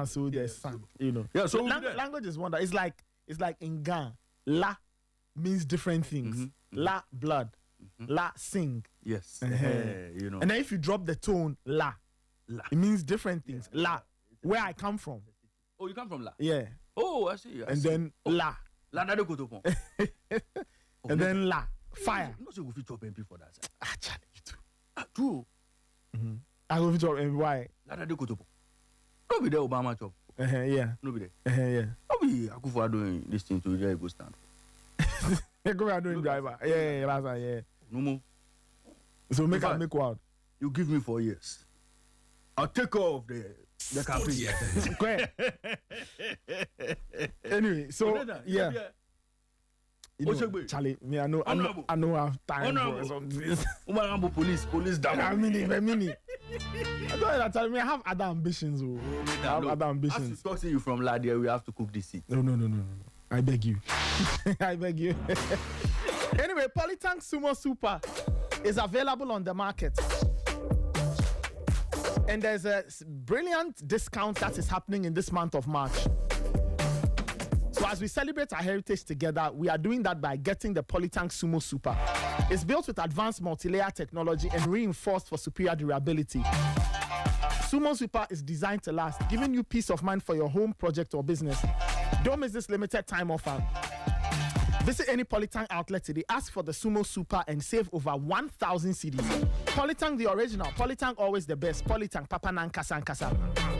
so there's sun. You know. Yeah. So language is wonder. It's like in Ghana, la means different things. La blood, la sing. Yes. You know. And then if you drop the tone la, it means different things. La, where I come from. Oh, you come from La? Yeah. Oh, I see. Then La. La na de kotopon. And then La. Fire. I'm not sure we fit chop MP for that. Charlie, you too. True. I go fit chop MP. Why? La na de kotopon. No be there Obama chop. Yeah. No be there. Yeah. No be Akufo doing this thing to there go stand. Go doing driver. Yeah, that's right, yeah. No more. So make wild. You give me 4 years. I'll take off the cafe. Anyway, so yeah. You know, Charlie, me I know I have time for something. Police down. I mean. I don't tell me I have other ambitions. I have other ambitions. As to talk to you from Ladia, we have to cook this seat. No. I beg you. I beg you. Anyway, Polytank Sumo Super is available on the market. And there's a brilliant discount that is happening in this month of March. So as we celebrate our heritage together, we are doing that by getting the Polytank Sumo Super. It's built with advanced multi-layer technology and reinforced for superior durability. Sumo Super is designed to last, giving you peace of mind for your home project or business. Don't miss this limited time offer. Visit any Polytank outlet today, ask for the Sumo Super and save over 1,000 CDs. Polytank the original, Polytank always the best. Polytank Papa Nan Kasa Kasa.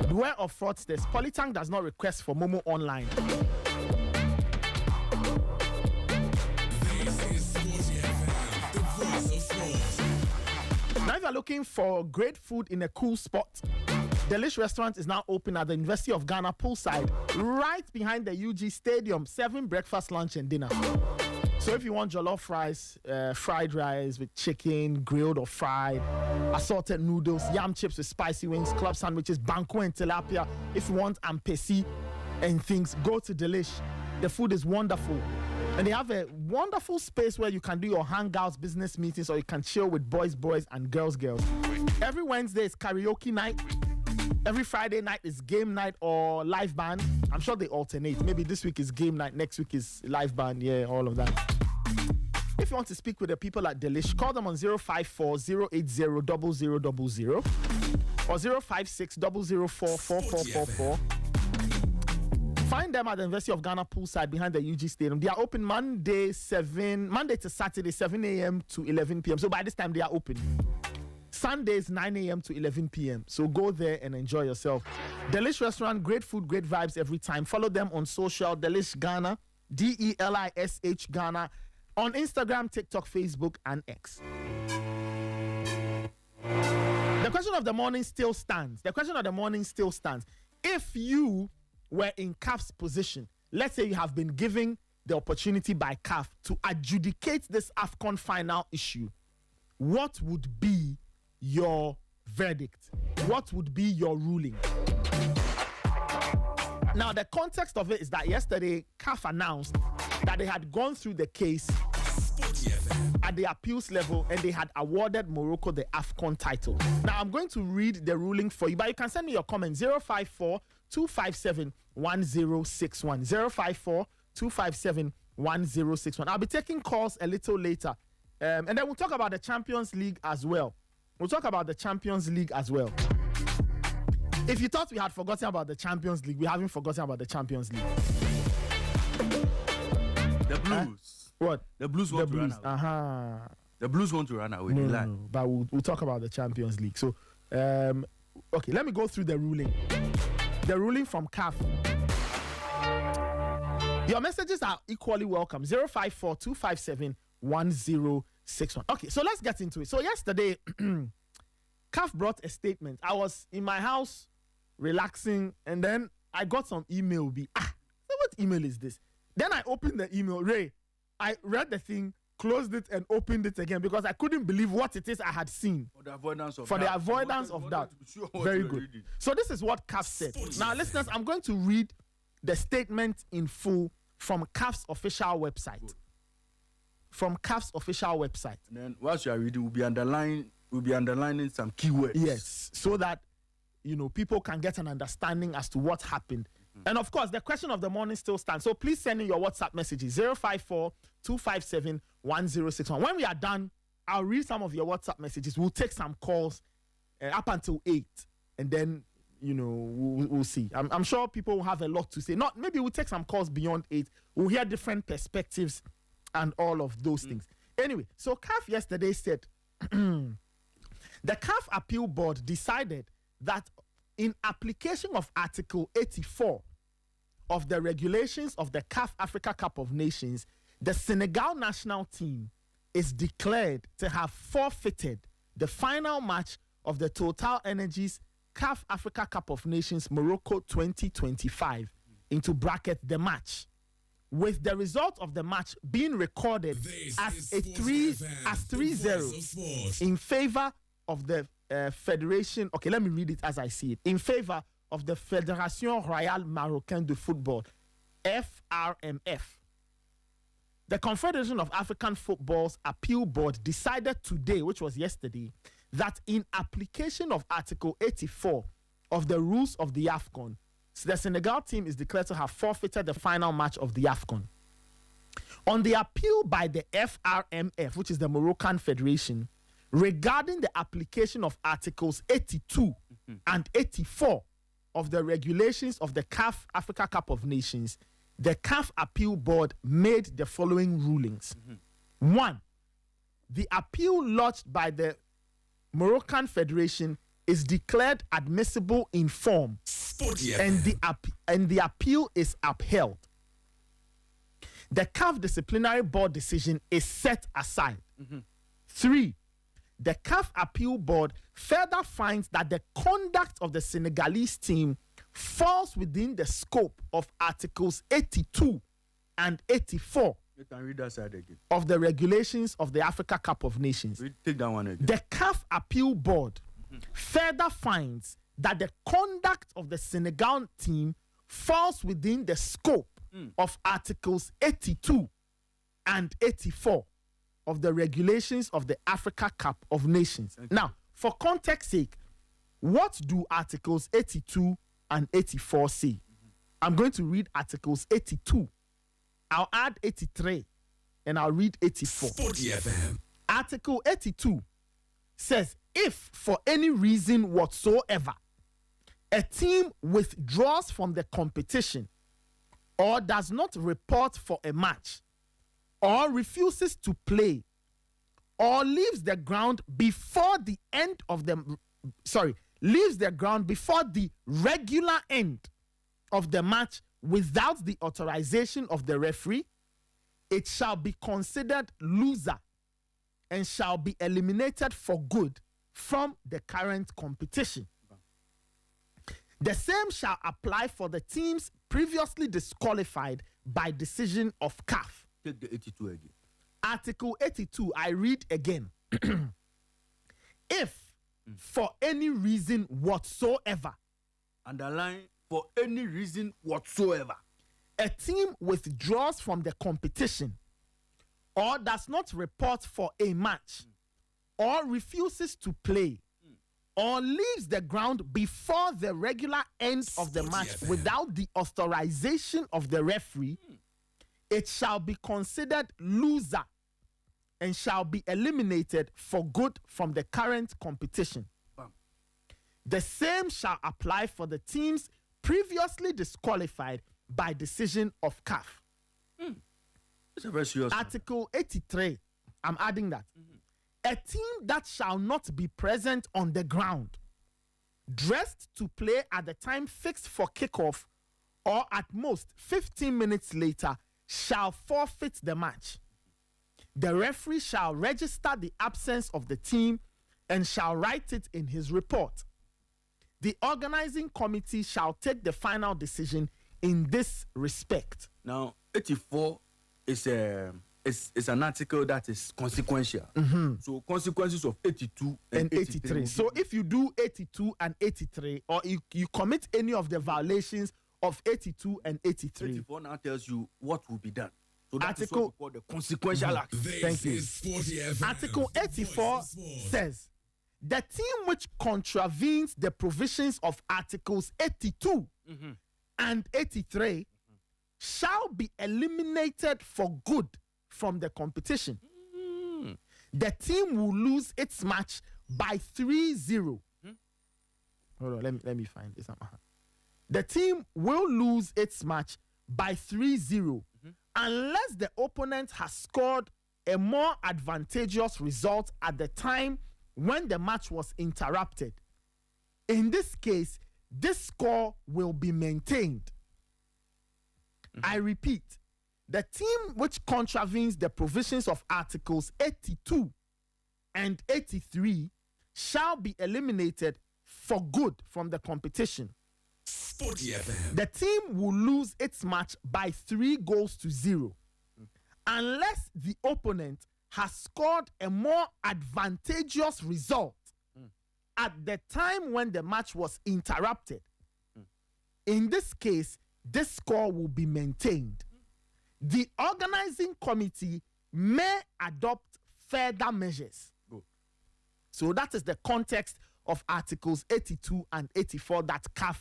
Beware of fraudsters. Polytank does not request for Momo online. Now if you're looking for great food in a cool spot, Delish restaurant is now open at the University of Ghana poolside, right behind the UG Stadium, serving breakfast, lunch, and dinner. So if you want jollof rice, fried rice with chicken, grilled or fried, assorted noodles, yam chips with spicy wings, club sandwiches, banku and tilapia. If you want ampesi and things, go to Delish. The food is wonderful. And they have a wonderful space where you can do your hangouts, business meetings, or you can chill with boys, and girls. Every Wednesday is karaoke night. Every Friday night is game night or live band. I'm sure they alternate. Maybe this week is game night, next week is live band. Yeah, all of that. If you want to speak with the people at Delish, call them on 054-080-0000 or 056-004-4444. Find them at the University of Ghana poolside behind the UG Stadium. They are open Monday to Saturday, 7 a.m. to 11 p.m. So by this time, they are open. Sundays, 9 a.m. to 11 p.m. So go there and enjoy yourself. Delish Restaurant, great food, great vibes every time. Follow them on social, Delish Ghana, Delish Ghana, on Instagram, TikTok, Facebook, and X. The question of the morning still stands. If you were in CAF's position, let's say you have been given the opportunity by CAF to adjudicate this AFCON final issue, what would be your verdict? What would be your ruling? Now, the context of it is that yesterday, CAF announced that they had gone through the case at the appeals level and they had awarded Morocco the AFCON title. Now, I'm going to read the ruling for you, but you can send me your comment 054-257-1061. 054-257-1061. I'll be taking calls a little later. And then we'll talk about the Champions League as well. If you thought we had forgotten about the Champions League, we haven't forgotten about the Champions League. The Blues. What? The Blues want to run away. The Blues want to run away. No, but we'll talk about the Champions League. So, okay, let me go through the ruling. The ruling from CAF. Your messages are equally welcome. 054-257-1061. Okay, so let's get into it. So yesterday, CAF brought a statement. I was in my house relaxing, and then I got some email. So what email is this? Then I opened the email. Ray, I read the thing, closed it, and opened it again because I couldn't believe what it is I had seen. For the avoidance of doubt. Very good. So this is what CAF said. Now, listeners, I'm going to read the statement in full from CAF's official website. Good. From CAF's official website. And then whilst you are reading, we'll be underlining some keywords. Yes, so that people can get an understanding as to what happened. And of course, the question of the morning still stands. So please send in your WhatsApp messages 054-257-1061. When we are done, I'll read some of your WhatsApp messages. We'll take some calls up until 8, and then we'll see. I'm sure people will have a lot to say. Maybe we'll take some calls beyond 8. We'll hear different perspectives and all of those things. Anyway, so CAF yesterday said the CAF Appeal Board decided that in application of Article 84 of the regulations of the CAF Africa Cup of Nations, the Senegal national team is declared to have forfeited the final match of the Total Energies CAF Africa Cup of Nations Morocco 2025 into bracket the match, with the result of the match being recorded as 3-0 in favor of the Federation. Okay, let me read it as I see it. In favor of the Fédération Royale Marocaine de Football, FRMF. The Confederation of African Football's Appeal Board decided today, which was yesterday, that in application of Article 84 of the rules of the AFCON, the Senegal team is declared to have forfeited the final match of the AFCON. On the appeal by the FRMF, which is the Moroccan Federation, regarding the application of Articles 82 and 84 of the regulations of the CAF Africa Cup of Nations, the CAF Appeal Board made the following rulings. 1. The appeal lodged by the Moroccan Federation is declared admissible in form, and the appeal is upheld. The CAF Disciplinary Board decision is set aside. 3. The CAF Appeal Board further finds that the conduct of the Senegalese team falls within the scope of Articles 82 and 84 You can read that side again. of the regulations of the Africa Cup of Nations. Take that one again. The CAF Appeal Board further finds that the conduct of the Senegal team falls within the scope of Articles 82 and 84 of the regulations of the Africa Cup of Nations. Now, for context sake, what do Articles 82 and 84 say? I'm going to read Articles 82. I'll add 83 and I'll read 84. Sporty FM. Article 82 says, if for any reason whatsoever a team withdraws from the competition or does not report for a match or refuses to play or leaves the ground before the regular end of the match without the authorization of the referee, it shall be considered loser and shall be eliminated for good from the current competition. The same shall apply for the teams previously disqualified by decision of CAF. Take the 82 again. Article 82, I read again. If for any reason whatsoever, Underline, for any reason whatsoever, a team withdraws from the competition or does not report for a match or refuses to play or leaves the ground before the regular end of the match without the authorization of the referee, it shall be considered loser and shall be eliminated for good from the current competition. Bam. The same shall apply for the teams previously disqualified by decision of CAF. it's a very serious one. Article 83, I'm adding that. A team that shall not be present on the ground, dressed to play at the time fixed for kickoff, or at most 15 minutes later, shall forfeit the match. The referee shall register the absence of the team and shall write it in his report. The organizing committee shall take the final decision in this respect. Now, 84 is an article that is consequential. So consequences of 82 And 83. So if you do 82 and 83, or you commit any of the violations of 82 and 83, 84 now tells you what will be done. So that is Article- what we call the consequential act. This Thank you. is Sporty FM. Article 84 says The team which contravenes the provisions of Articles 82 and 83 shall be eliminated for good from the competition. The team will lose its match by 3-0. Hold on, let me find this. The team will lose its match by 3-0 unless the opponent has scored a more advantageous result at the time when the match was interrupted. In this case, this score will be maintained. I repeat, the team which contravenes the provisions of Articles 82 and 83 shall be eliminated for good from the competition. Sporty FM. The team will lose its match by 3-0 unless the opponent has scored a more advantageous result at the time when the match was interrupted. In this case, this score will be maintained. The organizing committee may adopt further measures. So that is the context of Articles 82 and 84 that CAF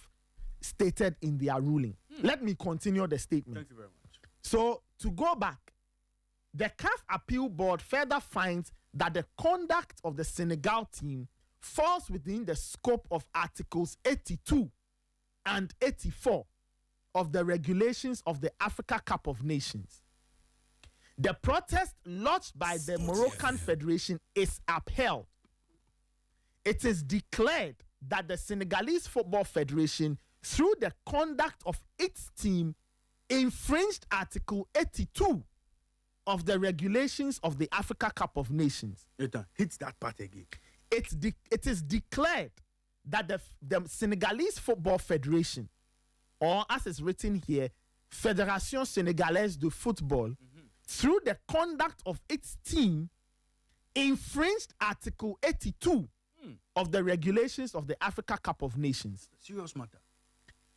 stated in their ruling. Let me continue the statement. Thank you very much. So, to go back, the CAF Appeal Board further finds that the conduct of the Senegal team falls within the scope of Articles 82 and 84 of the regulations of the Africa Cup of Nations. The protest lodged by the Moroccan Federation is upheld. It is declared that the Senegalese Football Federation, through the conduct of its team, infringed Article 82 of the regulations of the Africa Cup of Nations. Hit that part again. It is declared that the Senegalese Football Federation, or as is written here, Fédération Sénégalaise de Football, through the conduct of its team, infringed Article 82 of the regulations of the Africa Cup of Nations. Serious matter.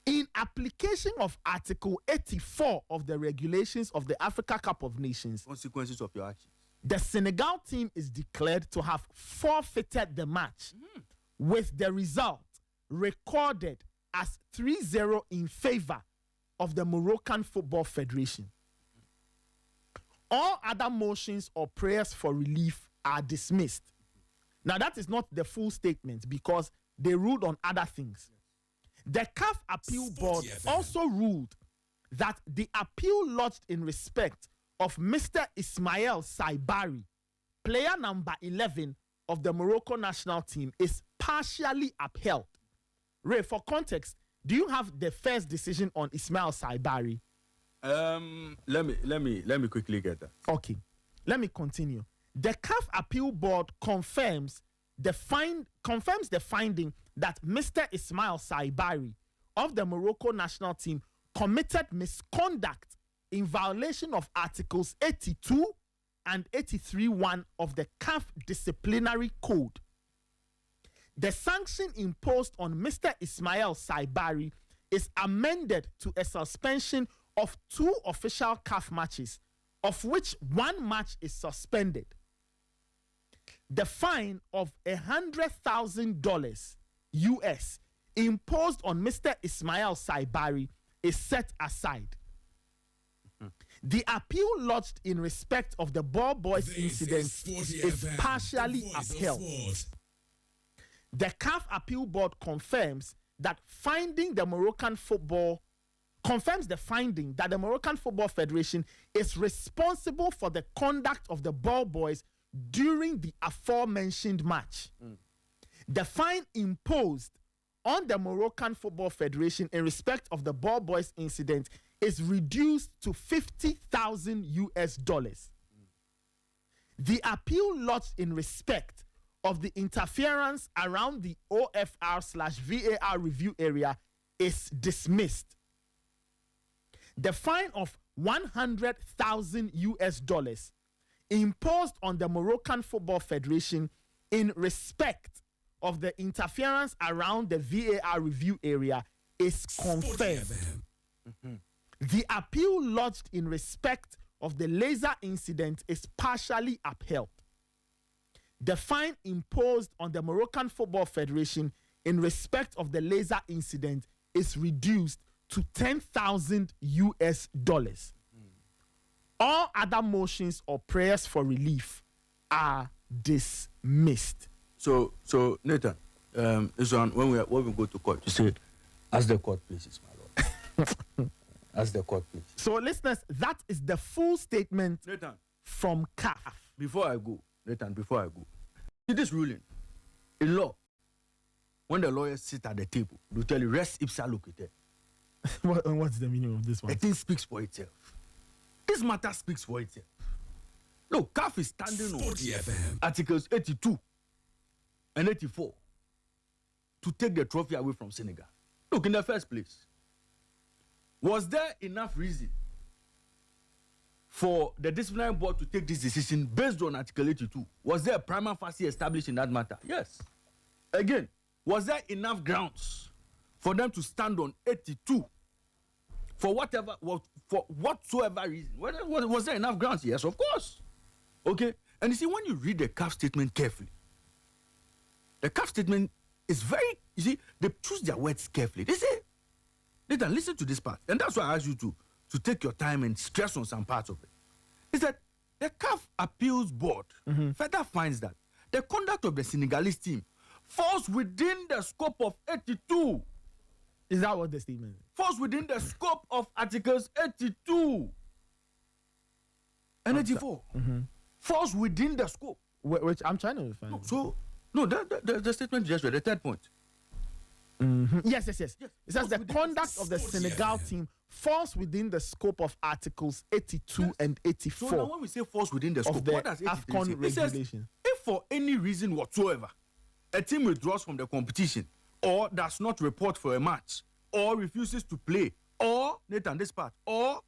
In application of Article 84 of the regulations of the Africa Cup of Nations, Consequences of your actions. the Senegal team is declared to have forfeited the match, with the result recorded as 3-0 in favor of the Moroccan Football Federation. All other motions or prayers for relief are dismissed. Now, that is not the full statement because they ruled on other things. The CAF Appeal Board also ruled that the appeal lodged in respect of Mr. Ismail Saibari, player number 11 of the Morocco national team, is partially upheld. Ray, for context, do you have the first decision on Ismail Saibari? Let me quickly get that. Okay, let me continue. The CAF Appeal Board confirms the finding that Mr. Ismail Saibari of the Morocco national team committed misconduct in violation of Articles 82 and 83(1) of the CAF Disciplinary Code. The sanction imposed on Mr. Ismail Saibari is amended to a suspension of 2 official CAF matches, of which 1 match is suspended. The fine of $100,000 US imposed on Mr. Ismail Saibari is set aside. The appeal lodged in respect of the ball boys incident is partially upheld. The CAF Appeal Board confirms the finding that the Moroccan Football Federation is responsible for the conduct of the ball boys during the aforementioned match. The fine imposed on the Moroccan Football Federation in respect of the ball boys incident is reduced to $50,000 US. The appeal lodged in respect of the interference around the OFR/VAR review area is dismissed. The fine of $100,000 US imposed on the Moroccan Football Federation in respect of the interference around the VAR review area is confirmed. The appeal lodged in respect of the laser incident is partially upheld. the fine imposed on the Moroccan Football Federation in respect of the laser incident is reduced to $10,000. All other motions or prayers for relief are dismissed. So Nathan, this one when we go to court, you say, as the court pleases, my lord. As the court pleases. So, listeners, that is the full statement, Nathan, from CAF. before I go, see this ruling in law. When the lawyers sit at the table, they tell you res ipsa loquitur. What's the meaning of this one? The thing speaks for itself. This matter speaks for itself. Look, CAF is standing on Sporty FM. Articles 82 and 84 to take the trophy away from Senegal. Look, in the first place, was there enough reason for the disciplinary board to take this decision based on Article 82? Was there a prima facie established in that matter? Yes. Again, was there enough grounds for them to stand on 82 for whatsoever reason? Was there enough grounds? Yes, of course. Okay? And you see, when you read the CAF statement carefully, the CAF statement is very, you see, they choose their words carefully. They say, Nathan, listen to this part. And that's why I asked you to take your time and stress on some parts of it. Is that the CAF Appeals Board further finds that the conduct of the Senegalese team falls within the scope of 82. Is that what the statement is? Falls within the scope of Articles 82 and 84. Falls within the scope. Which I'm trying to find. The statement you just read, the third point. Yes. It says the conduct of the Senegal team falls within the scope of Articles 82 and 84. So now when we say falls within the scope, of the what does 83 AFCON say? It says, regulation. if for any reason whatsoever, a team withdraws from the competition or does not report for a match or refuses to play or, Nathan, this part, or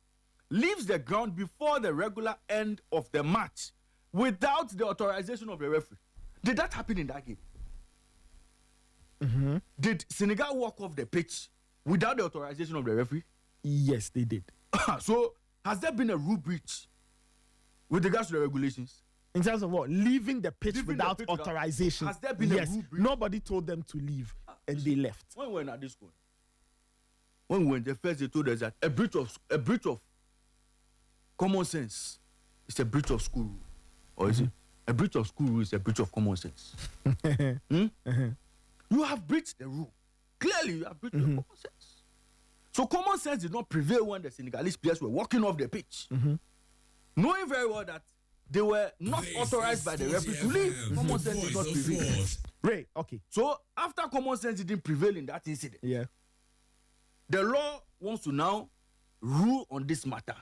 leaves the ground before the regular end of the match without the authorization of the referee. Did that happen in that game? Did Senegal walk off the pitch without the authorization of the referee? Yes, they did. So, has there been a rule breach with regards to the regulations? In terms of what? Leaving the pitch Leaving without the pitch authorization. Has there been a yes. rule breach? Nobody told them to leave and they left. When we were at this school, when we went the first, they told us that a breach of common sense is a breach of school rule. Or is it? A breach of school rule is a breach of common sense. You have breached the rule. Clearly, you have breached the common sense. So common sense did not prevail when the Senegalese players were walking off the pitch. Knowing very well that they were not authorized by the referee to leave. Common sense did not prevail. Ray, okay. So after common sense didn't prevail in that incident, Yeah. the law wants to now rule on this matter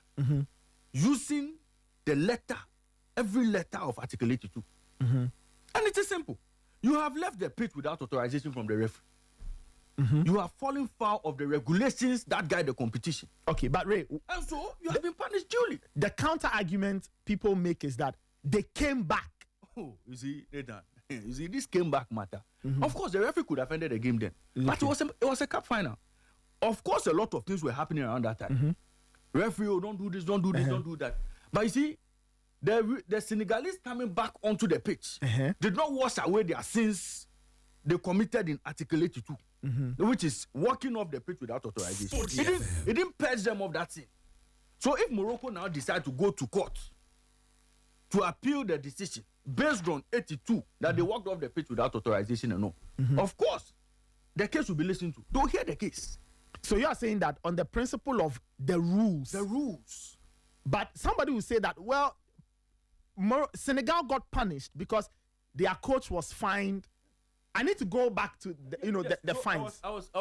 using the letter, every letter of Article 82. And it is simple. You have left the pitch without authorization from the referee. You are falling foul of the regulations that guide the competition. Okay, but Ray, And so you have been punished duly. the counter argument people make is that they came back. Oh, you see, Nathan, you see, this came back matter. Of course, the referee could have ended the game then. But it was a cup final. Of course, a lot of things were happening around that time. Referee, oh, don't do this, don't do this, don't do that. But you see, the Senegalese coming back onto the pitch did not wash away their sins they committed in Article 82, which is walking off the pitch without authorization. It didn't purge them of that sin. So if Morocco now decide to go to court to appeal the decision based on 82 that they walked off the pitch without authorization and all, of course, the case will be listened to. Don't hear the case. So you are saying that on the principle of the rules. The rules. But somebody will say that, well, Senegal got punished because their coach was fined. I need to go back to the fines. I was. I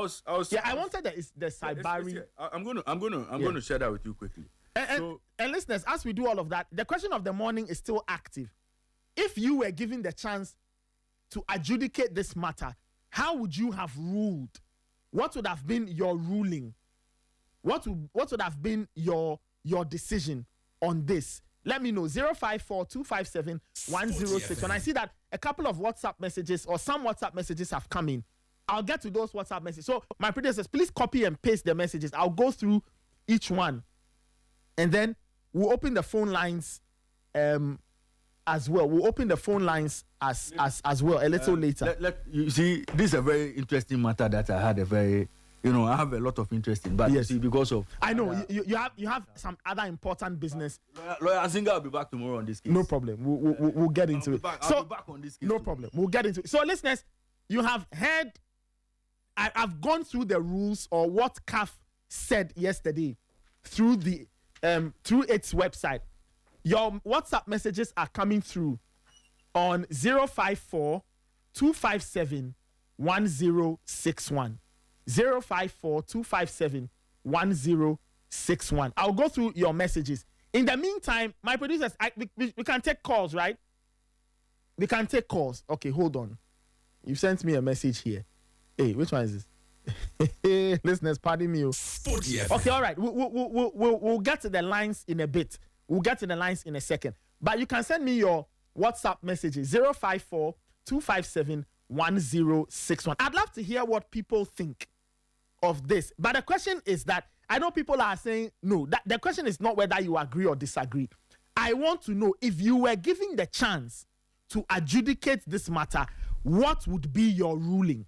wanted the Saibari. I'm going to share that with you quickly. And listeners, as we do all of that, the question of the morning is still active. If you were given the chance to adjudicate this matter, how would you have ruled? What would have been your ruling? What would have been your decision on this? Let me know. 054-257-106. When I see that a couple of WhatsApp messages or some WhatsApp messages have come in, I'll get to those WhatsApp messages. So my predecessors, please copy and paste the messages. I'll go through each one. And then we'll open the phone lines as well. We'll open the phone lines as well a little later. You see, this is a very interesting matter that I had I have a lot of interest in, but Yes. you see, because of I know you have some other important business. Lawyer Azinga will be back tomorrow on this case. No problem. We'll get into it. I'll be back on this case. No problem. We'll get into it. So, listeners, you have heard. I've gone through the rules or what CAF said yesterday through through its website. Your WhatsApp messages are coming through on 054 257 1061. 054 257 1061. I'll go through your messages. In the meantime, my producers, we can take calls, right? We can take calls. Okay, hold on. You sent me a message here. Hey, which one is this? Listeners, pardon me. Sporty FM. Okay, all right. We'll get to the lines in a bit. We'll get to the lines in a second. But you can send me your WhatsApp messages 054 257 1061. I'd love to hear what people think of this. But the question is that I know people are saying no. That the question is not whether you agree or disagree. I want to know if you were given the chance to adjudicate this matter, what would be your ruling?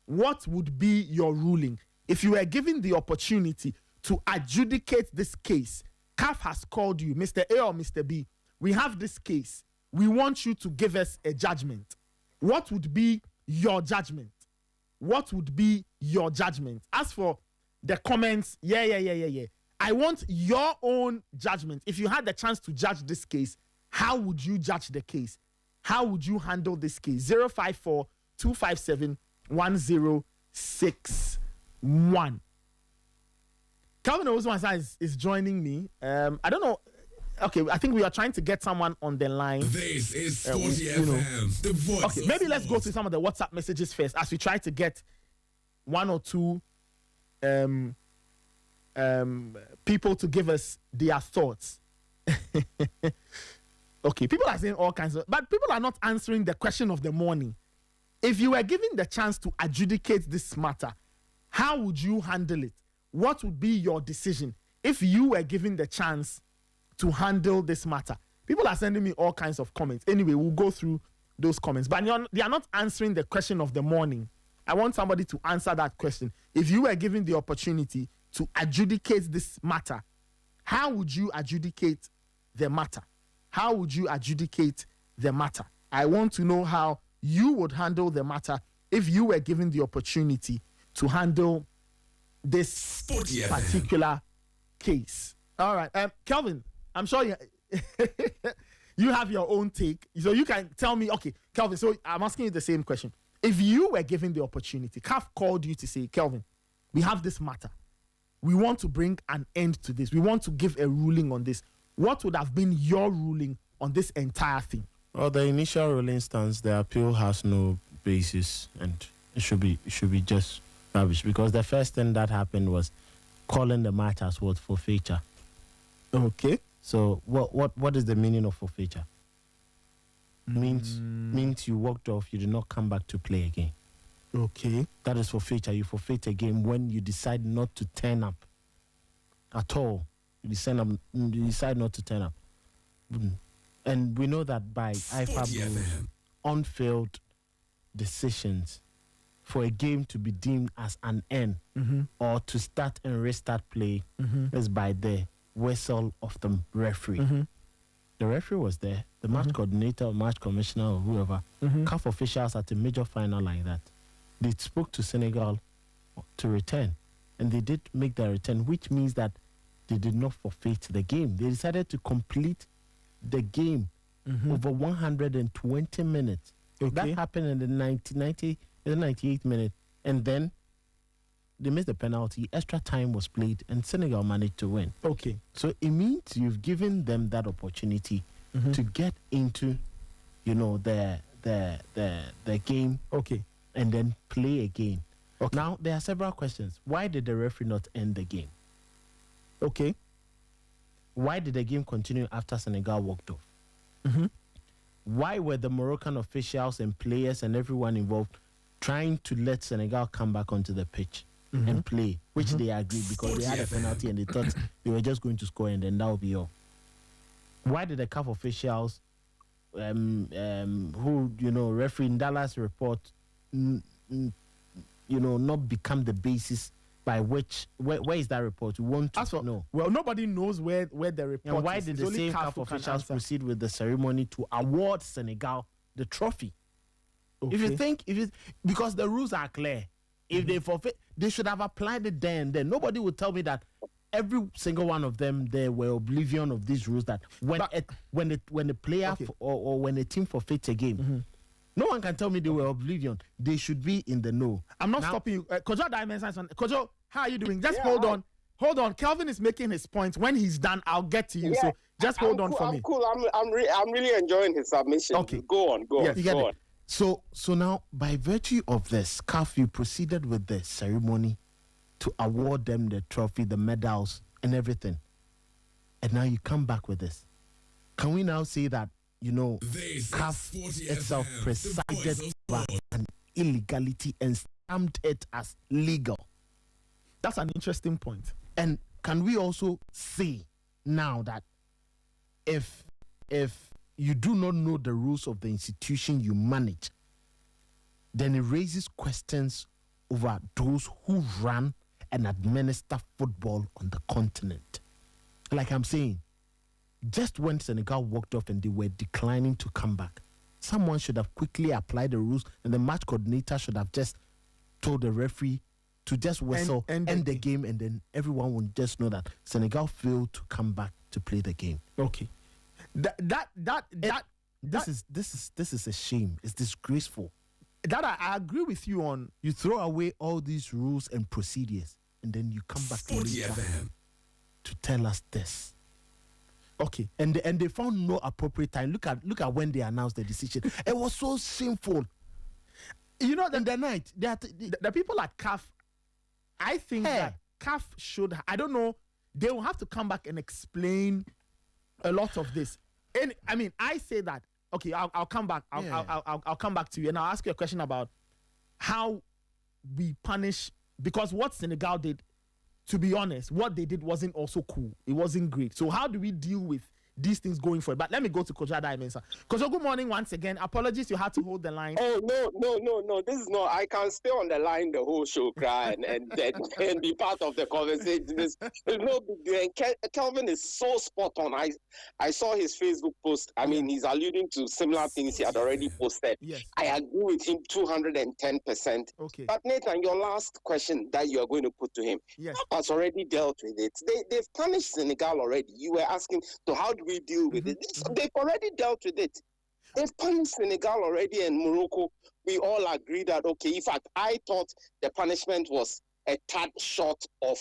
What would be your ruling if you were given the opportunity to adjudicate this case? CAF has called you, Mr. A or Mr. B. We have this case. We want you to give us a judgment. What would be your judgment? What would be your judgment? As for the comments, yeah. I want your own judgment. If you had the chance to judge this case, how would you judge the case? How would you handle this case? 054 257 1061. Calvin Owusu is joining me. I don't know. Okay, I think we are trying to get someone on the line. This is Sporty FM, the voice. Okay, maybe let's go to some of the WhatsApp messages first as we try to get one or two people to give us their thoughts. Okay, people are saying all kinds of, but people are not answering the question of the morning. If you were given the chance to adjudicate this matter, how would you handle it? What would be your decision if you were given the chance to handle this matter? People are sending me all kinds of comments. Anyway, we'll go through those comments. But they are not answering the question of the morning. I want somebody to answer that question. If you were given the opportunity to adjudicate this matter, how would you adjudicate the matter? How would you adjudicate the matter? I want to know how you would handle the matter if you were given the opportunity to handle this particular case. All right. Kelvin, I'm sure you have your own take. So you can tell me, okay, Kelvin, so I'm asking you the same question. If you were given the opportunity, CAF called you to say, Kelvin, we have this matter. We want to bring an end to this. We want to give a ruling on this. What would have been your ruling on this entire thing? Well, the initial ruling stands. The appeal has no basis, and it should be just rubbish, because the first thing that happened was calling the match as what, forfeiture. Okay. So what is the meaning of forfeiture? Means you walked off, you did not come back to play again. Okay. That is forfeiture. You forfeit a game when you decide not to turn up at all. You decide not to turn up. And we know that by IFAB on-field decisions for a game to be deemed as an end or to start and restart play is by the whistle of the referee. The referee was there, the match coordinator or match commissioner or whoever, CAF officials at a major final like that. They spoke to Senegal to return, and they did make their return, which means that they did not forfeit the game. They decided to complete the game over 120 minutes. Okay. That happened in the 98th minute, and then they missed the penalty. Extra time was played, and Senegal managed to win. Okay. So it means you've given them that opportunity to get into, the game. Okay. And then play again. Okay. Now there are several questions. Why did the referee not end the game? Okay. Why did the game continue after Senegal walked off? Why were the Moroccan officials and players and everyone involved trying to let Senegal come back onto the pitch and play, which they agreed because they had a penalty and they thought they were just going to score and then that would be all? Why did the CAF officials referee in Dallas report, not become the basis by which where is that report? We want to know. Well, nobody knows where the report and why is. did It's the only same CAF CAF who can officials answer. proceed with the ceremony to award Senegal the trophy? Okay. Because the rules are clear. If they forfeit, they should have applied it then. Then nobody would tell me that every single one of them they were oblivion of these rules. That when the player or when a team forfeits a game, no one can tell me they were oblivion. They should be in the know. I'm not stopping you. Kojo Dimensions. Kojo, how are you doing? Just hold on. Hold on. Kelvin is making his point. When he's done, I'll get to you. Yeah, So just hold on for I'm me. cool. I'm really enjoying his submission. Okay. Go on. Yes, you get Go it. on. So now, by virtue of this, CAF, you proceeded with the ceremony to award them the trophy, the medals, and everything. And now you come back with this. Can we now say that, This CAF is Sporty itself FM, the presided voice of over an illegality and stamped it as legal? That's an interesting point. And can we also say now that if you do not know the rules of the institution you manage, then it raises questions over those who run and administer football on the continent. Like I'm saying, just when Senegal walked off and they were declining to come back, someone should have quickly applied the rules, and the match coordinator should have just told the referee to just whistle, end the game, and then everyone would just know that Senegal failed to come back to play the game. Okay. This is a shame. It's disgraceful. That I agree with you on. You throw away all these rules and procedures, and then you come back Sporty later FM. to tell us this. Okay. And they found no appropriate time. Look at when they announced the decision. It was so shameful. In the night, the people at CAF, I think that CAF should, I don't know, they will have to come back and explain a lot of this. And I mean, I say that, okay, I'll come back. I'll come back to you, and I'll ask you a question about how we punish, because what Senegal did, to be honest, what they did wasn't also cool. It wasn't great. So how do we deal with these things going forward? But let me go to Kojo Dimensa. Kojo, good morning once again. Apologies, you had to hold the line. Oh no! This is not. I can stay on the line the whole show, cry and be part of the conversation. There's no big deal. And Kelvin is so spot on. I saw his Facebook post. I mean, he's alluding to similar things he had already posted. Yes. I agree with him 210%. Okay. But Nathan, your last question that you are going to put to him, Yes. has already dealt with it. They've punished Senegal already. You were asking, so how do we deal with it? They've already dealt with it. They've punished Senegal already, and Morocco, we all agree that, okay, in fact, I thought the punishment was a tad short of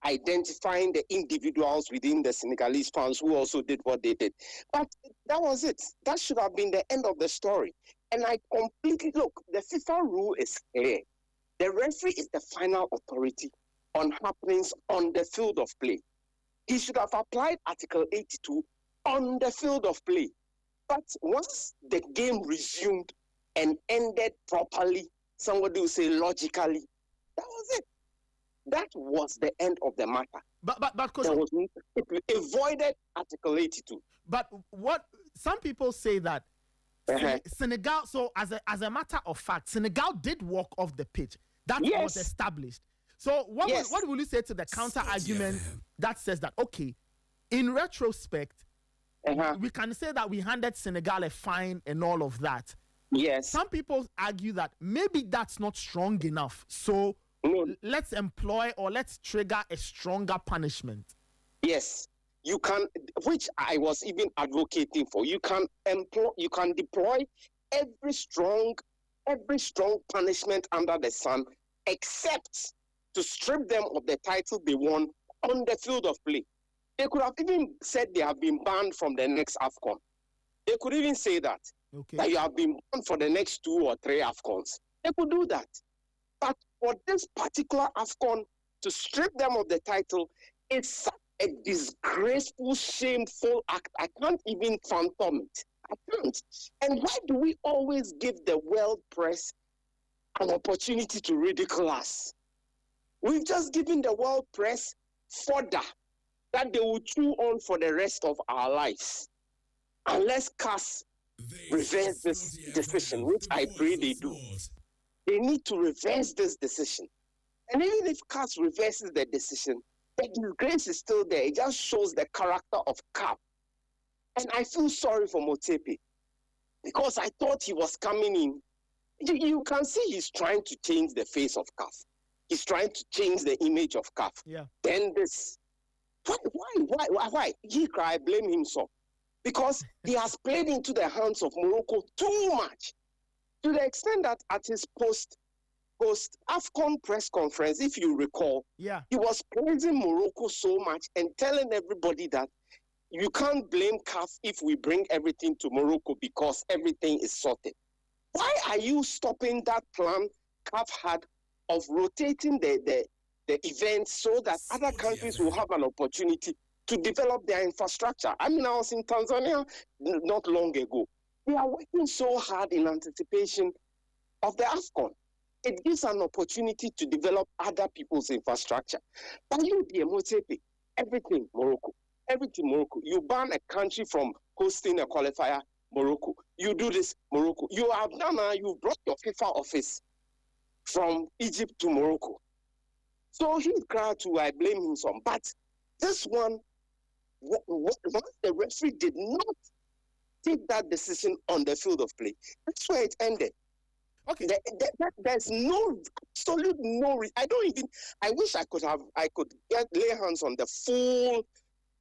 identifying the individuals within the Senegalese fans who also did what they did. But that was it. That should have been the end of the story. And I completely, look, the FIFA rule is clear. The referee is the final authority on happenings on the field of play. He should have applied Article 82 on the field of play. But once the game resumed and ended properly, somebody will say logically, that was it. That was the end of the matter. But It avoided Article 82. But what some people say that Senegal, so as a matter of fact, Senegal did walk off the pitch. That was established. So what will you say to the counter argument that says that, okay, in retrospect, we can say that we handed Senegal a fine and all of that. Yes. Some people argue that maybe that's not strong enough. So let's employ or let's trigger a stronger punishment. Yes. You can, which I was even advocating for. You can deploy every strong punishment under the sun, except to strip them of the title they won on the field of play. They could have even said they have been banned from the next AFCON. They could even say that you have been banned for the next 2 or 3 AFCONs. They could do that. But for this particular AFCON, to strip them of the title, it's such a disgraceful, shameful act. I can't even fathom it. I can't. And why do we always give the world press an opportunity to ridicule us? We've just given the world press fodder that they will chew on for the rest of our lives. Unless CAS reverse this decision, which I pray they do. They need to reverse this decision. And even if CAF reverses the decision, the disgrace is still there. It just shows the character of CAF. And I feel sorry for Motepe because I thought he was coming in. You can see he's trying to change the face of CAF. He's trying to change the image of CAF. Yeah. Then this, why? He cry, blame himself. Because he has played into the hands of Morocco too much. To the extent that at his post-AFCON press conference, if you recall, he was praising Morocco so much and telling everybody that you can't blame CAF if we bring everything to Morocco because everything is sorted. Why are you stopping that plan CAF had of rotating the events so that other countries will have an opportunity to develop their infrastructure? I mean, I was in Tanzania not long ago. They are working so hard in anticipation of the AFCON. It gives an opportunity to develop other people's infrastructure. But you, dear Motepe, everything Morocco. You ban a country from hosting a qualifier, Morocco. You do this, Morocco. You brought your FIFA office from Egypt to Morocco. So he's glad to, I blame him some. But this one, once the referee did not take that decision on the field of play, that's where it ended. Okay, there's absolute no. I wish I could lay hands on the full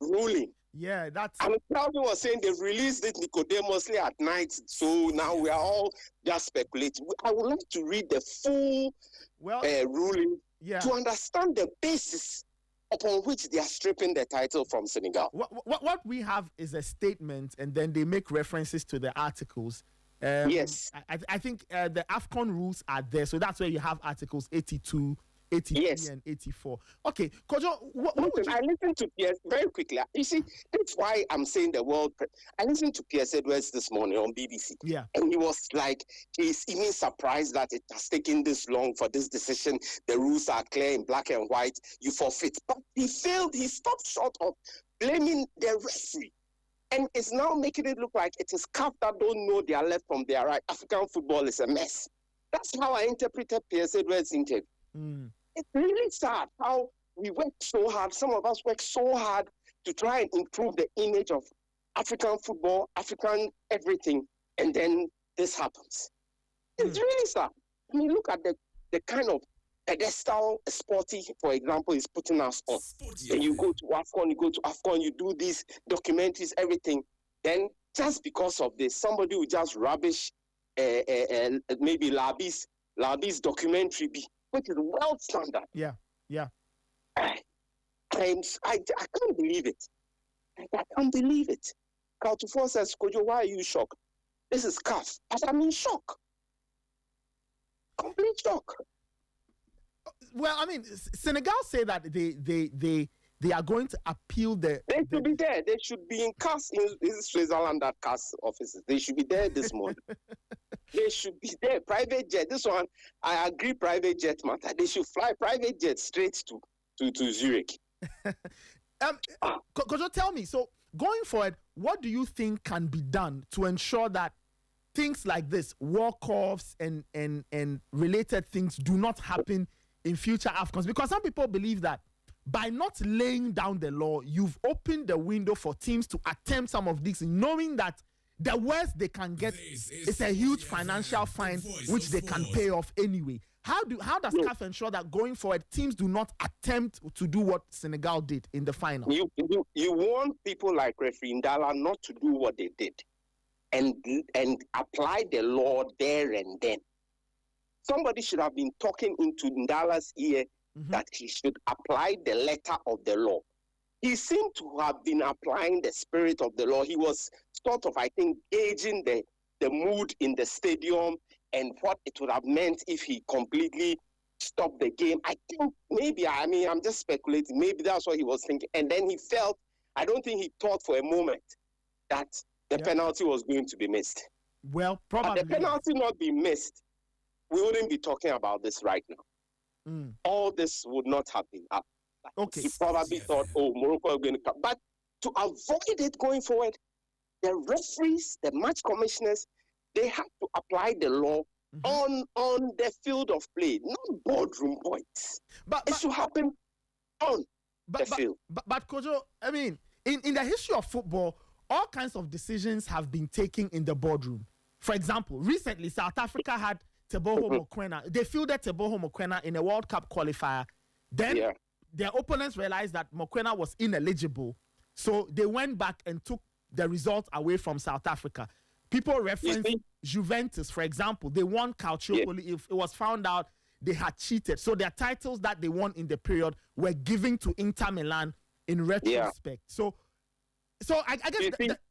ruling. Yeah, that's. I mean, Calvin was saying they've released it Nicodemously at night, so now we are all just speculating. I would like to read the full ruling to understand the basis upon which they are stripping the title from Senegal. What we have is a statement, and then they make references to the articles. Yes. I think the AFCON rules are there, so that's where you have articles 82, 83, and 84. Okay, Kojo, what would you... I listened to Pierce very quickly. You see, that's why I'm saying the world. I listened to Pierce Edwards this morning on BBC. Yeah. And he was like, he's even surprised that it has taken this long for this decision. The rules are clear in black and white. You forfeit. But he failed. He stopped short of blaming the referee. And it's now making it look like it is CAF that don't know their left from their right. African football is a mess. That's how I interpreted Pierce Edwards' interview. It's really sad how we work so hard. Some of us work so hard to try and improve the image of African football, African everything, and then this happens. It's really sad. I mean, look at the kind of pedestal Sporty, for example, is putting us on. Then you go to AFCON, you do these documentaries, everything. Then just because of this, somebody will just rubbish maybe Labi's documentary, which is world standard. Yeah. And I can't believe it. I can't believe it. Kaltufo says, Kojo, why are you shocked? This is CAF. But I'm in shock. Complete shock. Well, I mean, Senegal say that they are going to appeal the... They should be there. They should be in CAS, in Switzerland, at CAS offices. They should be there this morning. They should be there. Private jet. This one, I agree, private jet matter. They should fly private jet straight to Zurich. Could you tell me, so going forward, what do you think can be done to ensure that things like this, walk-offs and related things do not happen in future AFCONs? Because some people believe that by not laying down the law, you've opened the window for teams to attempt some of these, knowing that the worst they can get is a huge financial fine, which they can pay off anyway. How does CAF ensure that going forward, teams do not attempt to do what Senegal did in the final? You want people like referee Ndala not to do what they did and apply the law there and then. Somebody should have been talking into Ndala's ear that he should apply the letter of the law. He seemed to have been applying the spirit of the law. He was sort of, I think, gauging the mood in the stadium and what it would have meant if he completely stopped the game. I think maybe, I'm just speculating, maybe that's what he was thinking. And then he felt, I don't think he thought for a moment that the penalty was going to be missed. Well, probably. Had the penalty not been missed, we wouldn't be talking about this right now. All this would not have been up. Okay. He probably thought, Morocco are going to come. But to avoid it going forward, the referees, the match commissioners, they have to apply the law on the field of play, not boardroom points. It should happen on the field. But Kojo, I mean, in the history of football, all kinds of decisions have been taken in the boardroom. For example, recently South Africa had Teboho Mokoena. They fielded Teboho Mokoena in a World Cup qualifier. Then their opponents realized that Mokoena was ineligible. So they went back and took the result away from South Africa. People reference Juventus, for example. They won Calciopoli. If it was found out they had cheated. So their titles that they won in the period were given to Inter Milan in retrospect. So I guess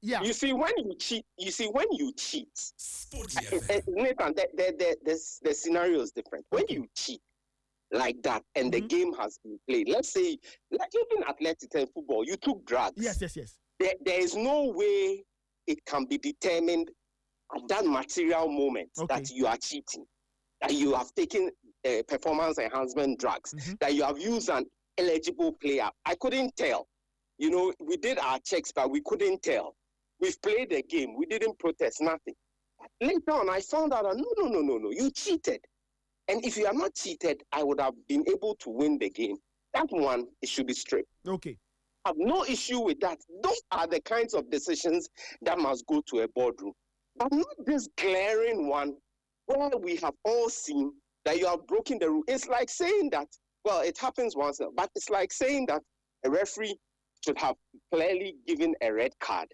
you see when you cheat. Nathan, the scenario is different. When you cheat like that and the game has been played, let's say, like even athletics and football, you took drugs. Yes. There is no way it can be determined at that material moment that you are cheating, that you have taken performance enhancement drugs, that you have used an eligible player. I couldn't tell. You know, we did our checks, but we couldn't tell. We've played the game. We didn't protest, nothing. But later on, I found out, no, you cheated. And if you are not cheated, I would have been able to win the game. That one, it should be stripped. Okay. I have no issue with that. Those are the kinds of decisions that must go to a boardroom. But not this glaring one where we have all seen that you have broken the rule. It's like saying that, well, it happens once, but it's like saying that a referee should have clearly given a red card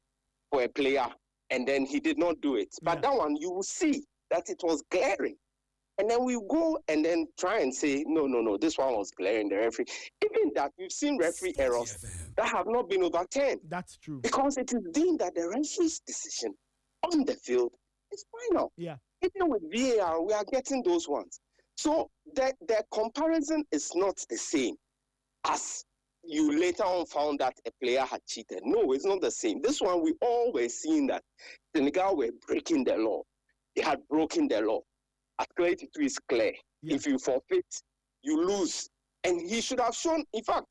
for a player and then he did not do it. But that one, you will see that it was glaring. And then we go and then try and say, no, this one was glaring, the referee. Even that, we've seen referee errors that have not been overturned. That's true. Because it is deemed that the referee's decision on the field is final. Yeah. Even with VAR, we are getting those ones. So the comparison is not the same as you later on found that a player had cheated. No, it's not the same. This one, we always seen that Senegal were breaking the law. They had broken the law. Article 82 is clear. Yeah. If you forfeit, you lose. And he should have shown, in fact,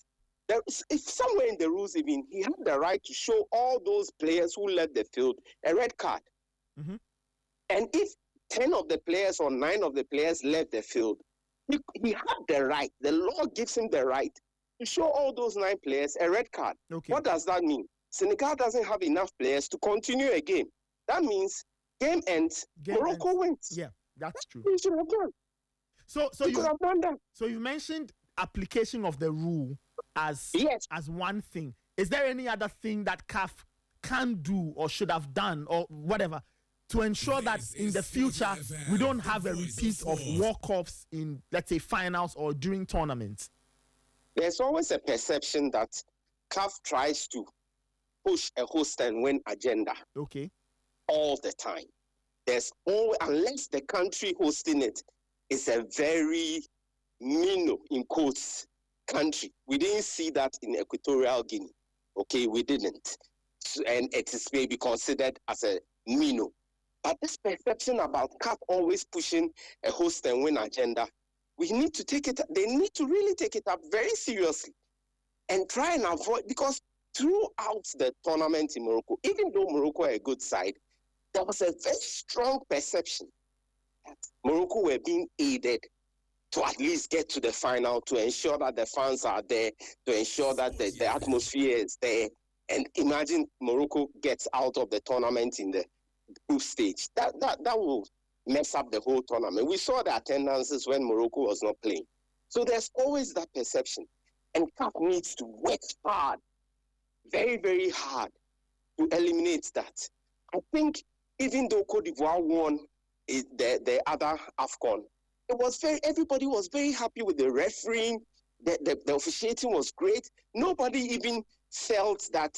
if somewhere in the rules even, he had the right to show all those players who left the field a red card. And if 10 of the players or 9 of the players left the field, he had the right, the law gives him the right to show all those 9 players a red card. Okay. What does that mean? Senegal doesn't have enough players to continue a game. That means game ends, Morocco wins. Yeah, that's true. You should have done. So you could have done that. So you mentioned application of the rule as one thing. Is there any other thing that CAF can do or should have done or whatever to ensure that in the future we don't have a repeat of walk-offs in, let's say, finals or during tournaments? There's always a perception that CAF tries to push a host and win agenda. Okay. All the time. There's always, unless the country hosting it is a very minnow, in quotes, country. We didn't see that in Equatorial Guinea. Okay, we didn't. And it is maybe considered as a minnow. But this perception about CAF always pushing a host and win agenda, we need to take it, they need to really take it up very seriously and try and avoid, because throughout the tournament in Morocco, even though Morocco are a good side, there was a very strong perception that Morocco were being aided to at least get to the final, to ensure that the fans are there, to ensure that the atmosphere is there. And imagine Morocco gets out of the tournament in the group stage. That will mess up the whole tournament. We saw the attendances when Morocco was not playing. So there's always that perception. And CAF needs to work hard, very, very hard, to eliminate that. I think even though Cote d'Ivoire won the other AFCON, everybody was very happy with the refereeing. The officiating was great. Nobody even felt that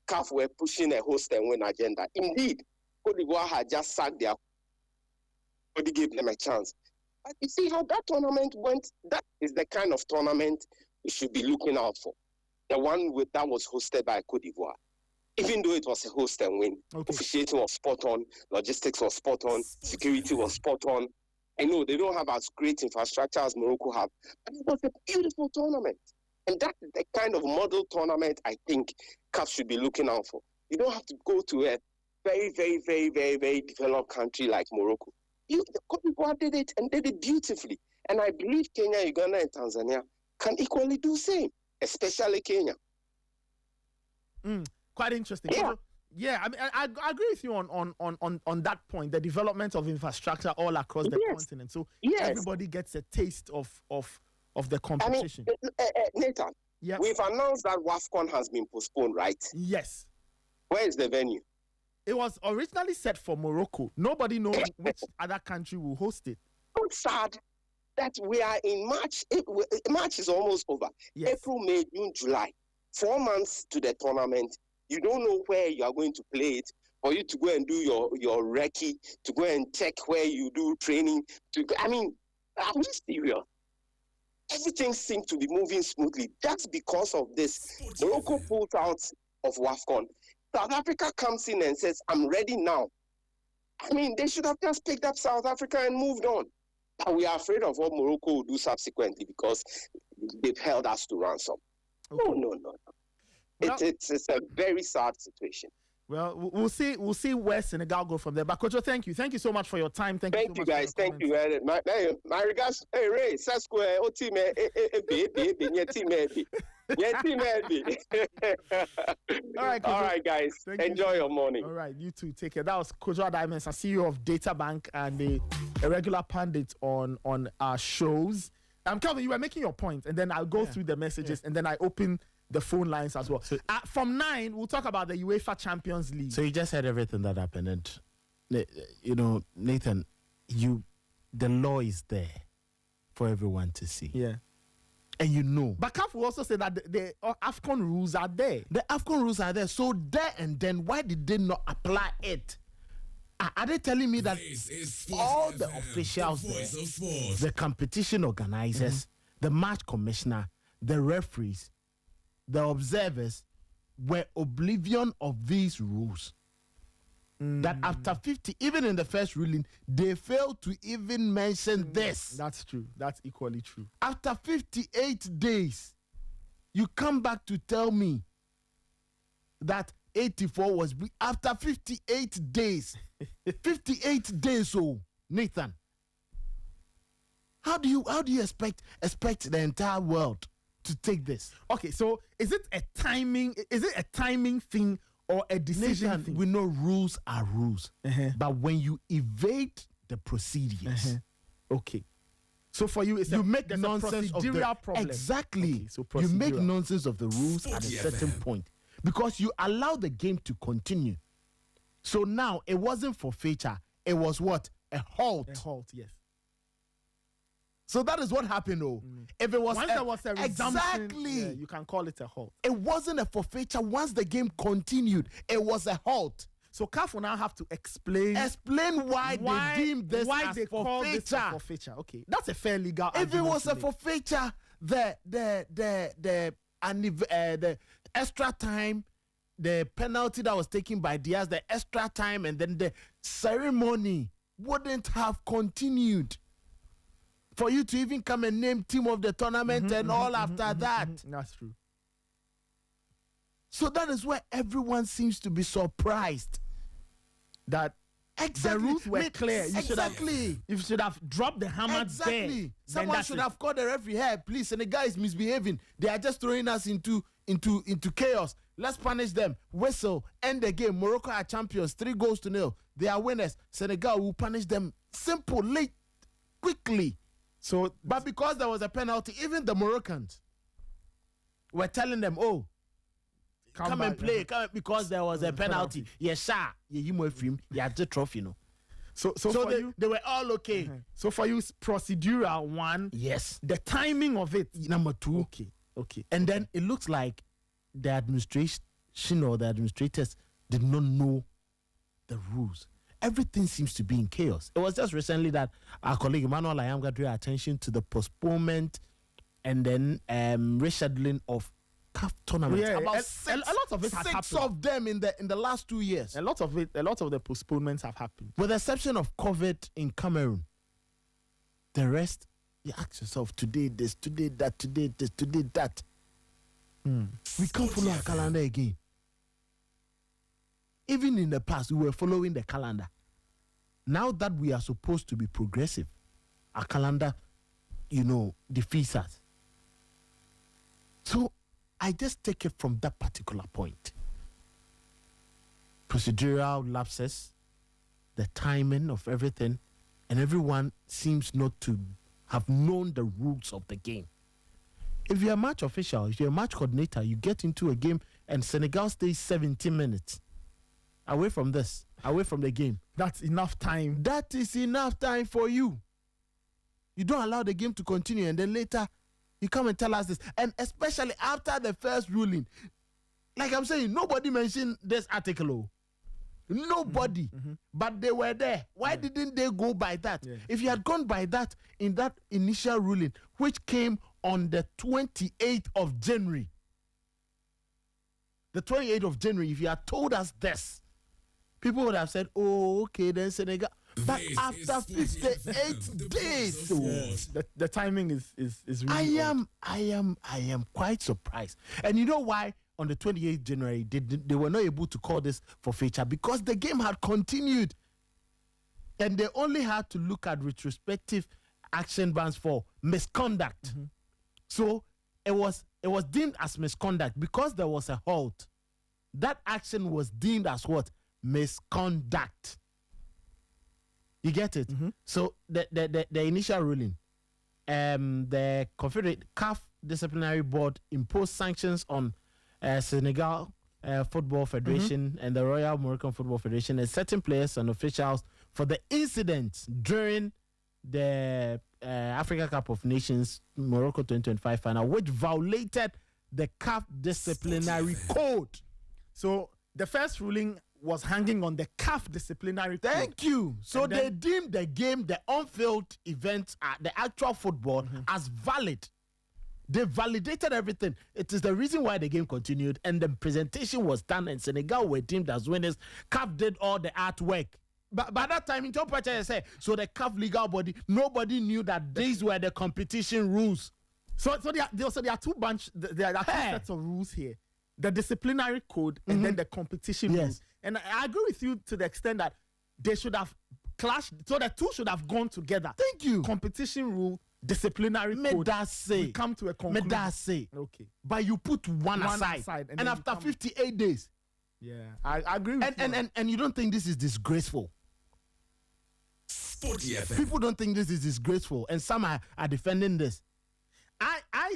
CAF were pushing a host and win agenda. Indeed, Cote d'Ivoire had just sacked their. Nobody gave them a chance. But you see how that tournament went? That is the kind of tournament we should be looking out for. The one that was hosted by Cote d'Ivoire. Even though it was a host and win, officiating was spot on, logistics was spot on, security was spot on. I know they don't have as great infrastructure as Morocco have, but it was a beautiful tournament. And that is the kind of model tournament I think CAF should be looking out for. You don't have to go to very, very, very, very, very developed country like Morocco. The Cote d'Ivoire did it and did it beautifully. And I believe Kenya, Uganda, and Tanzania can equally do the same, especially Kenya. Quite interesting. Yeah. Yeah, I mean, I agree with you on that point, the development of infrastructure all across the continent. So everybody gets a taste of the competition. I mean, Nathan, yeah, we've announced that WAFCON has been postponed, right? Yes. Where is the venue? It was originally set for Morocco. Nobody knows which other country will host it. It's sad that we are in March. March is almost over. Yes. April, May, June, July. 4 months to the tournament. You don't know where you are going to play it. For you to go and do your recce, to go and check where you do training. I mean, are we serious? Everything seems to be moving smoothly. That's because of this. Morocco pulled out of WAFCON. South Africa comes in and says, I'm ready now. I mean, they should have just picked up South Africa and moved on. But we are afraid of what Morocco will do subsequently because they've held us to ransom. Okay. No. Well, it's a very sad situation. Well, we'll see where Senegal go from there. But Coach, thank you so much for your time. Thank you so much, guys. Thank you. My regards. Hey Ray, Sasquare, team, All right, guys. Enjoy your morning. All right, you too. Take care. That was Coach Diamonds, a CEO of Data Bank and a regular pundit on our shows. Calvin, you were making your point, and then I'll go through the messages, and then I open the phone lines as well. So, from 9, we'll talk about the UEFA Champions League. So you just heard everything that happened, and Nathan, the law is there for everyone to see. Yeah, and But CAF will also say that the AFCON rules are there. The AFCON rules are there. So there and then, why did they not apply it? Are they telling me that all the officials there, the competition organizers, the match commissioner, the referees, the observers were oblivion of these rules? That after 50, even in the first ruling, they failed to even mention this. That's true. That's equally true. After 58 days, you come back to tell me that 84 was after 58 days. 58 days, Nathan. How do you expect the entire world to take this? Okay, so is it a timing thing or a decision Nathan, thing? we know rules are rules. But when you evade the procedures, okay. So for you, you make nonsense of the problem. Exactly. Okay, so you make nonsense of the rules at a certain point because you allow the game to continue. So now it wasn't forfeiture. It was what? A halt. A halt, yes. So that is what happened, If it was once there was a resumption, exactly, you can call it a halt. It wasn't a forfeiture. Once the game continued, it was a halt. So CAF will now have to explain why they deemed this why as they call this a forfeiture. Okay, that's a fair legal. If it was a forfeiture, the extra time, the penalty that was taken by Diaz, the extra time, and then the ceremony wouldn't have continued. For you to even come and name team of the tournament and all after that. That's true. So that is where everyone seems to be surprised that the rules were clear. You should have dropped the hammer there. Someone should have called the referee. Hey, please, and the guy is misbehaving. They are just throwing us into chaos. Let's punish them. Whistle. End the game. Morocco are champions. 3-0. They are winners. Senegal will punish them. Simple, late, quickly. So, but because there was a penalty, even the Moroccans were telling them, come and play, because there was a penalty. Yes, sir. You have the trophy, So they were all okay. So for you, procedural one. Yes. The timing of it. Number 2. Okay. And then it looks like the administration or the administrators did not know the rules. Everything seems to be in chaos. It was just recently that our colleague Emmanuel Ayamga drew attention to the postponement and then rescheduling of CAF tournaments. Yeah, about a lot of it has happened. 6 of them in the last 2 years. A lot of the postponements have happened. With the exception of COVID in Cameroon. The rest, you ask yourself, today this, today that, today this, today that. We can't follow our calendar again. even in the past, we were following the calendar. Now that we are supposed to be progressive, our calendar, defeats us. So I just take it from that particular point. Procedural lapses, the timing of everything, and everyone seems not to have known the rules of the game. If you're a match official, if you're a match coordinator, you get into a game and Senegal stays 70 minutes away from the game. That's enough time. That is enough time for you. You don't allow the game to continue, and then later you come and tell us this. And especially after the first ruling, like I'm saying, nobody mentioned this article. Oh. Nobody. But they were there. Why didn't they go by that? Yeah. If you had gone by that in that initial ruling, which came on the 28th of January, the 28th of January, if you had told us this, people would have said, oh, okay, then Senegal. But This after is Sporty 58 FM, the days, voice of The timing is really odd. I am quite surprised. And you know why? On the 28th January, they were not able to call this forfeiture because the game had continued. And they only had to look at retrospective action bans for misconduct. So it was deemed as misconduct because there was a halt. That action was deemed as what? Misconduct. You get it? So the initial ruling, the Confederate CAF Disciplinary Board imposed sanctions on Senegal Football Federation and the Royal Moroccan Football Federation and certain players and officials for the incidents during the Africa Cup of Nations Morocco 2025 final, which violated the CAF disciplinary code. So the first ruling was hanging on the CAF disciplinary code. Thank you. So And they then- deemed the game, the on-field event, the actual football, as valid. They validated everything. It is the reason why the game continued, and the presentation was done, and Senegal were deemed as winners. CAF did all the artwork. But by that time, interpreters say, so the CAF legal body, nobody knew that these were the competition rules. So there are two two Hey. sets of rules here: the disciplinary code and then the competition Yes. rules. And I agree with you to the extent that they should have clashed. So the two should have gone together. Thank you. Competition rule, disciplinary May code. that say. We come to a May conclusion. that say. Okay. But you put one One aside, aside, and and then you after come- 58 days, Yeah, I agree with you. and you don't think this is disgraceful? Sporty FM. People don't think this is disgraceful, and some are defending this. I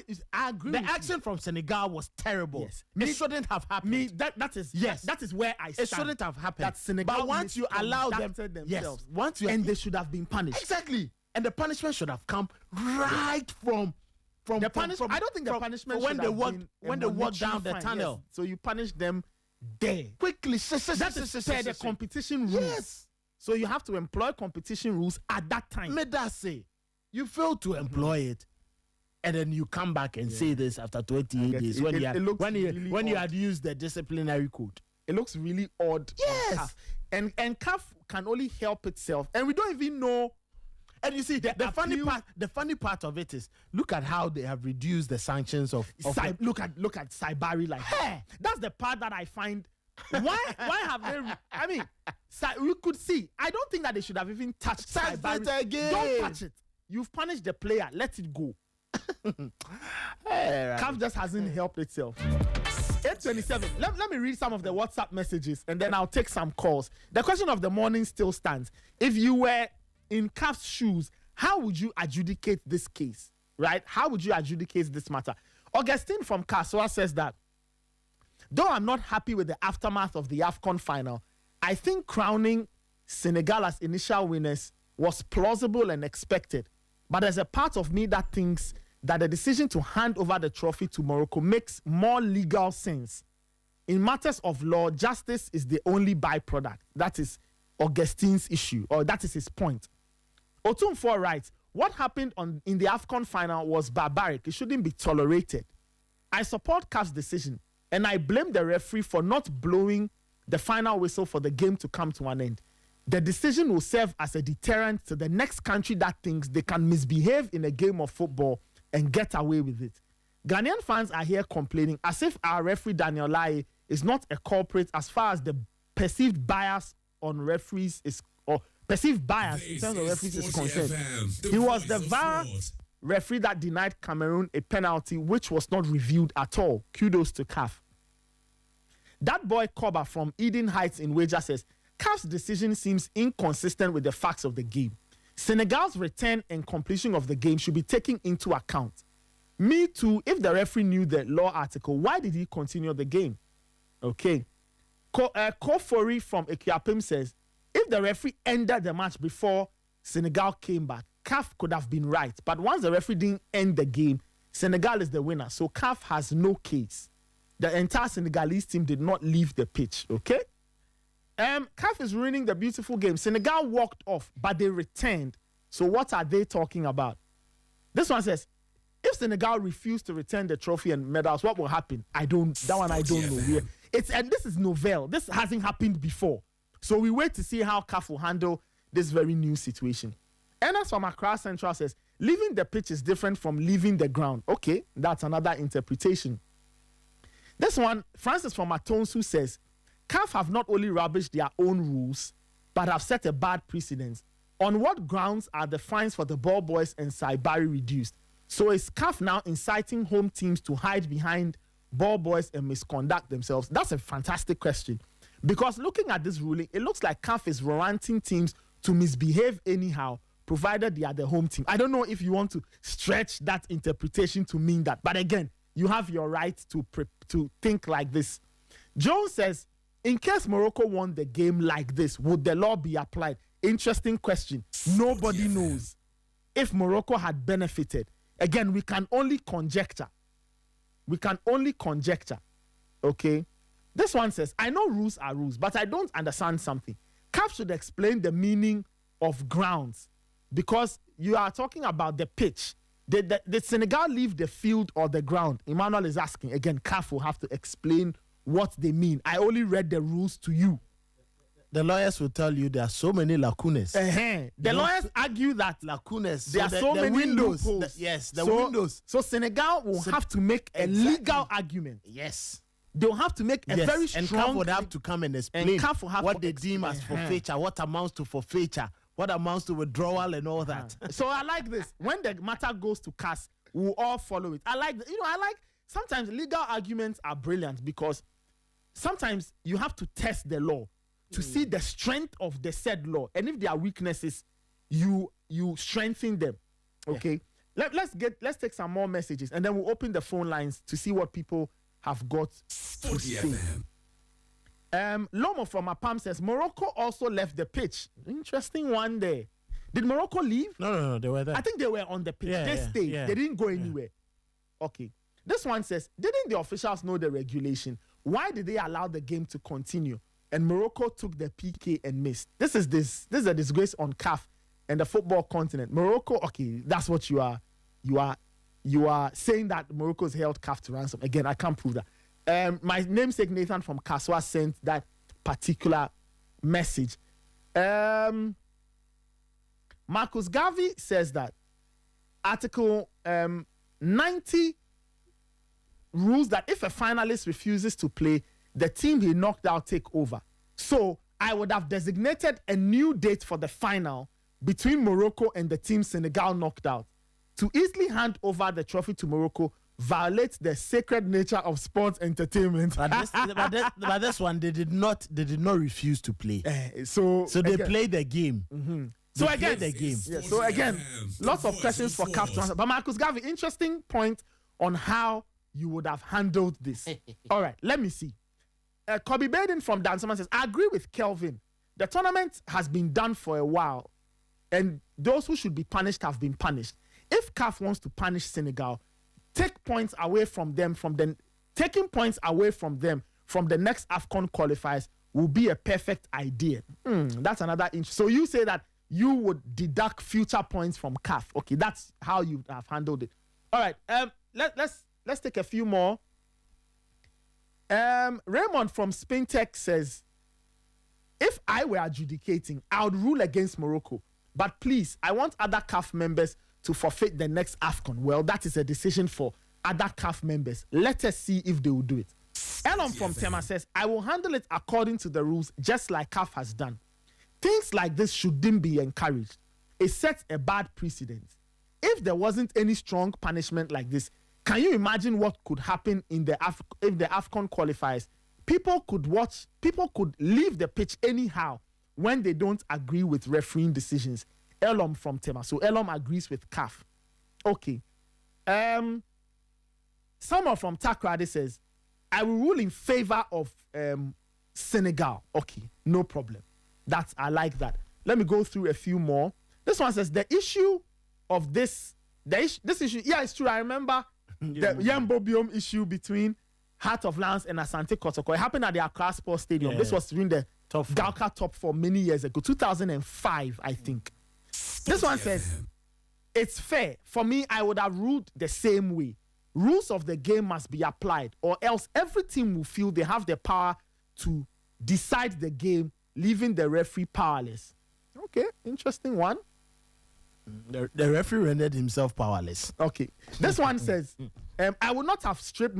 agree. The with action from Senegal was terrible. Yes. It shouldn't have happened. me that is Yes. that is where I stand. It shouldn't have happened. That Senegal But once you allow them, misconducted themselves, yes, once you and they should have been punished. exactly, and the punishment should have come right from The punishment. I don't think the punishment when should they have walk been a when they walk monetary down the fine, tunnel yes. So you punish them there. quickly. That is per the competition rules. Yes, So you have to employ competition rules at that time. may that say you fail to employ it, and then you come back and say this after 28 get days it. when It- you had, it looks when you really when you odd. had used the disciplinary code. It looks really odd. on Yes. CAF. And CAF can only help itself, and we don't even know. And you see, the appeal- funny part of it is, look at how they have reduced the sanctions of Look at Saibari like that. Hey. That's the part that I find. Why have they? I mean, we could see. I don't think that they should have even touched Touch Saibari. it again. Don't touch it. You've punished the player. Let it go. CAF just hasn't helped itself. 8:27. Let me read some of the WhatsApp messages and then I'll take some calls. The question of the morning still stands. If you were in CAF's shoes, how would you adjudicate this case? Right? How would you adjudicate this matter? Augustine from Kaswa says that, though I'm not happy with the aftermath of the AFCON final, I think crowning Senegal as initial winners was plausible and expected. But there's a part of me that thinks that the decision to hand over the trophy to Morocco makes more legal sense. In matters of law, justice is the only byproduct. That is Augustine's issue, or that is his point. Otunfor writes, what happened in the AFCON final was barbaric. It shouldn't be tolerated. I support CAF's decision, and I blame the referee for not blowing the final whistle for the game to come to an end. The decision will serve as a deterrent to the next country that thinks they can misbehave in a game of football and get away with it. Ghanaian fans are here complaining as if our referee Daniel Lai is not a culprit as far as the perceived bias on referees or perceived bias in terms of referees is concerned. He was the VAR referee that denied Cameroon a penalty which was not reviewed at all. Kudos to CAF. That boy Koba from Eden Heights in Wager says, CAF's decision seems inconsistent with the facts of the game. Senegal's return and completion of the game should be taken into account. Me too, if the referee knew the law article, why did he continue the game? Okay. Kofori from Ekiapim says, if the referee ended the match before Senegal came back, CAF could have been right. But once the referee didn't end the game, Senegal is the winner. So CAF has no case. The entire Senegalese team did not leave the pitch, okay? CAF is ruining the beautiful game. Senegal walked off, but they returned. So what are they talking about? This one says, if Senegal refused to return the trophy and medals, what will happen? I don't know. And this is novel. This hasn't happened before. So we wait to see how CAF will handle this very new situation. Enes from Accra Central says, leaving the pitch is different from leaving the ground. Okay, that's another interpretation. This one, Francis from Atonsu says, CAF have not only rubbished their own rules, but have set a bad precedent. On what grounds are the fines for the ball boys and Saibari reduced? So is CAF now inciting home teams to hide behind ball boys and misconduct themselves? That's a fantastic question. Because looking at this ruling, it looks like CAF is warranting teams to misbehave anyhow, provided they are the home team. I don't know if you want to stretch that interpretation to mean that. But again, you have your right to think like this. Jones says, in case Morocco won the game like this, would the law be applied? Interesting question. Nobody knows if Morocco had benefited. Again, we can only conjecture. Okay? This one says, I know rules are rules, but I don't understand something. CAF should explain the meaning of grounds because you are talking about the pitch. Did Senegal leave the field or the ground? Emmanuel is asking. Again, CAF will have to explain what they mean. I only read the rules to you. The lawyers will tell you there are so many lacunas. The lawyers argue that lacunas. There are so many windows. loopholes. The windows. So Senegal will have to make a legal argument. Yes. They'll have to make a very strong... And CAF would have to come and explain what they deem as forfeiture, what amounts to forfeiture, what amounts to withdrawal and all that. So I like this. When the matter goes to CAS, we'll all follow it. I like sometimes legal arguments are brilliant because sometimes you have to test the law to see the strength of the said law. And if there are weaknesses, you strengthen them. Okay? Yeah. Let's take some more messages and then we'll open the phone lines to see what people have got to say. Lomo from Apam says, Morocco also left the pitch. Interesting one there. Did Morocco leave? No, they were there. I think they were on the pitch. They stayed. They didn't go anywhere. Okay. This one says, didn't the officials know the regulation? Why did they allow the game to continue? And Morocco took the PK and missed. This is a disgrace on CAF and the football continent. Morocco, okay, that's what you are saying that Morocco's held CAF to ransom. Again, I can't prove that. My namesake Nathan from Kaswa sent that particular message. Marcus Garvey says that Article 90 rules that if a finalist refuses to play, the team he knocked out take over. So I would have designated a new date for the final between Morocco and the team Senegal knocked out. To easily hand over the trophy to Morocco violates the sacred nature of sports entertainment. But this one, they did not refuse to play. So they played the game. Mm-hmm. So again, lots of questions for CAF to answer. But Marcus Garvey, interesting point on how you would have handled this. All right, let me see. Kobe Baden from Dansoman says, I agree with Kelvin. The tournament has been done for a while, and those who should be punished have been punished. If CAF wants to punish Senegal, take points away from them taking points away from them from the next AFCON qualifiers will be a perfect idea. That's another interest. So you say that you would deduct future points from CAF. Okay, that's how you have handled it. All right, let's take a few more. Raymond from Spain Tech says, if I were adjudicating, I would rule against Morocco. But please, I want other CAF members to forfeit the next AFCON. Well, that is a decision for other CAF members. Let us see if they will do it. Elon from Tema says, I will handle it according to the rules, just like CAF has done. Things like this shouldn't be encouraged. It sets a bad precedent. If there wasn't any strong punishment like this, can you imagine what could happen in the if the AFCON qualifiers? People could leave the pitch anyhow when they don't agree with refereeing decisions. Elom from Tema. So Elom agrees with CAF. Okay. Someone from Takrade says, I will rule in favor of Senegal. Okay, no problem. I like that. Let me go through a few more. This one says the issue of this issue. Yeah, it's true. I remember the Yambobium issue between Heart of Lions and Asante Kotoko. It happened at the Accra Sports Stadium. Yeah. This was during the Galka Top 4 many years ago, 2005, I think. This one says, it's fair. For me, I would have ruled the same way. Rules of the game must be applied, or else every team will feel they have the power to decide the game, leaving the referee powerless. Okay, interesting one. The referee rendered himself powerless. Okay. This one says, I would not have stripped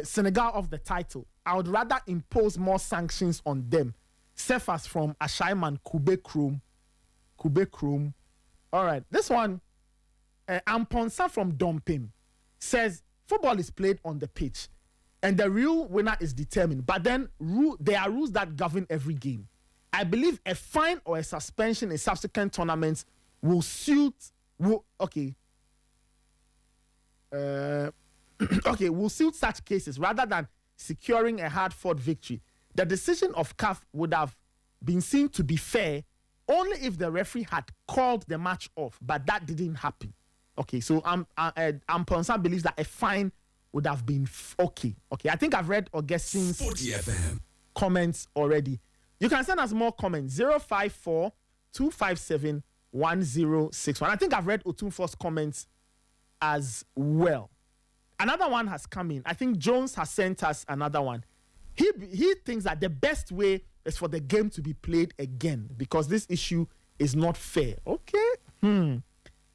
Senegal of the title. I would rather impose more sanctions on them. Cephas from Ashaiman Kube Krum. All right. This one, Amponsa from Dompim says, football is played on the pitch and the real winner is determined. But then there are rules that govern every game. I believe a fine or a suspension in subsequent tournaments will suit such cases rather than securing a hard-fought victory. The decision of CAF would have been seen to be fair only if the referee had called the match off, but that didn't happen. Okay, so Amponsa believes that a fine would have been okay. Okay, I think I've read Augustine's comments already. You can send us more comments. 054 257 1061. I think I've read Otunfo's comments as well. Another one has come in. I think Jones has sent us another one. He thinks that the best way is for the game to be played again because this issue is not fair. Okay.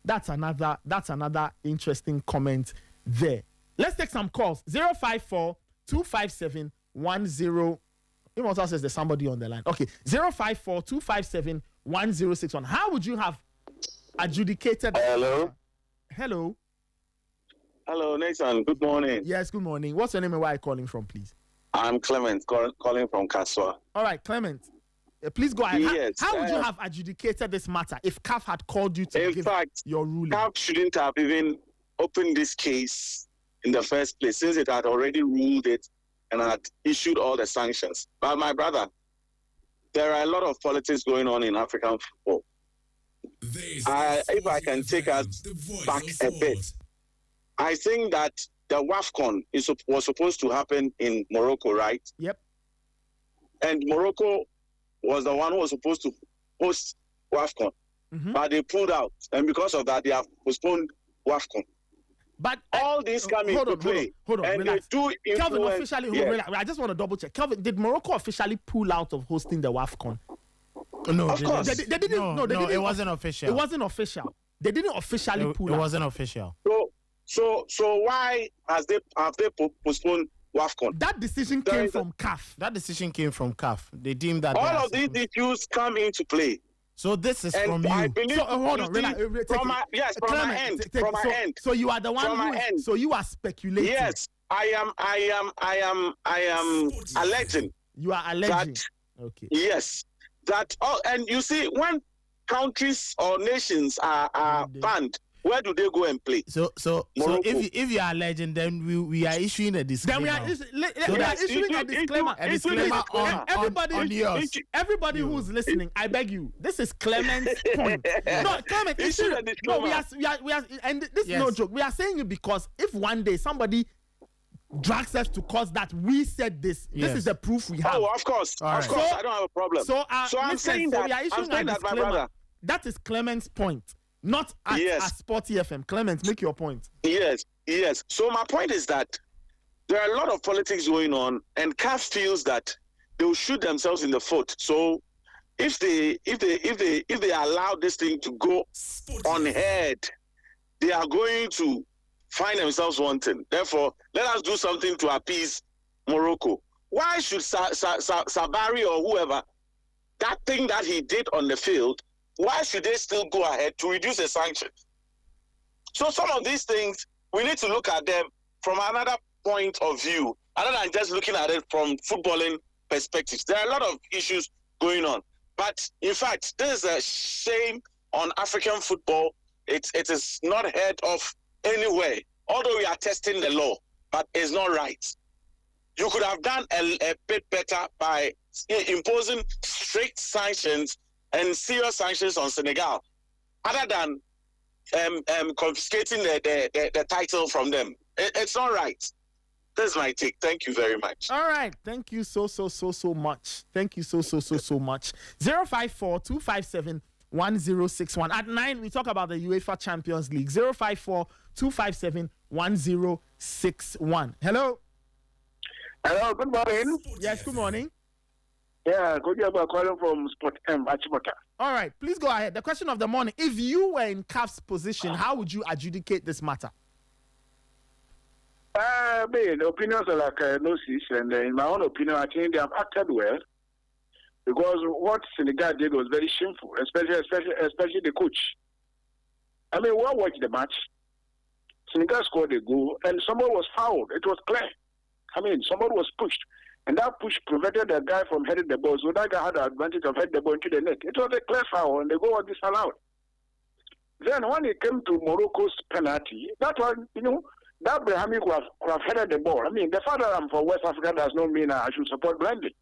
That's another interesting comment there. Let's take some calls. 054 257 10. Immortal says there's somebody on the line. Okay. 054 257 1061. How would you have adjudicated? Hello, Nathan. Good morning. Yes, good morning. What's your name and where are you calling from, please? I'm Clement, calling from Kaswa. All right, Clement. Please go ahead. Yes, how would you have adjudicated this matter if CAF had called you to give your ruling? CAF shouldn't have even opened this case in the first place since it had already ruled it and had issued all the sanctions. But my brother, there are a lot of politics going on in African football. If I can take us back a bit, I think that the WAFCON was supposed to happen in Morocco, right? Yep. And Morocco was the one who was supposed to host WAFCON. But they pulled out. And because of that, they have postponed WAFCON. But all these come into play. Hold on, and relax. they do Kelvin, influence. I just want to double check. Kelvin, did Morocco officially pull out of hosting the WAFCON? No, of course. They didn't. No, it wasn't official. It wasn't official. They didn't officially pull out. It wasn't official. So why have they postponed WAFCON? That decision came from CAF. They deemed that all of these issues come into play. So this is and from I you. believe hold on, from my end. So you are the one who. End. So you are speculating. Yes, I am alleging. You are alleging. Okay. Yes, that. Oh, and you see, when countries or nations are banned, where do they go and play? So if you are alleging, then we are issuing a disclaimer. Then we are issuing a disclaimer. Everybody who's listening, I beg you. This is Clement's point. No, Clement, no, we are, and this is no joke. We are saying it because if one day somebody drags us to cause that we said this, this is the proof we have. Oh, of course, I don't have a problem. So I'm saying that. I'm saying that, my brother. That is Clement's point. Not at Sporty FM. Clement, make your point. Yes. So my point is that there are a lot of politics going on, and CAF feels that they will shoot themselves in the foot. So if they allow this thing to go on ahead, they are going to find themselves wanting. Therefore, let us do something to appease Morocco. Why should Sabari or whoever, that thing that he did on the field, why should they still go ahead to reduce the sanctions? So some of these things, we need to look at them from another point of view, other than just looking at it from footballing perspectives. There are a lot of issues going on. But in fact, this is a shame on African football. It is not heard of anywhere, although we are testing the law, but it's not right. You could have done a bit better by imposing strict sanctions and serious sanctions on Senegal, other than confiscating the title from them. It's not right. That's my take. Thank you very much. All right. Thank you so much. Thank you so much. 054-257-1061. At 9, we talk about the UEFA Champions League. 054-257-1061. Hello. Hello, good morning. Yes, good morning. Yeah, good job calling from Sport M, Achimota. All right, please go ahead. The question of the morning: if you were in CAF's position, how would you adjudicate this matter? The opinions are like no cease, and in my own opinion, I think they have acted well, because what Senegal did was very shameful, especially the coach. I mean, we watched the match. Senegal scored a goal, and someone was fouled. It was clear. I mean, someone was pushed, and that push prevented the guy from heading the ball. So that guy had the advantage of heading the ball into the net. It was a clear foul, and the goal was disallowed. Then when it came to Morocco's penalty, that one, that Brahimi could have headed the ball. I mean, the fact that I'm from West Africa does not mean I should support blindly.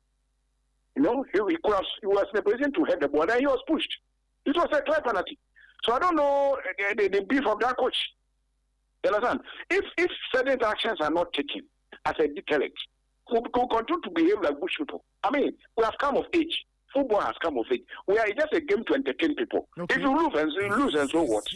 He was in a position to head the ball, and he was pushed. It was a clear penalty. So I don't know the beef of that coach. You understand? If certain actions are not taken as a deterrent, we continue to behave like bush people. I mean, we have come of age. Football has come of age. We are just a game to entertain people. Okay. If you lose and so what?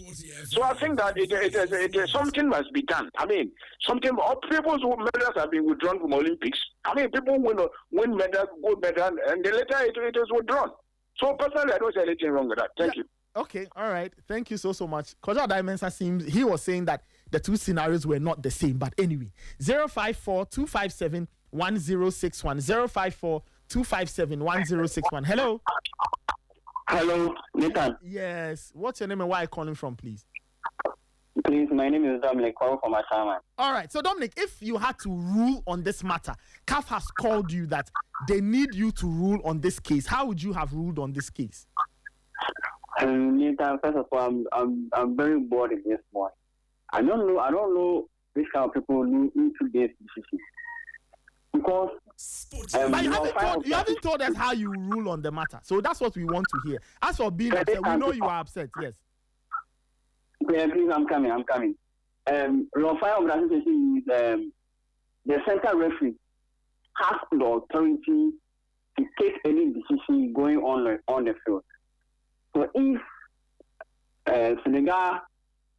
So I think that it something must be done. I mean, people's medals have been withdrawn from Olympics. I mean, people win medals, gold medal, and then later it is withdrawn. So personally, I don't see anything wrong with that. Thank you. Okay, all right. Thank you so much. Kojo Dimensa seems he was saying that the two scenarios were not the same. But anyway, 054-257-1061. 054-257-1061. Hello. Hello, Nathan. Yes. What's your name and where are you calling from, please? Please, my name is Dominic, calling from Ashama. All right. So, Dominic, if you had to rule on this matter, CAF has called you that they need you to rule on this case. How would you have ruled on this case? Nathan, first of all, I'm very bored in this morning. I don't know which kind of people need to this decision. Because but you haven't told us how you rule on the matter. So that's what we want to hear. As for being upset, we know you are upset. Yes. Yeah, please, I'm coming. Law 5 of the association is the central referee has the authority to take any decision going on the field. So if Senegal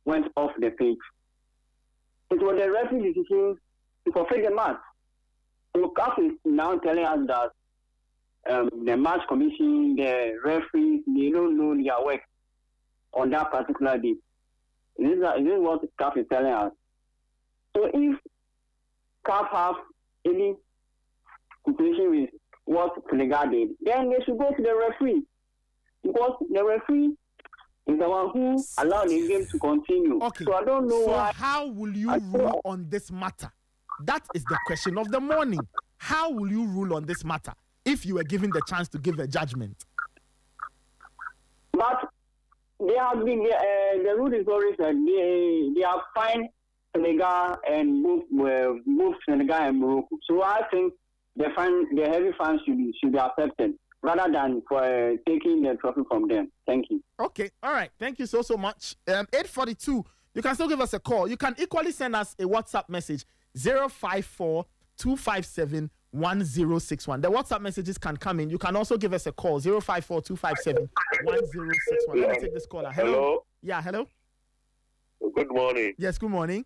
went off the pitch, it was the referee decision to forfeit the match. So CAF is now telling us that the match commission, the referees, they don't know their work on that particular day. This is what CAF is telling us. So if CAF have any situation with what Senegal did, then they should go to the referee. Because the referee is the one who allowed the game to continue. Okay. So I don't know why. How will you rule on this matter? That is the question of the morning. How will you rule on this matter if you were given the chance to give a judgment? But they have been the rule is always that they have fined Senegal and moved Senegal and Morocco. So I think the heavy fines should be accepted rather than for taking the trophy from them. Thank you. Okay, all right. Thank you so much. 842. You can still give us a call. You can equally send us a WhatsApp message 054-257-1061. The WhatsApp messages can come in. You can also give us a call 054-257-1061. Let me take this caller. Hello. Yeah, hello. Good morning. Yes, good morning.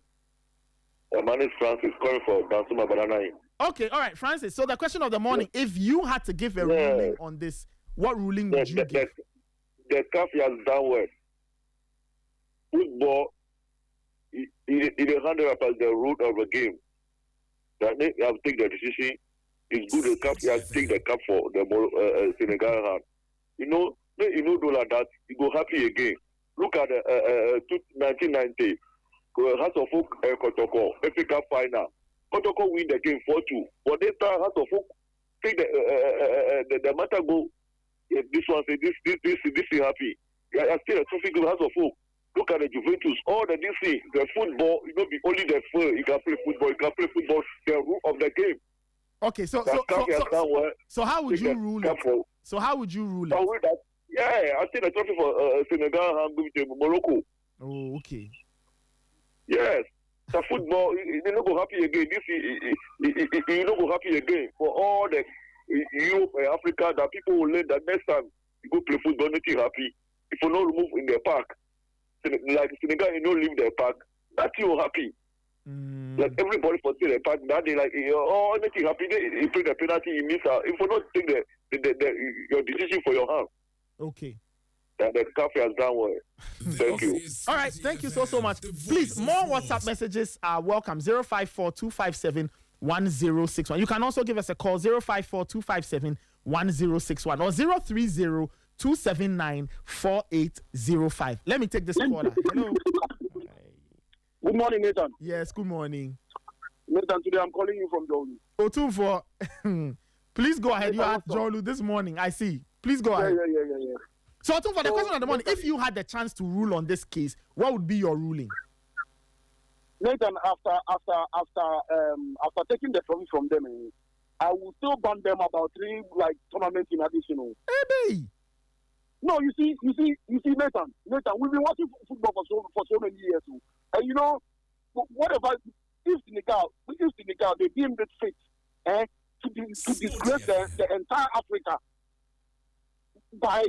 My name is Francis, calling for Dansuma Banana. Okay, all right, Francis. So the question of the morning, if you had to give a ruling on this, what ruling would you give? The CAF has done well. Football, it is handled as the root of the game. that they have taken the decision. It's good the CAF has take the CAF for the Senegal hand. You know that you go happy again. Look at 1990. Heart of Oak Kotoko Africa final. Kotoko win the game 4-2. But they start Heart of Oak take the matter go. This one say this is happy. I still a trophy go Heart of Oak. Look at the Juventus, all the DC, the football, be only the fun. You can play football, the rule of the game. Okay, so how would you rule it? So how would you rule it? Yeah, I think the trophy for Senegal and give to Morocco. Oh, okay. Yes, the football, you don't go happy again. You don't go happy again for all the Europe and Africa that people will learn that next time you go play football, nothing happy. If you not remove in the park. Like Senegal, you don't leave the park. That's you happy. Like everybody for the park. That they like, anything happy. You play the penalty, you miss out. If you not take your decision for your hand. Okay. That the CAF has done well. Thank you. All right, thank you so much. Please, more WhatsApp messages are welcome. 054-257-1061. You can also give us a call 054-257-1061 or 030-279-4805. Let me take this caller. Hello. Good morning, Nathan. Yes, good morning. Nathan, today I'm calling you from Jolu. Otunfo, please go ahead. You had Jolu this morning. I see. Please go ahead. Yeah. So, Otunfo, the question of the morning: if you had the chance to rule on this case, what would be your ruling? Nathan, after taking the trophy from them, I will still ban them about 3 tournaments in additional. Hey, no, you see, Nathan, we've been watching football for so many years, and you know, whatever. If Senegal, they deemed it fit, to disgrace the entire Africa by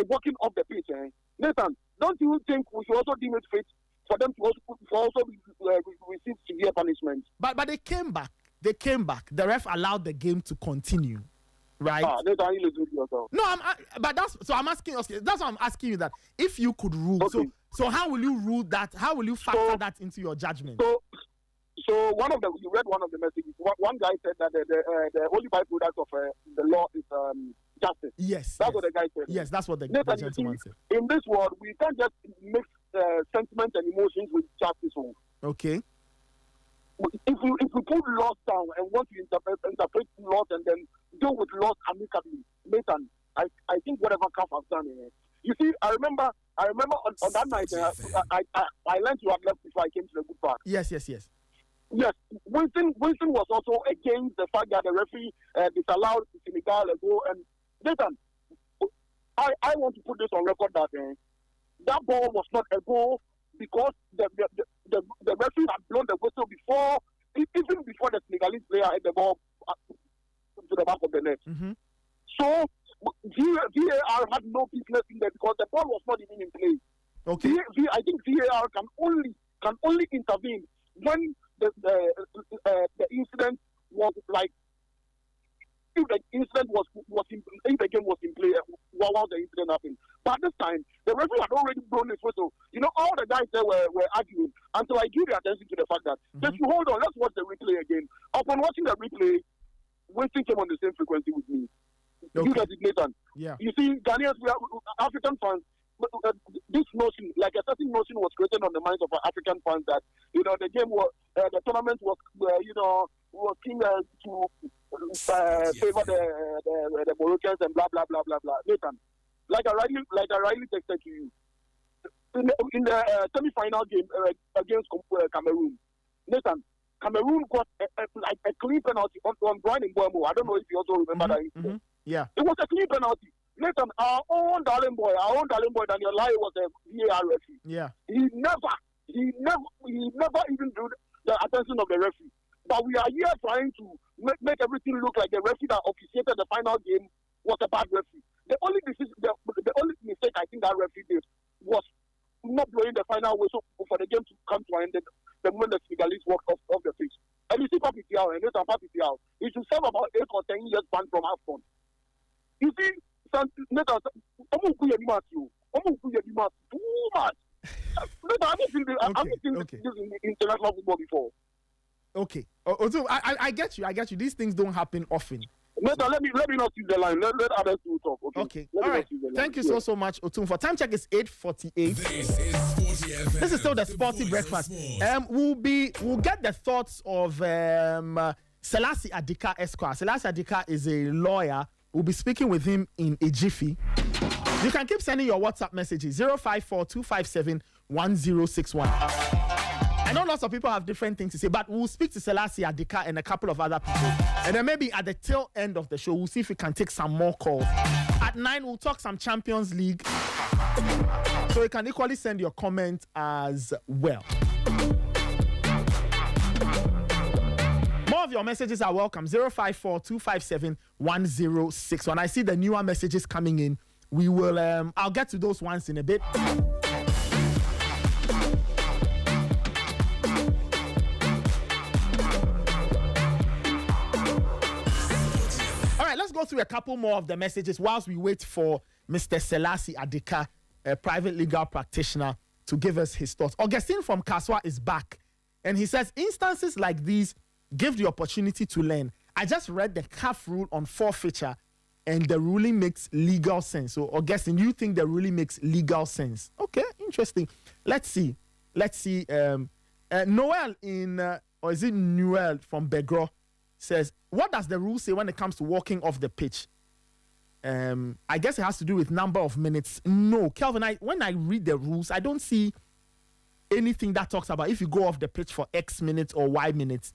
walking off the pitch, Nathan, don't you think we should also deem it fit for them to also receive severe punishment? But they came back. The ref allowed the game to continue, right? Nathan, you listen to yourself. No, I'm asking us. That's why I'm asking you that. If you could rule, okay. So how will you rule that? How will you factor that into your judgment? So you read one of the messages. One guy said that the only byproduct of the law is justice. Yes. That's what the guy said. Yes, that's what the gentleman said. In this world, we can't just mix sentiment and emotions with justice. Okay. If we put laws down and want to interpret laws and then deal with laws amicably, Nathan, I think whatever CAF has done. You see, I remember on that night, I learned you had left before I came to the good part. Yes. Yes, Winston was also against the fact that the referee disallowed Senegal a goal. And Nathan, I want to put this on record that that ball was not a goal because the referee had blown the whistle even before the Senegalese player had the ball to the back of the net. Mm-hmm. So VAR had no business in there because the ball was not even in play. Okay. I think VAR can only intervene when the incident was like if the incident was in, if the game was in play while the incident happened. But this time the referee had already blown his whistle. You know, all the guys there were arguing until I give the attention to the fact that just you hold on, let's watch the replay again. Upon watching the replay, Winston came on the same frequency with me. Okay. You guys, Nathan. Yeah. You see, Ghanaians, we are African fans. This notion, like a certain notion, was created on the minds of our African fans that the game was, the tournament was, working to favor the Moroccans and blah blah blah blah blah. Nathan, like I rightly texted to you in the semi-final game against Cameroon. Nathan, Cameroon got a clean penalty on Brian Mbeumo. I don't know if you also remember that incident. Mm-hmm. Yeah, it was a clean penalty. Nathan, our own darling boy, Daniel Lai was a VAR referee. Yeah. He never even drew the attention of the referee. But we are here trying to make everything look like the referee that officiated the final game was a bad referee. The only mistake I think that referee did was not blowing the final whistle for the game to come to an end the moment the Senegalese walked off the pitch. And you see Papi Thiaw, and Nathan Papi Thiaw, he should serve about 8 or 10 years ban from AFCON. You see, Nathan, too much. Nathan, I've seen this in international football before. Okay. Otum, I get you. These things don't happen often. Nathan, let me not use the line. Let others do talk. Okay. All right. Thank you so much, Otum. For time check, it's 8:48. This is Sporty FM. This is still the Sporty Breakfast. We'll get the thoughts of Selassie Adika Esquire. Selassie Adika is a lawyer. We'll be speaking with him in a jiffy. You can keep sending your WhatsApp messages 054-257-1061. I know lots of people have different things to say, but we'll speak to Selassie Adika and a couple of other people. And then maybe at the tail end of the show, we'll see if we can take some more calls. At 9, we'll talk some Champions League. So you can equally send your comment as well. More of your messages are welcome. 054-257-1061. I see the newer messages coming in. We will, I'll get to those ones in a bit. Let's go through a couple more of the messages whilst we wait for Mr. Selassie Adika, a private legal practitioner, to give us his thoughts. Augustine from Kaswa is back, and he says, instances like these give the opportunity to learn. I just read the CAF rule on forfeiture, and the ruling makes legal sense. So, Augustine, you think the ruling makes legal sense? Okay, interesting. Let's see. Noel or is it Noel from Begro, says, what does the rule say when it comes to walking off the pitch? I guess it has to do with number of minutes. No, Kelvin, when I read the rules, I don't see anything that talks about if you go off the pitch for X minutes or Y minutes,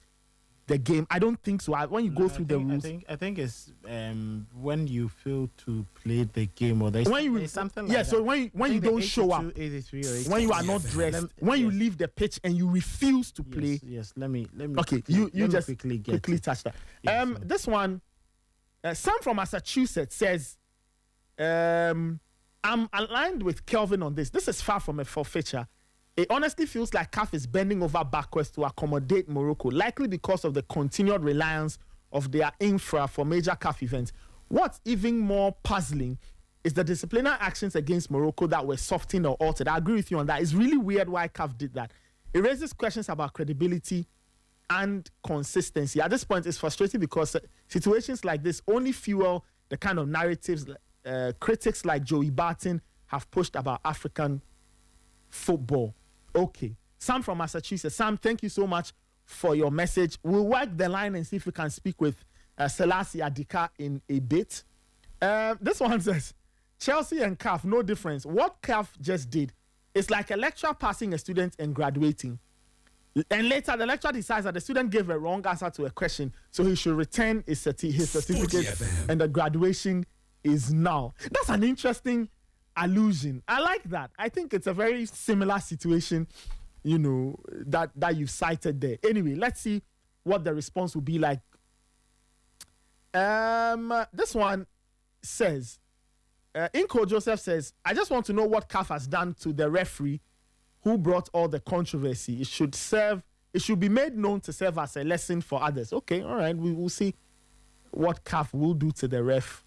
the game. I don't think so. When you go through the rules, I think it's when you fail to play the game or there's something like that. So when you don't show up, 83 or when you are not dressed, when you leave the pitch and you refuse to play. Yes, let me. Okay, you just quickly touch that. Yes, this one, Sam from Massachusetts says, I'm aligned with Kelvin on this. This is far from a forfeiture. It honestly feels like CAF is bending over backwards to accommodate Morocco, likely because of the continued reliance of their infra for major CAF events. What's even more puzzling is the disciplinary actions against Morocco that were softened or altered. I agree with you on that. It's really weird why CAF did that. It raises questions about credibility and consistency. At this point, it's frustrating because situations like this only fuel the kind of narratives critics like Joey Barton have pushed about African football. Okay. Sam from Massachusetts. Sam, thank you so much for your message. We'll work the line and see if we can speak with Selassie Adika in a bit. This one says, Chelsea and CAF, no difference. What CAF just did is like a lecturer passing a student and graduating. And later, the lecturer decides that the student gave a wrong answer to a question, so he should return his certificate, and the graduation is now. That's an interesting allusion. I like that. I think it's a very similar situation, that you've cited there. Anyway, let's see what the response will be like. This one says, Inko Joseph says, I just want to know what CAF has done to the referee who brought all the controversy. It should be made known to serve as a lesson for others. Okay, all right, we will see what CAF will do to the ref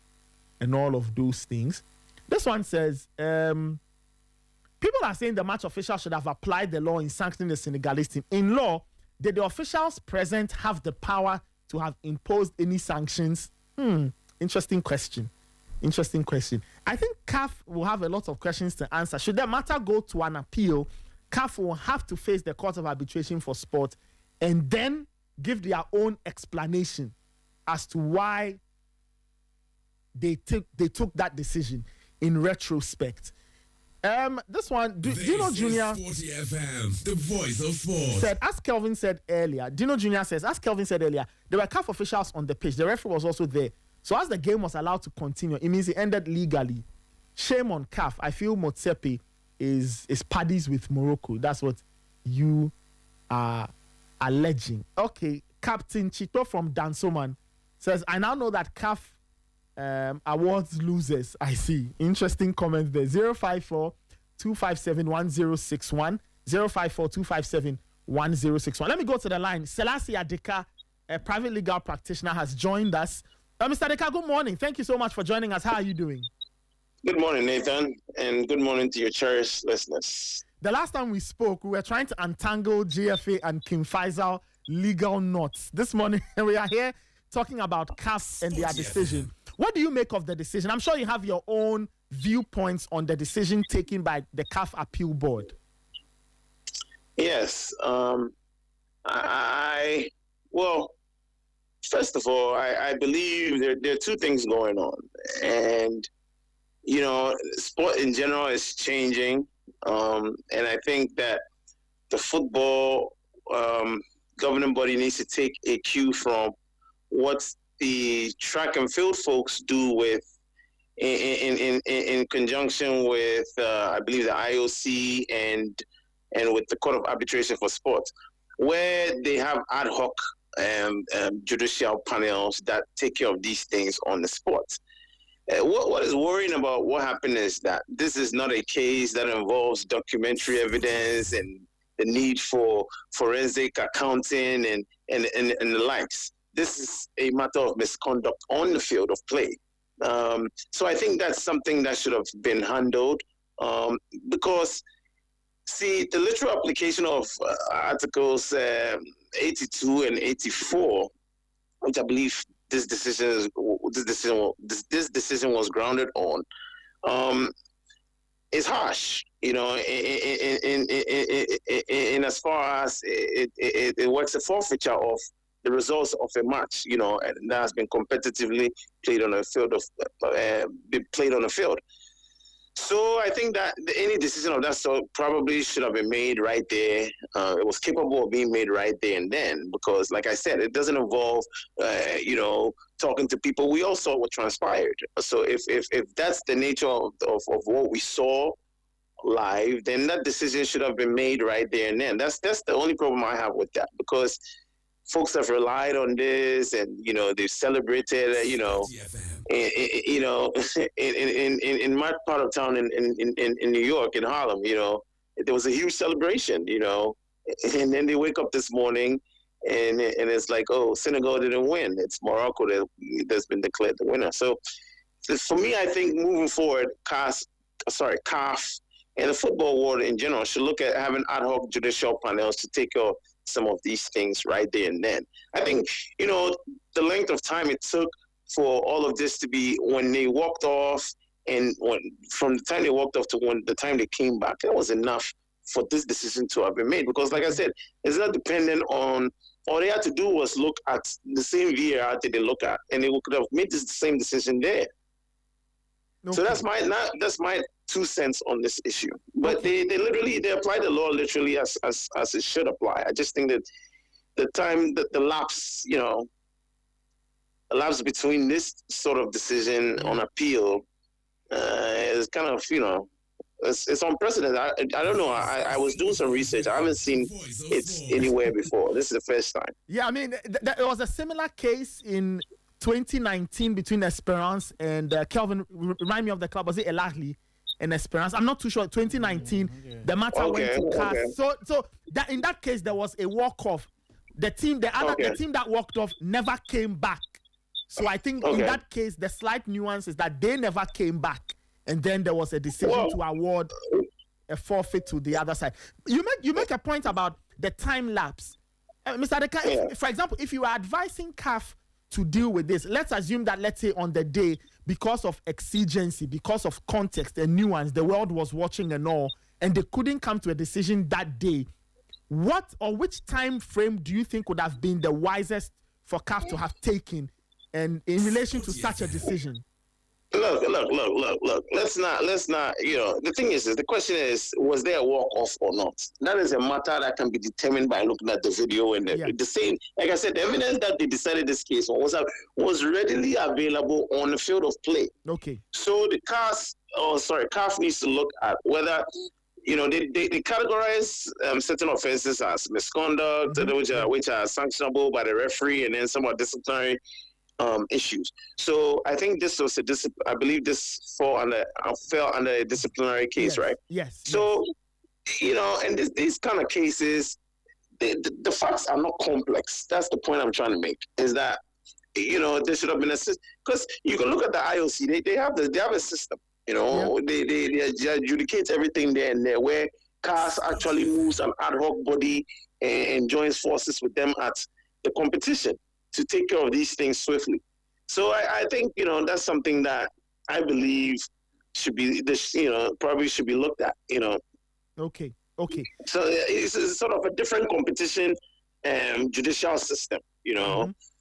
and all of those things. This one says, people are saying the match officials should have applied the law in sanctioning the Senegalese team. In law, did the officials present have the power to have imposed any sanctions? Interesting question. I think CAF will have a lot of questions to answer. Should the matter go to an appeal, CAF will have to face the Court of Arbitration for Sport and then give their own explanation as to why they took that decision in retrospect. This one, Dino Jr. Sporty FM, the voice of sports. Said, as Kelvin said earlier, Dino Jr. says, as Kelvin said earlier, there were CAF officials on the pitch. The referee was also there. So as the game was allowed to continue, it means it ended legally. Shame on CAF. I feel Motsepe is paddies with Morocco. That's what you are alleging. Okay, Captain Chito from Dansoman says, I now know that CAF awards losers. I see. Interesting comment there. 054-257-1061. 054-257-1061. Let me go to the line. Selassie Adika, a private legal practitioner, has joined us. Mr. Adika, good morning. Thank you so much for joining us. How are you doing? Good morning, Nathan, and good morning to your cherished listeners. The last time we spoke, we were trying to untangle GFA and Kim Faisal legal knots. This morning, we are here talking about CAF and their decision. What do you make of the decision? I'm sure you have your own viewpoints on the decision taken by the CAF Appeal Board. Yes. Well, first of all, I believe there are two things going on. And, you know, sport in general is changing. And I think that the football governing body needs to take a cue from what the track and field folks do with in conjunction with I believe the IOC and with the Court of Arbitration for Sport, where they have ad hoc judicial panels that take care of these things on the sport. What is worrying about what happened is that this is not a case that involves documentary evidence and the need for forensic accounting and the likes. This is a matter of misconduct on the field of play. So I think that's something that should have been handled because, see, the literal application of Articles 82 and 84, which I believe this decision was grounded on, is harsh. You know, in as far as it works a forfeiture of the results of a match, you know, and that has been competitively played on a field So I think that any decision of that sort probably should have been made right there. It was capable of being made right there and then, because, like I said, it doesn't involve, you know, talking to people. We all saw what transpired. So if that's the nature of what we saw live, then that decision should have been made right there and then. That's the only problem I have with that, because folks have relied on this, and you know they've celebrated. You know, in my part of town in New York, in Harlem, you know, there was a huge celebration. You know, and then they wake up this morning, and it's like, oh, Senegal didn't win. It's Morocco that's been declared the winner. So, for me, I think moving forward, CAF and the football world in general should look at having ad hoc judicial panels to take care of some of these things right there and then. I think, you know, the length of time it took for all of this to be when they walked off, and from the time they walked off to the time they came back, that was enough for this decision to have been made. Because, like I said, it's not dependent on, all they had to do was look at the same VAR that they look at, and they could have made this same decision there. Okay. So that's my 2 cents on this issue. But they apply the law literally as it should apply. I just think that the time that the lapse, you know, the lapse between this sort of decision on appeal is kind of, you know, it's unprecedented. I don't know. I was doing some research. I haven't seen it anywhere before. This is the first time. Yeah, I mean, there was a similar case in 2019 between Esperance and Kelvin. Remind me of the club. Was it El Ahly and Esperance? I'm not too sure. 2019, the matter went to CAF. So that in that case there was a walk off. The team that walked off never came back. So I think in that case the slight nuance is that they never came back, and then there was a decision to award a forfeit to the other side. You make a point about the time lapse, Mr. Adeka. For example, if you are advising CAF to deal with this, let's assume that, let's say, on the day, because of exigency, because of context and nuance, the world was watching and all, and they couldn't come to a decision that day. What or which time frame do you think would have been the wisest for CAF to have taken, and in relation to such a decision? Look. Let's not. You know, the thing is, the question is, was there a walk off or not? That is a matter that can be determined by looking at the video and the same. Like I said, the evidence that they decided this case was readily available on the field of play. Okay. So the CAF needs to look at whether, you know, they categorize certain offenses as misconduct, which are sanctionable by the referee, and then some are disciplinary issues. So I think this was I believe this fell under a disciplinary case, right? Yes. So, you know, and these kind of cases, the facts are not complex. That's the point I'm trying to make, is that, you know, there should have been a system, because you can look at the IOC, they have a system, you know, they adjudicate everything there and there, where CAF actually moves an ad hoc body and joins forces with them at the competition to take care of these things swiftly. So I think, that's something that I believe should be, probably should be looked at, Okay. So it's sort of a different competition judicial system,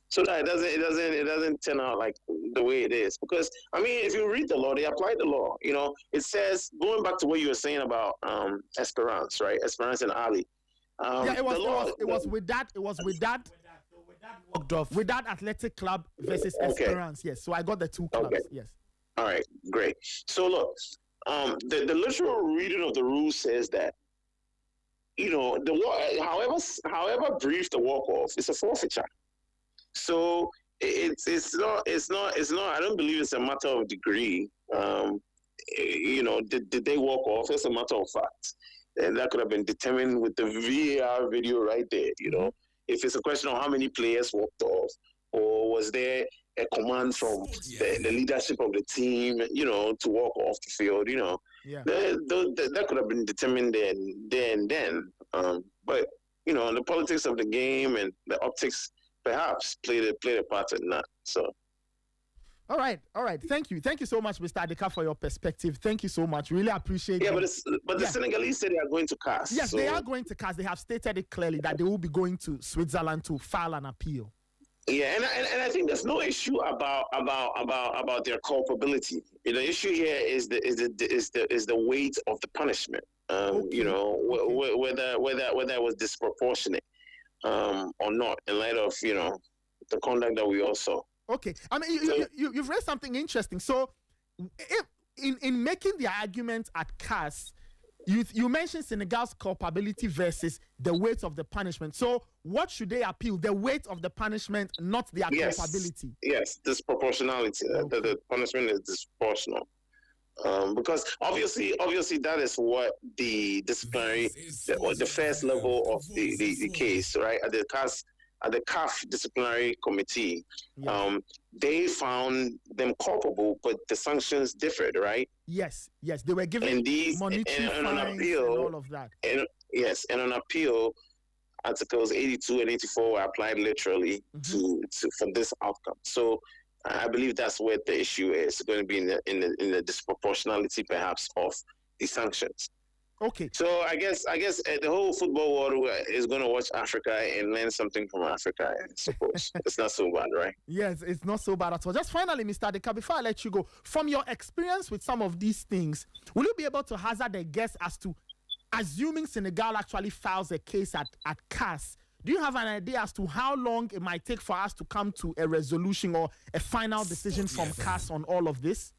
so that it doesn't turn out like the way it is. Because if you read the law, they apply the law. It says, going back to what you were saying about Esperance, right? Esperance and Ali. It was with that walked off with that Athletic Club versus Esperance. Yes, so I got the two clubs. Yes. All right, great. So look, the literal reading of the rule says that however brief the walk off, it's a forfeiture. So it's not. I don't believe it's a matter of degree. Did they walk off? It's a matter of fact, and that could have been determined with the VAR video right there. If it's a question of how many players walked off, or was there a command from the leadership of the team, to walk off the field, that could have been determined there and then. But the politics of the game and the optics perhaps played a part in that. So. All right. Thank you so much, Mr. Adika, for your perspective. Thank you so much. Really appreciate it. But the Senegalese said they are going to CAF. Yes, they are going to CAF. They have stated it clearly that they will be going to Switzerland to file an appeal. Yeah, and I think there's no issue about their culpability. The issue here is the weight of the punishment. Whether it was disproportionate or not, in light of the conduct that we all saw. Okay, you've raised something interesting. So, if in making the argument at CAS, you mentioned Senegal's culpability versus the weight of the punishment. So, what should they appeal? The weight of the punishment, not their culpability. Yes, disproportionality. Okay. The punishment is disproportional. Because obviously that is what the disciplinary, the first level of the case, right? At the CAF disciplinary committee, they found them culpable, but the sanctions differed, right? Yes, they were given monetary fines and all of that. And on appeal, Articles 82 and 84 were applied literally to for this outcome. So I believe that's where the issue is going to be in the disproportionality, perhaps, of the sanctions. Okay. So I guess the whole football world is going to watch Africa and learn something from Africa, I suppose. It's not so bad, right? Yes, it's not so bad at all. Just finally, Mr. Adika, before I let you go, from your experience with some of these things, will you be able to hazard a guess as to, assuming Senegal actually files a case at CAS, do you have an idea as to how long it might take for us to come to a resolution or a final decision from CAS on all of this?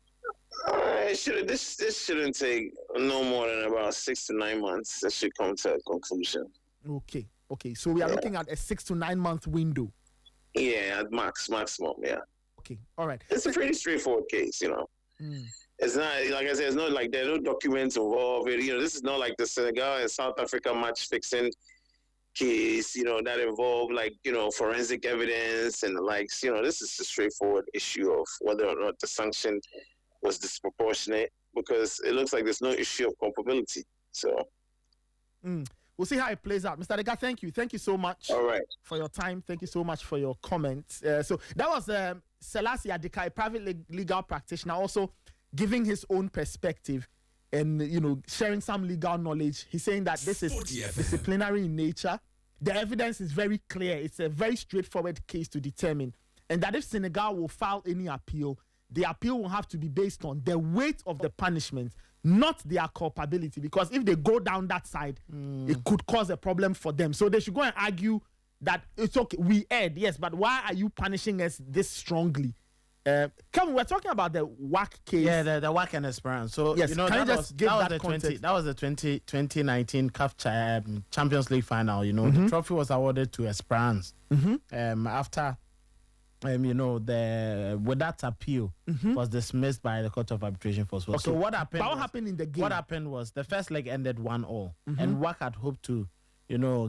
This shouldn't take no more than about 6 to 9 months. That should come to a conclusion. Okay. So we are looking at a 6 to 9 month window. Yeah, at maximum. Yeah. Okay. All right. It's a pretty straightforward case, It's not, like I said, it's not like there are no documents involved. This is not like the Senegal and South Africa match fixing case, that involved forensic evidence and the likes. This is a straightforward issue of whether or not the sanction was disproportionate, because it looks like there's no issue of culpability. So we'll see how it plays out. Mr. Adika, thank you so much. All right. For your time. Thank you so much for your comments. So that was Selassie Adika, a private legal practitioner, also giving his own perspective and sharing some legal knowledge. He's saying that this is disciplinary in nature. The evidence is very clear. It's a very straightforward case to determine, and that if Senegal will file any appeal, the appeal will have to be based on the weight of the punishment, not their culpability. Because if they go down that side, it could cause a problem for them. So they should go and argue that it's okay, we erred, yes, but why are you punishing us this strongly? Kevin, we're talking about the WAC case. Yeah, the WAC and Esperance. So, yes, that was the 2019 CAF Champions League final. The trophy was awarded to Esperance after with that appeal was dismissed by the Court of Arbitration for Sport. Okay. So what happened in the game? What happened was the first leg ended 1-1, and WAC had hoped to,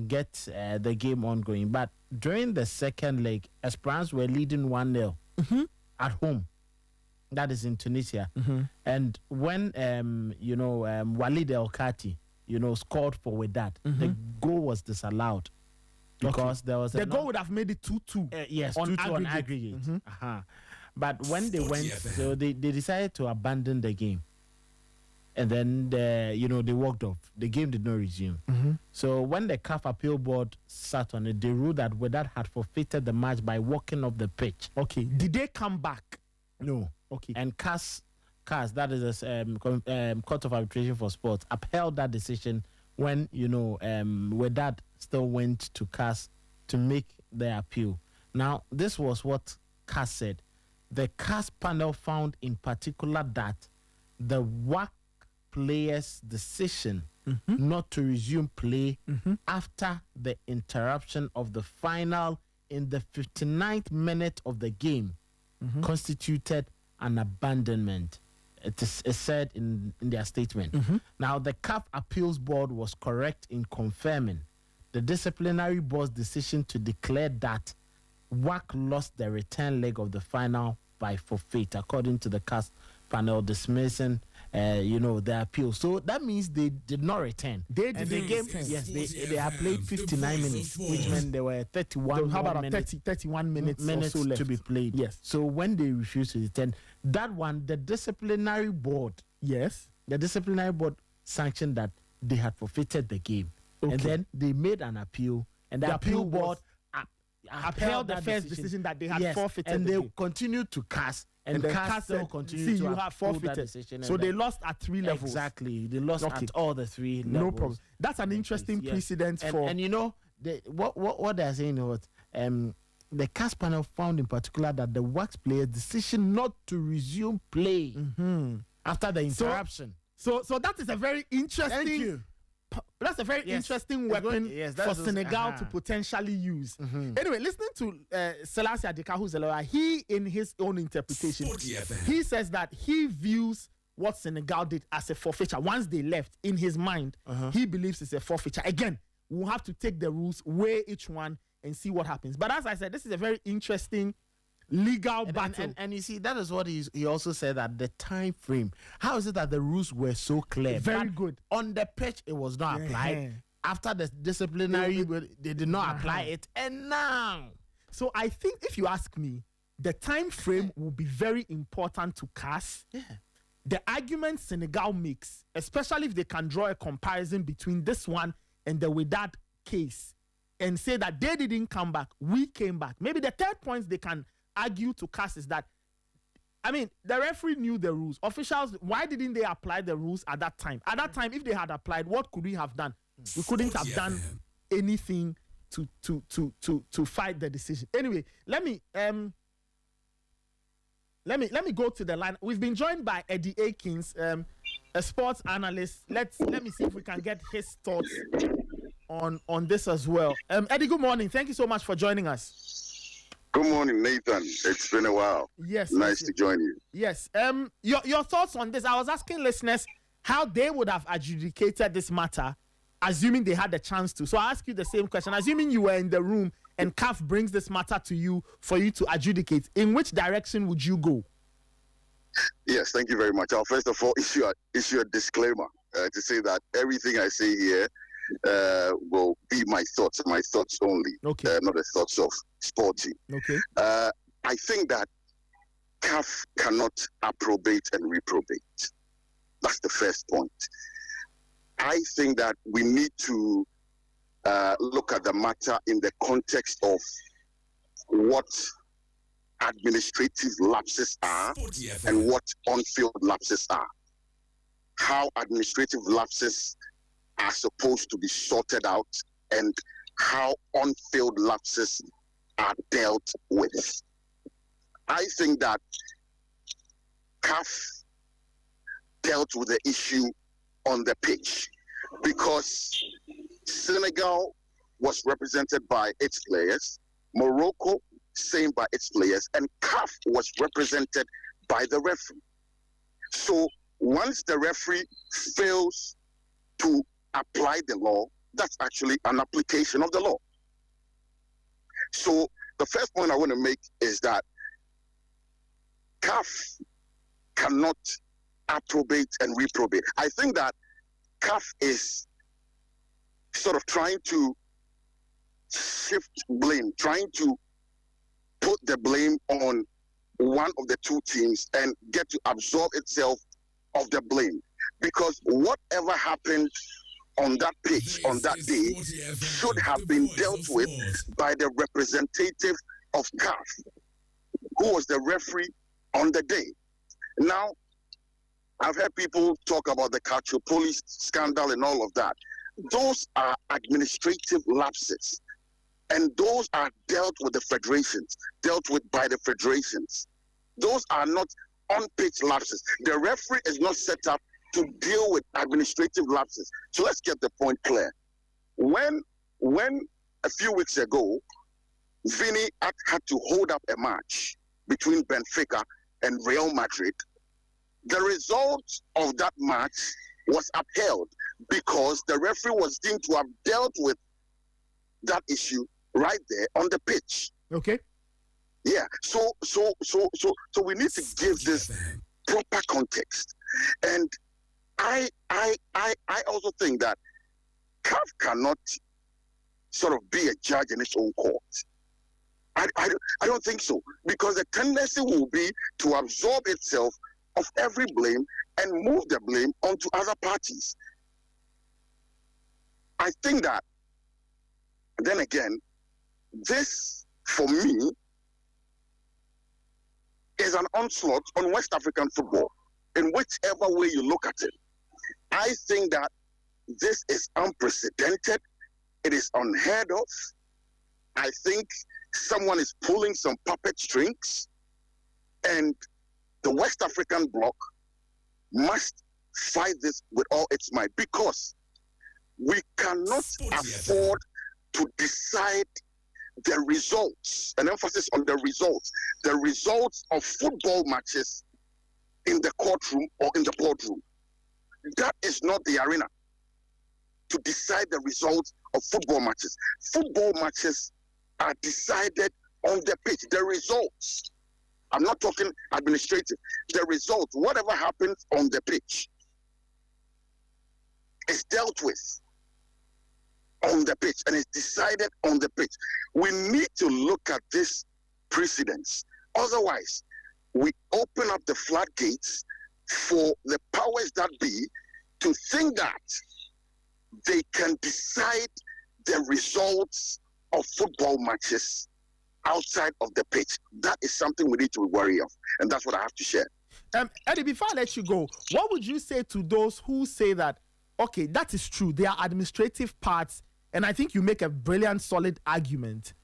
get the game ongoing. But during the second leg, Esperance were leading 1-0 at home. That is in Tunisia. And when Walid El Kati scored for with that. The goal was disallowed because there was the goal would have made it 2-2. Yes, on 2-2 on aggregate. aggregate. But when they went, so they decided to abandon the game. And then, they walked off. The game did not resume. So when the CAF appeal board sat on it, they ruled that Wydad had forfeited the match by walking off the pitch. Okay. Did they come back? No. Okay. And CAS, that is a Court of Arbitration for Sports, upheld that decision when, Wydad still went to CAS to make the appeal. Now, this was what CAS said. The CAS panel found in particular that the WAC players' decision not to resume play after the interruption of the final in the 59th minute of the game constituted an abandonment. It is said in their statement. Now, the CAF Appeals Board was correct in confirming the disciplinary board's decision to declare that WAC lost the return leg of the final by forfeit, according to the CAS panel dismissing, the appeal. So that means they did not return. They did the game. Yes, they have played 59 minutes, which meant there were 31. How about 31 minutes or so left to be played? Yes. So when they refused to return, that one, the disciplinary board. Yes. The disciplinary board sanctioned that they had forfeited the game, and then they made an appeal, and the appeal board upheld the first decision that they had forfeited, and they game. Continued to CAS. And the CAS still continued to have forfeited. So they lost at 3 levels. Exactly. They lost at all the 3 levels. No problem. That's an interesting precedent for... And what they're saying was, the CAS panel found in particular that the WAC players' decision not to resume play after the interruption. So that is a very interesting... Thank you. That's a very interesting weapon for Senegal to potentially use. Anyway, listening to Selassie Adika, who's a lawyer, he, in his own interpretation, he says that he views what Senegal did as a forfeiture. Once they left, in his mind, he believes it's a forfeiture. Again, we'll have to take the rules, weigh each one, and see what happens. But as I said, this is a very interesting legal battle. And you see, that is what he also said, that the time frame. How is it that the rules were so clear? Very good. On the pitch, it was not applied. After the disciplinary, they did not apply it. And now. So I think, if you ask me, the time frame will be very important to CAS. The argument Senegal makes, especially if they can draw a comparison between this one and the Wydad case, and say that they didn't come back, we came back. Maybe the third point they can argue to CAS is that, the referee knew the rules. Officials, why didn't they apply the rules at that time? At that time, if they had applied, what could we have done? We couldn't have done anything to fight the decision. Anyway, let me go to the line. We've been joined by Eddie Akins, a sports analyst. Let me see if we can get his thoughts on this as well. Eddie, good morning. Thank you so much for joining us. Good morning, Nathan. It's been a while. Yes. Nice to join you. Yes. Your thoughts on this? I was asking listeners how they would have adjudicated this matter, assuming they had the chance to. So I ask you the same question. Assuming you were in the room and CAF brings this matter to you for you to adjudicate, in which direction would you go? Yes, thank you very much. I'll first of all issue a disclaimer to say that everything I say here will be my thoughts only, not the thoughts of Sporty. Okay. I think that CAF cannot approbate and reprobate. That's the first point. I think that we need to look at the matter in the context of what administrative lapses are and what on-field lapses are. How administrative lapses are supposed to be sorted out and how on-field lapses are dealt with. I think that CAF dealt with the issue on the pitch because Senegal was represented by its players, Morocco same by its players, and CAF was represented by the referee. So once the referee fails to apply the law, that's actually an application of the law. So the first point I want to make is that CAF cannot approbate and reprobate. I think that CAF is sort of trying to shift blame, trying to put the blame on one of the two teams and get to absorb itself of the blame. Because whatever happened on that pitch on that day should have been dealt with by the representative of CAF, who was the referee on the day. Now, I've heard people talk about the Calciopoli scandal and all of that. Those are administrative lapses, and those are dealt with the federations, dealt with by the federations. Those are not on-pitch lapses. The referee is not set up to deal with administrative lapses. So let's get the point clear. When a few weeks ago, Vini had to hold up a match between Benfica and Real Madrid, the result of that match was upheld because the referee was deemed to have dealt with that issue right there on the pitch. Okay. Yeah. So we need to give this proper context. And I also think that CAF cannot sort of be a judge in its own court. I don't think so, because the tendency will be to absorb itself of every blame and move the blame onto other parties. I think that, then again, this, for me, is an onslaught on West African football, in whichever way you look at it. I think that this is unprecedented. It is unheard of. I think someone is pulling some puppet strings, and the West African bloc must fight this with all its might, because we cannot afford to decide the results, an emphasis on the results of football matches in the courtroom or in the boardroom. That is not the arena to decide the results of football matches. Football matches are decided on the pitch. The results, I'm not talking administrative, the results, whatever happens on the pitch is dealt with on the pitch and is decided on the pitch. We need to look at this precedence. Otherwise, we open up the floodgates for the powers that be to think that they can decide the results of football matches outside of the pitch. That is something we need to be wary of, and that's what I have to share. Eddie, before I let you go, what would you say to those who say that, okay, that is true, there are administrative parts, and I think you make a brilliant, solid argument,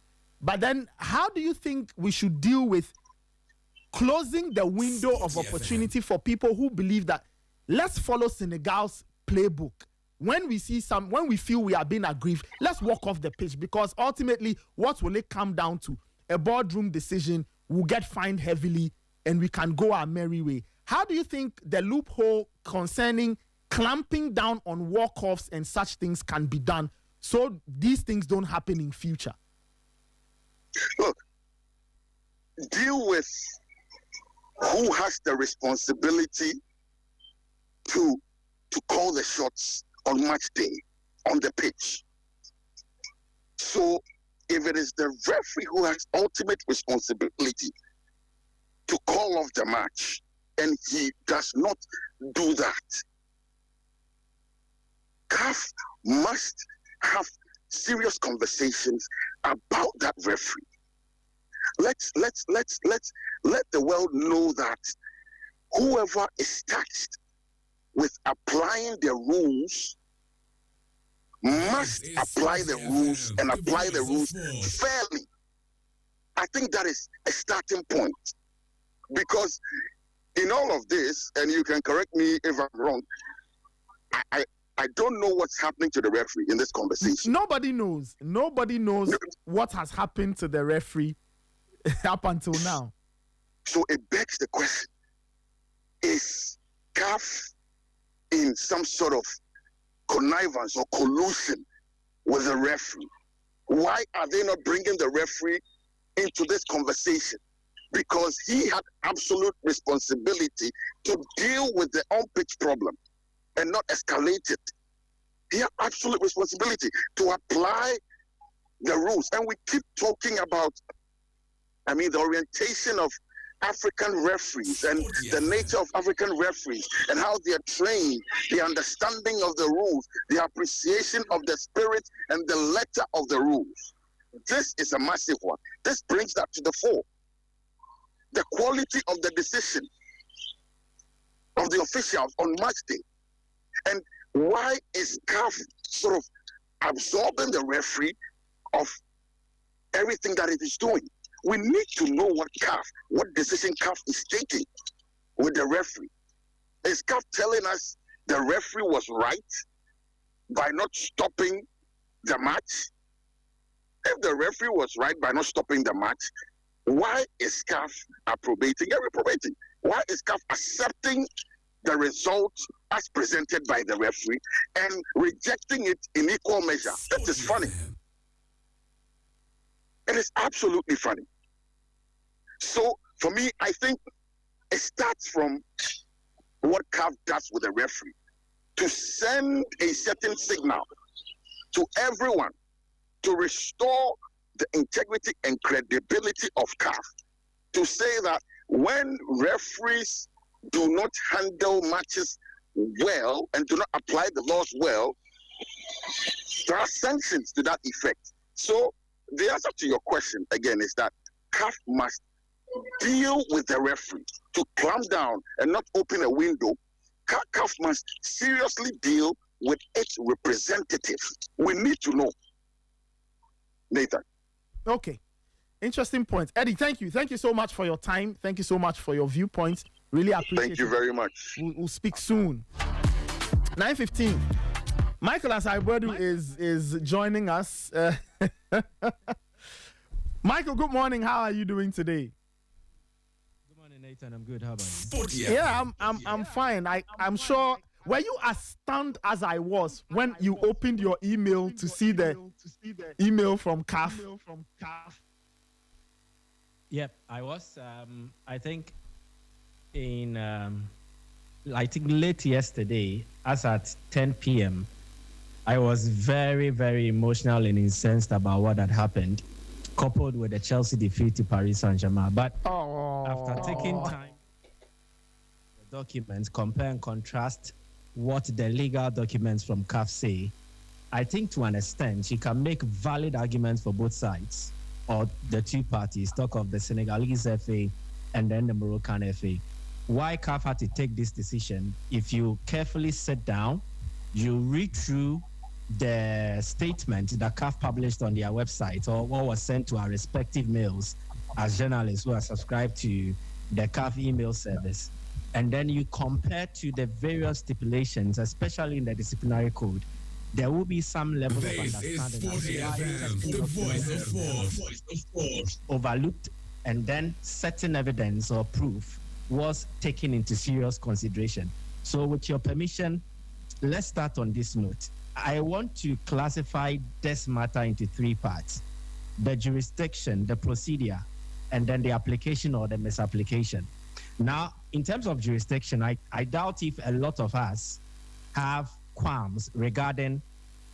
but then how do you think we should deal with closing the window of opportunity for people who believe that let's follow Senegal's playbook? When we feel we are being aggrieved, let's walk off the pitch, because ultimately, what will it come down to? A boardroom decision, will get fined heavily, and we can go our merry way. How do you think the loophole concerning clamping down on walk-offs and such things can be done so these things don't happen in future? Look, deal with who has the responsibility to call the shots on match day on the pitch. So if it is the referee who has ultimate responsibility to call off the match and he does not do that, CAF must have serious conversations about that referee. Let's let the world know that whoever is tasked with applying the rules must apply the rules and apply the rules fairly. I think that is a starting point, because in all of this, and you can correct me if I'm wrong, I don't know what's happening to the referee in this conversation. Nobody knows what has happened to the referee up until now. So it begs the question, is CAF in some sort of connivance or collusion with the referee? Why are they not bringing the referee into this conversation? Because he had absolute responsibility to deal with the on-pitch problem and not escalate it. He has absolute responsibility to apply the rules. And we keep talking about, the orientation of African referees and the nature of African referees and how they are trained, the understanding of the rules, the appreciation of the spirit and the letter of the rules. This is a massive one. This brings that to the fore. The quality of the decision of the officials on match day. And why is CAF sort of absorbing the referee of everything that it is doing? We need to know what decision CAF is taking with the referee. Is CAF telling us the referee was right by not stopping the match? If the referee was right by not stopping the match, why is CAF approbating and reprobating? Why is CAF accepting the result as presented by the referee and rejecting it in equal measure? That is funny. It is absolutely funny. So, for me, I think it starts from what CAF does with the referee to send a certain signal to everyone to restore the integrity and credibility of CAF, to say that when referees do not handle matches well and do not apply the laws well, there are sanctions to that effect. So the answer to your question, again, is that CAF must deal with the referee to clamp down and not open a window. CAF must seriously deal with its representatives. We need to know. Nathan. Okay. Interesting point. Eddie, thank you. Thank you so much for your time. Thank you so much for your viewpoints. Really appreciate it. Thank you very much. We'll speak soon. 9:15. Michael Asai-Bodo is joining us. Michael, good morning. How are you doing today? Good morning, Nathan. I'm good. How about you? Yeah, I'm fine. I'm sure. Were you as stunned as I was when you opened your email to see the email from CAF? Yep, I was. I think late yesterday, as at 10 p.m., I was very, very emotional and incensed about what had happened, coupled with the Chelsea defeat to Paris Saint-Germain. But after taking time, the documents, compare and contrast what the legal documents from CAF say, I think to an extent, you can make valid arguments for both sides or the two parties, talk of the Senegalese FA and then the Moroccan FA. Why CAF had to take this decision? If you carefully sit down, you read through the statement that CAF published on their website or what was sent to our respective mails as journalists who are subscribed to the CAF email service, and then you compare to the various stipulations, especially in the disciplinary code, there will be some level of understanding the voice of sport. Overlooked, and then certain evidence or proof was taken into serious consideration. So with your permission, let's start on this note. I want to classify this matter into three parts: the jurisdiction, the procedure, and then the application or the misapplication. Now, in terms of jurisdiction, I doubt if a lot of us have qualms regarding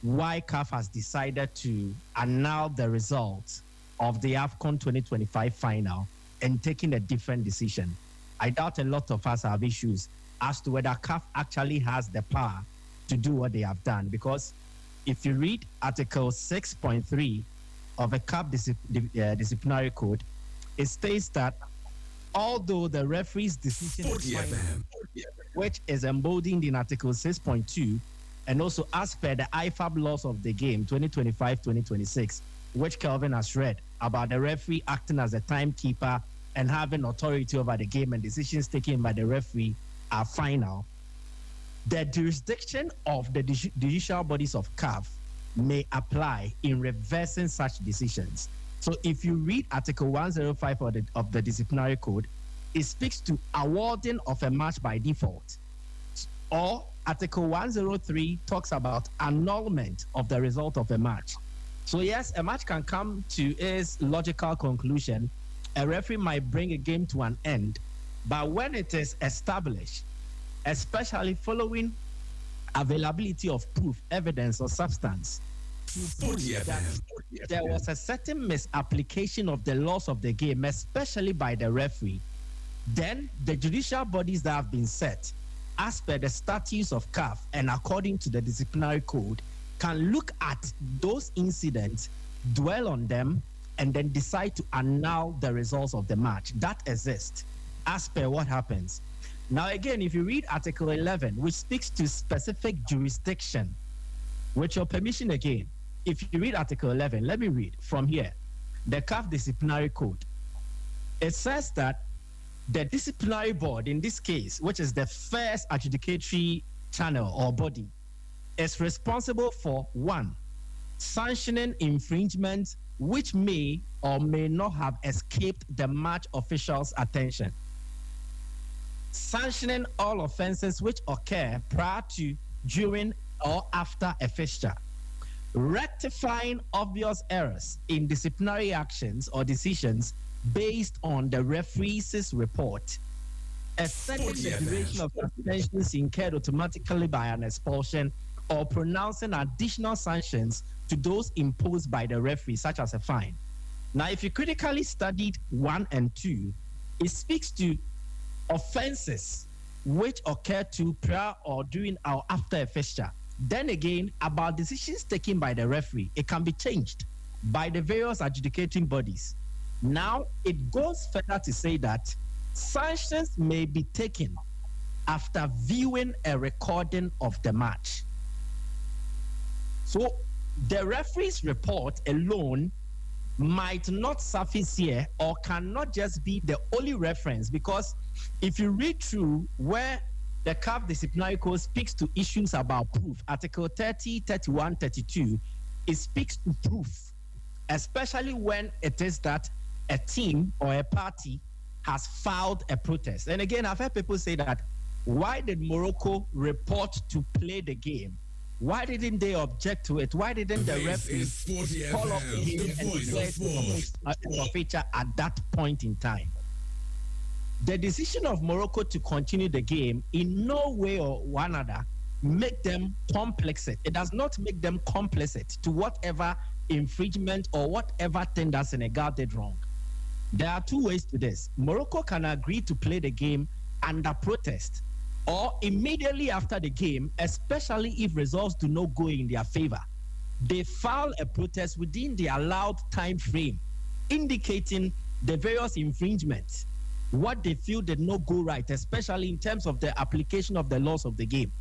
why CAF has decided to annul the results of the AFCON 2025 final and taking a different decision. I doubt a lot of us have issues as to whether CAF actually has the power to do what they have done. Because if you read Article 6.3 of the CAF disciplinary code, it states that although the referee's decision is final, which is embodied in Article 6.2, and also as per the IFAB laws of the game 2025-2026, which Kelvin has read about the referee acting as a timekeeper and having authority over the game and decisions taken by the referee are final, the jurisdiction of the judicial bodies of CAF may apply in reversing such decisions. So if you read Article 105 of the disciplinary code, it speaks to awarding of a match by default. Or Article 103 talks about annulment of the result of a match. So yes, a match can come to its logical conclusion. A referee might bring a game to an end, but when it is established, especially following availability of proof, evidence, or substance to prove that there was a certain misapplication of the laws of the game, especially by the referee, then the judicial bodies that have been set as per the statutes of CAF and according to the disciplinary code can look at those incidents, dwell on them, and then decide to annul the results of the match. That exists as per what happens. Now, again, if you read Article 11, which speaks to specific jurisdiction, with your permission again, if you read Article 11, let me read from here, the CAF Disciplinary Code. It says that the disciplinary board, in this case, which is the first adjudicatory channel or body, is responsible for 1, sanctioning infringement which may or may not have escaped the match official's attention, sanctioning all offenses which occur prior to, during, or after a fixture, rectifying obvious errors in disciplinary actions or decisions based on the referee's report, extending the duration of suspensions incurred automatically by an expulsion, or pronouncing additional sanctions to those imposed by the referee, such as a fine. Now, if you critically studied 1 and 2, it speaks to offenses which occur to prior or during or after a fixture. Then again, about decisions taken by the referee, it can be changed by the various adjudicating bodies. Now, it goes further to say that sanctions may be taken after viewing a recording of the match. So, the referee's report alone might not suffice here or cannot just be the only reference, because if you read through where the CAF Disciplinary Code speaks to issues about proof, Article 30, 31, 32, it speaks to proof, especially when it is that a team or a party has filed a protest. And again, I've heard people say that, why did Morocco report to play the game? Why didn't they object to it? Why didn't the referee call up the game and declare it a feature at that point in time? The decision of Morocco to continue the game in no way or one other make them complicit. It does not make them complicit to whatever infringement or whatever thing that Senegal did wrong. There are two ways to this. Morocco can agree to play the game under protest, or immediately after the game, especially if results do not go in their favor, they file a protest within the allowed time frame, indicating the various infringements, what they feel did not go right, especially in terms of the application of the laws of the game.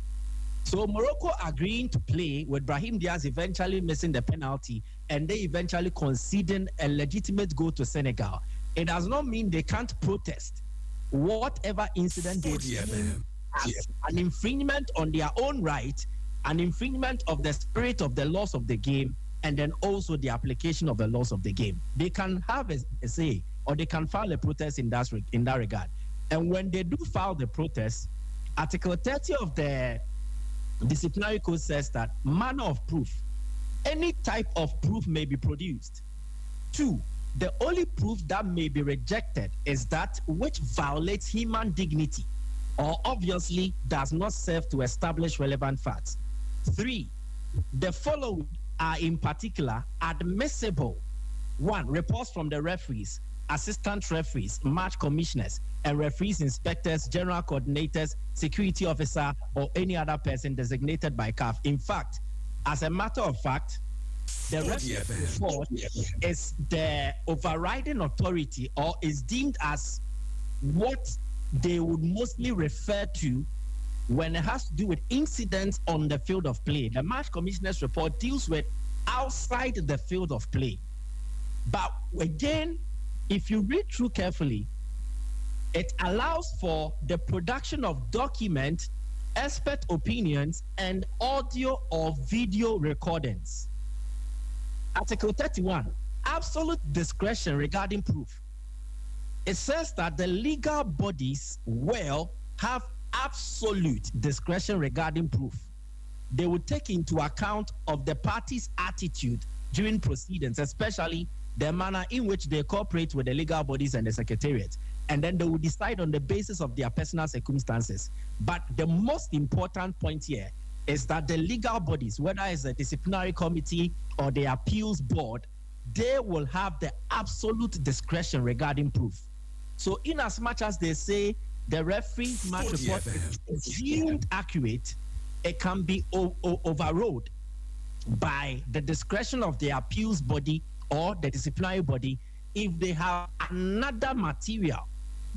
So Morocco agreeing to play, with Brahim Diaz eventually missing the penalty and they eventually conceding a legitimate goal to Senegal, it does not mean they can't protest whatever incident they deem as an infringement on their own right, an infringement of the spirit of the laws of the game, and then also the application of the laws of the game. They can have a say, or they can file a protest in that regard. And when they do file the protest, Article 30 of the Disciplinary Code says that manner of proof, any type of proof may be produced. 2, the only proof that may be rejected is that which violates human dignity or obviously does not serve to establish relevant facts. 3, the following are in particular admissible. 1, reports from the referees, assistant referees, match commissioners, and referees, inspectors, general coordinators, security officer, or any other person designated by CAF. In fact, as a matter of fact, the referee's report is the overriding authority, or is deemed as what they would mostly refer to when it has to do with incidents on the field of play. The match commissioner's report deals with outside the field of play. But again, if you read through carefully, it allows for the production of documents, expert opinions, and audio or video recordings. Article 31, absolute discretion regarding proof. It says that the legal bodies will have absolute discretion regarding proof. They will take into account of the party's attitude during proceedings, especially the manner in which they cooperate with the legal bodies and the secretariat. And then they will decide on the basis of their personal circumstances. But the most important point here is that the legal bodies, whether it's the disciplinary committee or the appeals board, they will have the absolute discretion regarding proof. So in as much as they say the referee's match report is deemed accurate, it can be overruled by the discretion of the appeals body or the disciplinary body if they have another material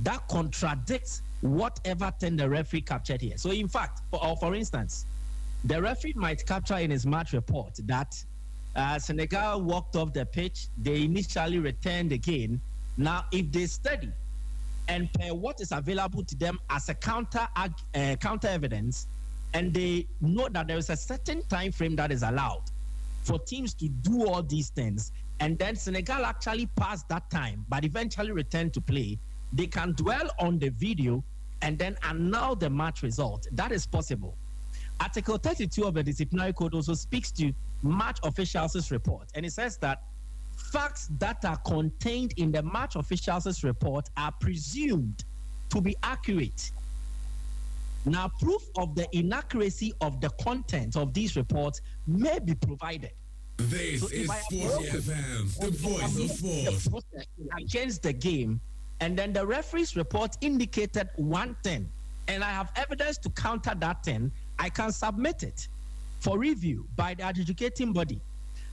that contradicts whatever thing the referee captured here. So in fact, for instance, the referee might capture in his match report that Senegal walked off the pitch, they initially returned again. Now, if they study and per what is available to them as a counter evidence, and they know that there is a certain time frame that is allowed for teams to do all these things, and then Senegal actually passed that time, but eventually returned to play, they can dwell on the video and then annul the match result. That is possible. Article 32 of the Disciplinary Code also speaks to match officials' report, and it says that facts that are contained in the match officials' report are presumed to be accurate. Now, proof of the inaccuracy of the content of these reports may be provided. This is Sporty FM, the voice of sport. Against the game, and then the referee's report indicated one thing, and I have evidence to counter that thing, I can submit it for review by the adjudicating body.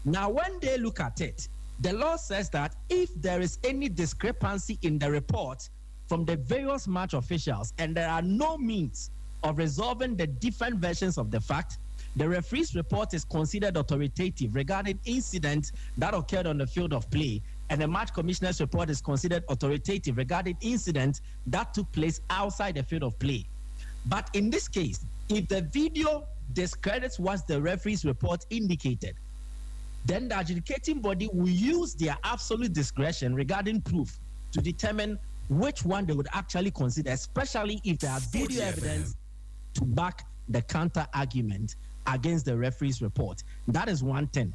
Now, when they look at it, the law says that if there is any discrepancy in the report from the various match officials and there are no means of resolving the different versions of the fact, the referee's report is considered authoritative regarding incidents that occurred on the field of play, and the match commissioner's report is considered authoritative regarding incidents that took place outside the field of play. But in this case, if the video discredits what the referee's report indicated, then the adjudicating body will use their absolute discretion regarding proof to determine which one they would actually consider, especially if there are video evidence to back the counter argument against the referee's report. That is one thing.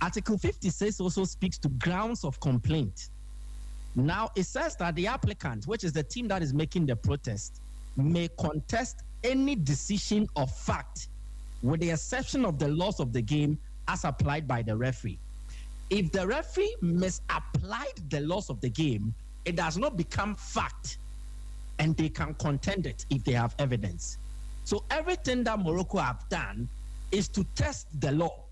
Article 56 also speaks to grounds of complaint. Now, it says that the applicant, which is the team that is making the protest, may contest any decision of fact with the exception of the laws of the game as applied by the referee. If the referee misapplied the laws of the game, it does not become fact, and they can contend it if they have evidence. So everything that Morocco have done is to test the law.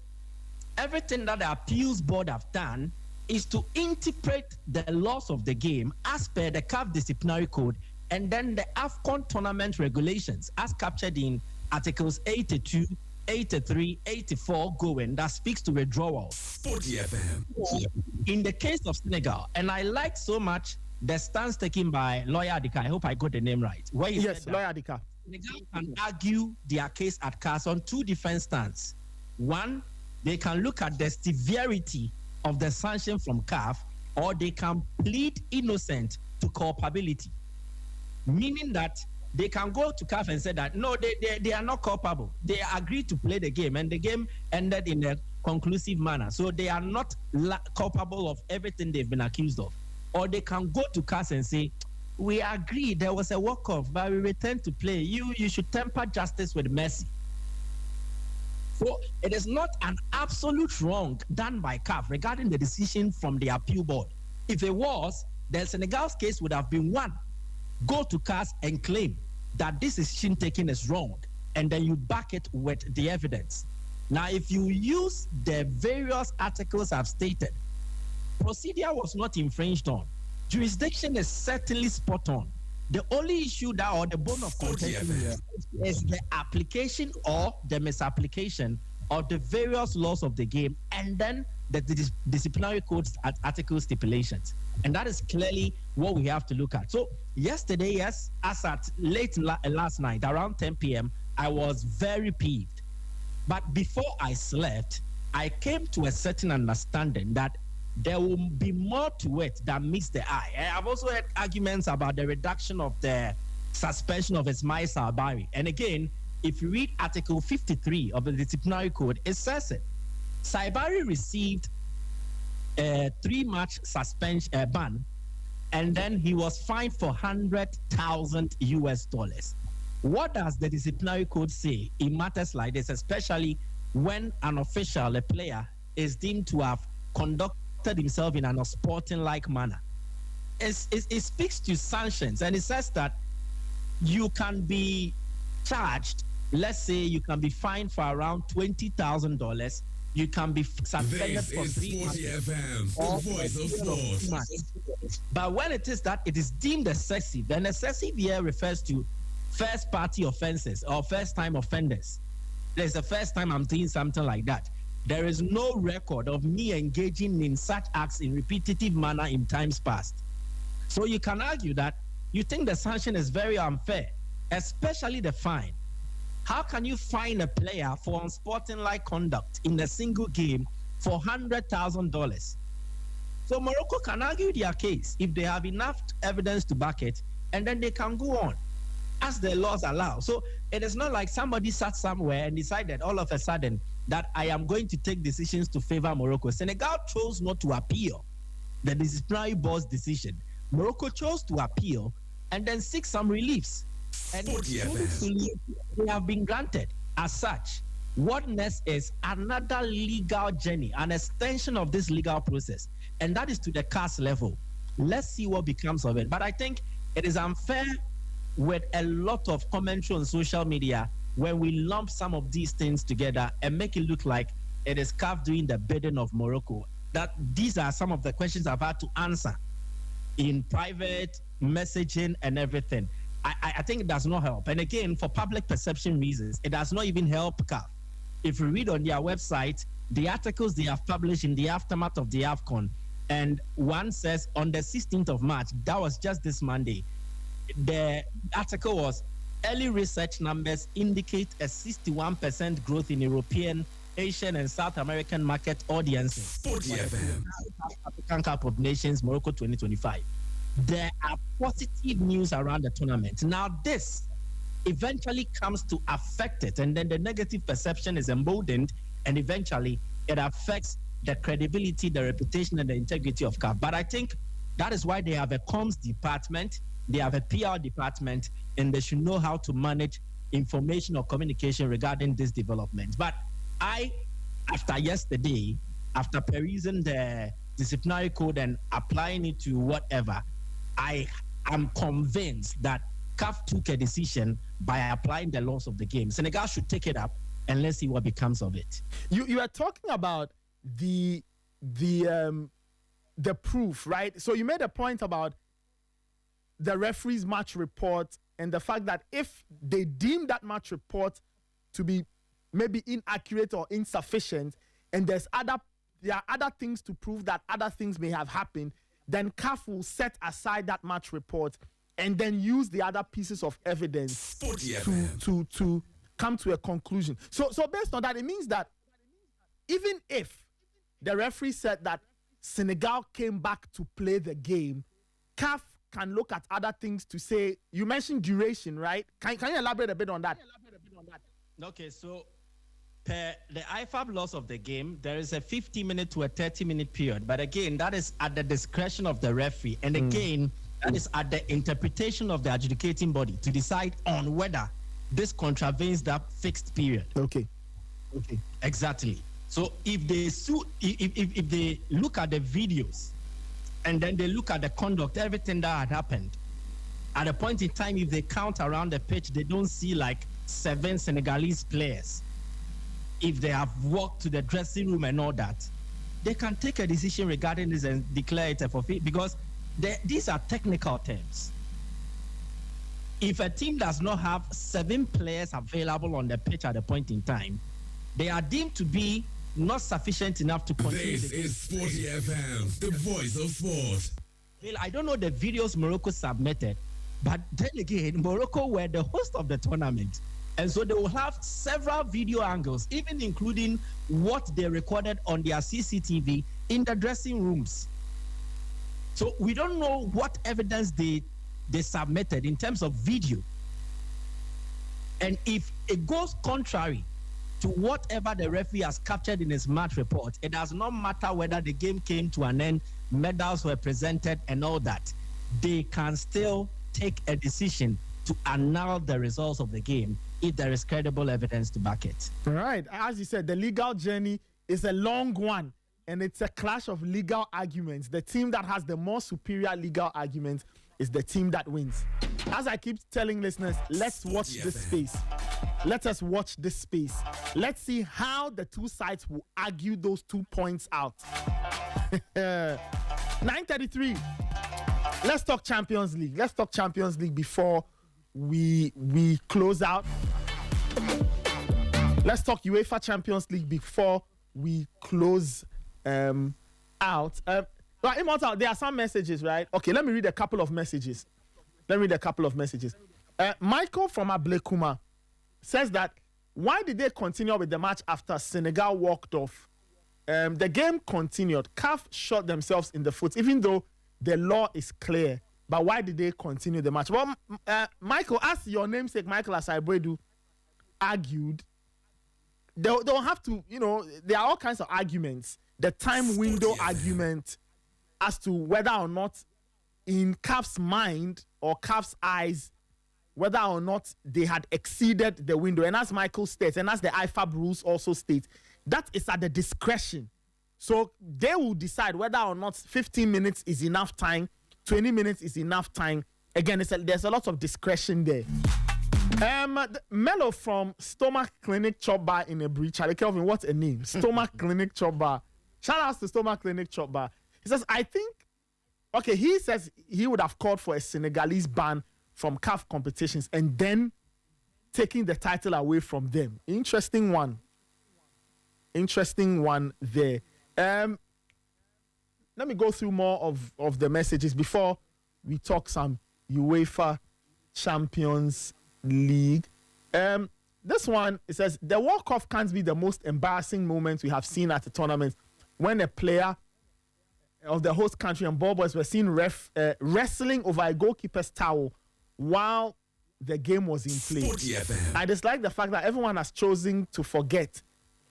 Everything that the appeals board have done is to interpret the laws of the game as per the CAF disciplinary code and then the AFCON tournament regulations as captured in Articles 82, 83, 84 going, that speaks to withdrawals. Sporty FM. In the case of Senegal, and I like so much the stance taken by Lawyer Adika, I hope I got the name right. Where yes, Lawyer Adika. Senegal can argue their case at CAF on two different stands. One, they can look at the severity of the sanction from CAF, or they can plead innocent to culpability, meaning that they can go to CAF and say that no, they are not culpable. They agreed to play the game, and the game ended in a conclusive manner. So they are not culpable of everything they've been accused of. Or they can go to CAF and say, we agreed there was a walk-off, but we returned to play. You should temper justice with mercy. So it is not an absolute wrong done by CAF regarding the decision from the appeal board. If it was, then Senegal's case would have been one. Go to CAF and claim that this decision taken is wrong, and then you back it with the evidence. Now, if you use the various articles I've stated, procedure was not infringed on. Jurisdiction is certainly spot on. The only issue that, or the bone of contention here, is the application or the misapplication of the various laws of the game, and then the disciplinary codes at article stipulations. And that is clearly what we have to look at. So yesterday, yes, as at late last night, around 10 p.m., I was very peeved. But before I slept, I came to a certain understanding that there will be more to it than meets the eye. And I've also heard arguments about the reduction of the suspension of Ismail Sabari. And again, if you read Article 53 of the Disciplinary Code, it says it. Sabari received a 3-match suspension ban, and then he was fined for $100,000 US. What does the disciplinary code say in matters like this, especially when an official, a player, is deemed to have conducted himself in an unsporting-like manner? It speaks to sanctions, and it says that you can be charged. Let's say you can be fined for around $20,000. You can be suspended for 3 months. Sporty FM, the voice of sport. But when it is that it is deemed excessive, then excessive here refers to first-party offenses or first-time offenders. There's the first time I'm doing something like that. There is no record of me engaging in such acts in repetitive manner in times past. So you can argue that you think the sanction is very unfair, especially the fine. How can you fine a player for unsporting-like conduct in a single game for $100,000? So Morocco can argue their case if they have enough evidence to back it, and then they can go on as the laws allow. So it is not like somebody sat somewhere and decided all of a sudden that I am going to take decisions to favor Morocco. Senegal chose not to appeal the disciplinary board's decision. Morocco chose to appeal and then seek some reliefs. And they have been granted. As such, what next is another legal journey, an extension of this legal process, and that is to the CAF level. Let's see what becomes of it. But I think it is unfair with a lot of commentary on social media when we lump some of these things together and make it look like it is CAF doing the bidding of Morocco. That these are some of the questions I've had to answer in private messaging and everything. I think it does not help. And again, for public perception reasons, it does not even help CAF. If you read on their website, the articles they have published in the aftermath of the AFCON, and one says on the 16th of March, that was just this Monday, the article was, early research numbers indicate a 61% growth in European, Asian, and South American market audiences. Sporty FM. African Cup of Nations, Morocco 2025. There are positive news around the tournament. Now, this eventually comes to affect it, and then the negative perception is emboldened, and eventually it affects the credibility, the reputation, and the integrity of CAF. But I think that is why they have a comms department, they have a PR department, and they should know how to manage information or communication regarding this development. But after yesterday, after perusing the disciplinary code and applying it to whatever, I am convinced that CAF took a decision by applying the laws of the game. Senegal should take it up, and let's see what becomes of it. You are talking about the proof, right? So you made a point about the referee's match report and the fact that if they deem that match report to be maybe inaccurate or insufficient, and there are other things to prove that other things may have happened, then CAF will set aside that match report and then use the other pieces of evidence to come to a conclusion. So based on that, it means that even if the referee said that Senegal came back to play the game, CAF can look at other things to say. You mentioned duration, right? Can you elaborate a bit on that? Okay, so per the IFAB laws of the game, there is a 50-minute to a 30-minute period. But again, that is at the discretion of the referee. And again, that is at the interpretation of the adjudicating body to decide on whether this contravenes that fixed period. Okay. Exactly. So if they look at the videos and then they look at the conduct, everything that had happened, at a point in time, if they count around the pitch, they don't see like 7 Senegalese players. If they have walked to the dressing room and all that, they can take a decision regarding this and declare it a forfeit, because these are technical terms. If a team does not have 7 players available on the pitch at a point in time, they are deemed to be not sufficient enough to continue. This is Sporty FM, the voice of sport. Well, I don't know the videos Morocco submitted, but then again, Morocco were the host of the tournament. And so they will have several video angles, even including what they recorded on their CCTV in the dressing rooms. So we don't know what evidence they submitted in terms of video. And if it goes contrary to whatever the referee has captured in his match report, it does not matter whether the game came to an end, medals were presented and all that. They can still take a decision to annul the results of the game if there is credible evidence to back it. Right. As you said, the legal journey is a long one, and it's a clash of legal arguments. The team that has the more superior legal arguments is the team that wins. As I keep telling listeners, let's watch this space. Let us watch this space. Let's see how the two sides will argue those 2 points out. 9:33. Let's talk Champions League. Let's talk Champions League before we close out. Let's talk UEFA Champions League before we close out. Right, Immortal, there are some messages, right? Okay, let me read a couple of messages. Michael from Ablekuma says that, why did they continue with the match after Senegal walked off? The game continued. CAF shot themselves in the foot, even though the law is clear. But why did they continue the match? Well, Michael, as your namesake, Michael Asaiboedu, argued, they'll have to, there are all kinds of arguments. The time window argument as to whether or not in CAF's mind or CAF's eyes, whether or not they had exceeded the window. And as Michael states, and as the IFAB rules also state, that is at the discretion. So they will decide whether or not 15 minutes is enough time, 20 minutes is enough time. Again, there's a lot of discretion there. Mello from Stomach Clinic Chop Bar in a breach. Charlie Kelvin, what a name. Stomach Clinic Chop Bar. Shout out to Stomach Clinic Chop Bar. He says, he says he would have called for a Senegalese ban from CAF competitions and then taking the title away from them. Interesting one there. Let me go through more of the messages before we talk some UEFA Champions League. This one, it says, the walk-off can't be the most embarrassing moment we have seen at a tournament when a player of the host country and ball boys were seen wrestling over a goalkeeper's towel while the game was in play. I dislike the fact that everyone has chosen to forget.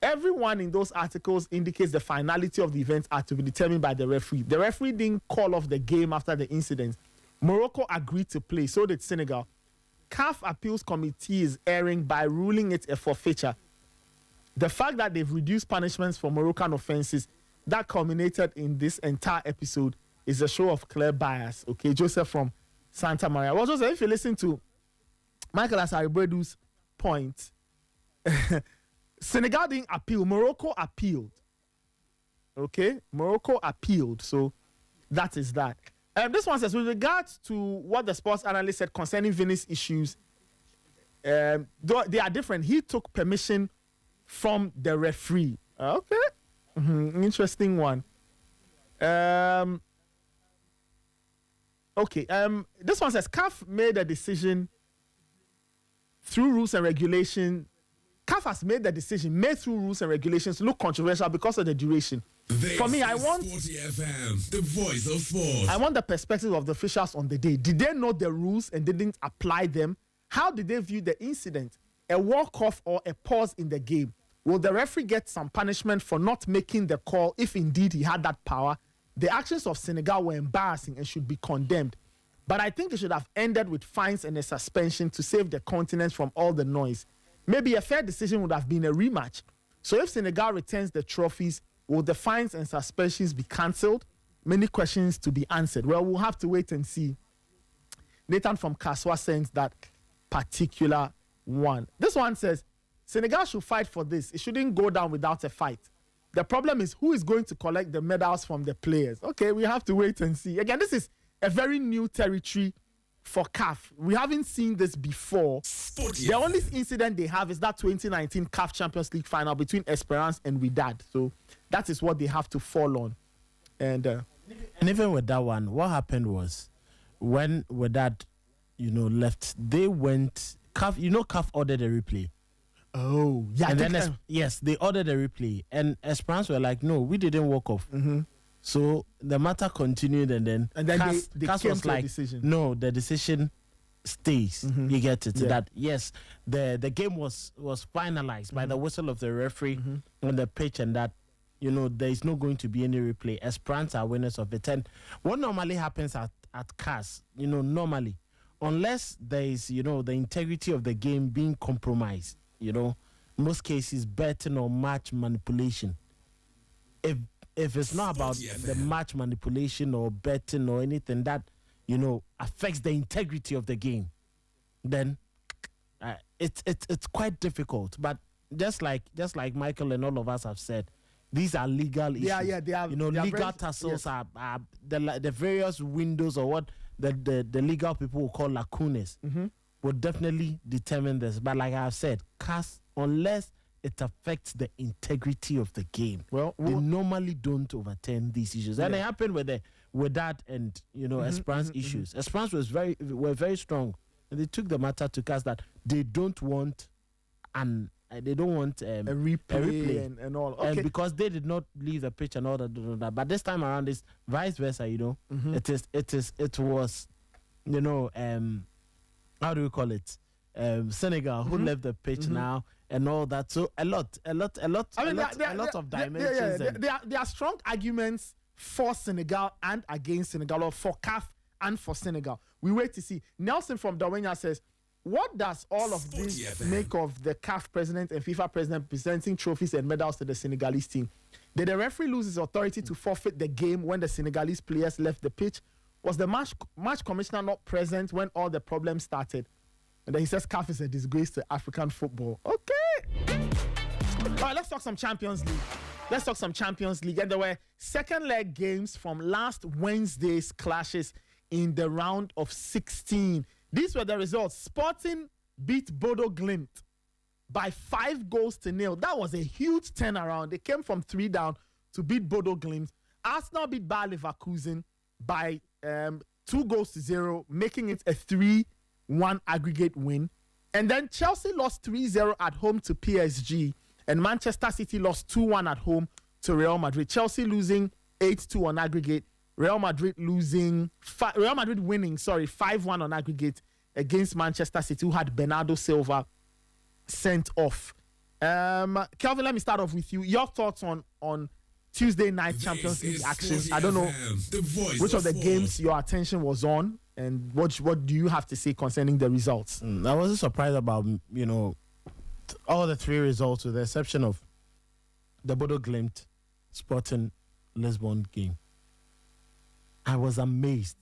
Everyone in those articles indicates the finality of the events are to be determined by the referee. The referee didn't call off the game after the incident. Morocco agreed to play, so did Senegal. CAF Appeals Committee is erring by ruling it a forfeiture. The fact that they've reduced punishments for Moroccan offenses that culminated in this entire episode is a show of clear bias. Okay, Joseph from Santa Maria. Well, Joseph, if you listen to Michael Asariboedu's point, Senegal didn't appeal. Morocco appealed. Okay, Morocco appealed. So that is that. This one says, with regards to what the sports analyst said concerning Vinny's issues, though they are different. He took permission from the referee. Okay. Interesting one. Okay. This one says CAF made a decision through rules and regulations. CAF has made the decision made through rules and regulations look controversial because of the duration. For me, I want Sporty FM, the voice of sports. I want the perspective of the officials on the day. Did they know the rules and didn't apply them? How did they view the incident? A walk-off or a pause in the game? Will the referee get some punishment for not making the call if indeed he had that power? The actions of Senegal were embarrassing and should be condemned. But I think it should have ended with fines and a suspension to save the continent from all the noise. Maybe a fair decision would have been a rematch. So if Senegal returns the trophies, will the fines and suspensions be cancelled? Many questions to be answered. Well, we'll have to wait and see. Nathan from Kaswa sends that particular one. This one says, Senegal should fight for this. It shouldn't go down without a fight. The problem is who is going to collect the medals from the players. Okay, we have to wait and see. Again, this is a very new territory for CAF. We haven't seen this before. The only incident they have is that 2019 CAF Champions League final between Esperance and Wydad. So that is what they have to fall on. And even with that one, what happened was when Wydad, left, they went. CAF, CAF ordered a replay. Oh, yeah. And then yes, they ordered a replay, and Esperance were like, "No, we didn't walk off." Mm-hmm. So the matter continued, and then CAF came was to like, a decision. "No, the decision stays." Mm-hmm. You get it? Yeah. That yes, the game was finalized by the whistle of the referee on the pitch, and that there is not going to be any replay. Esperance are winners of it. And what normally happens at CAS, normally unless there is, the integrity of the game being compromised, most cases betting or match manipulation. If it's not about the match manipulation or betting or anything that, affects the integrity of the game, then it's quite difficult. But just like Michael and all of us have said, these are legal issues. They are. Legal tussles are the various windows or what the legal people will call lacunas will definitely determine this. But like I've said, CAS, unless it affects the integrity of the game, they normally don't overturn these issues. And it happened with that and Esperance issues. Esperance were very strong, and they took the matter to CAS that they don't want a replay and all. Okay. And because they did not leave the pitch and all that. But this time around, it's vice versa. It was, how do we call it? Senegal who left the pitch now and all that. So a lot of dimensions. There are strong arguments for Senegal and against Senegal, or for CAF and for Senegal. We wait to see. Nelson from Dawenya says, what does all of this make of the CAF president and FIFA president presenting trophies and medals to the Senegalese team? Did the referee lose his authority to forfeit the game when the Senegalese players left the pitch? Was the match commissioner not present when all the problems started? And then he says CAF is a disgrace to African football. Okay. All right, let's talk some Champions League. And there were second leg games from last Wednesday's clashes in the round of 16. These were the results. Sporting beat Bodo Glimt by 5-0. That was a huge turnaround. They came from 3 down to beat Bodo Glimt. Arsenal beat Bayer Leverkusen by 2-0, making it a 3-1 aggregate win. And then Chelsea lost 3-0 at home to PSG. And Manchester City lost 2-1 at home to Real Madrid. Chelsea losing 8-2 on aggregate. Real Madrid winning 5-1 on aggregate against Manchester City, who had Bernardo Silva sent off. Kelvin, let me start off with you. Your thoughts on Tuesday night Champions League actions. I don't know which of the games your attention was on, and what do you have to say concerning the results? I wasn't surprised about all the 3 results, with the exception of the Bodo Glimt Sporting Lisbon game. I was amazed.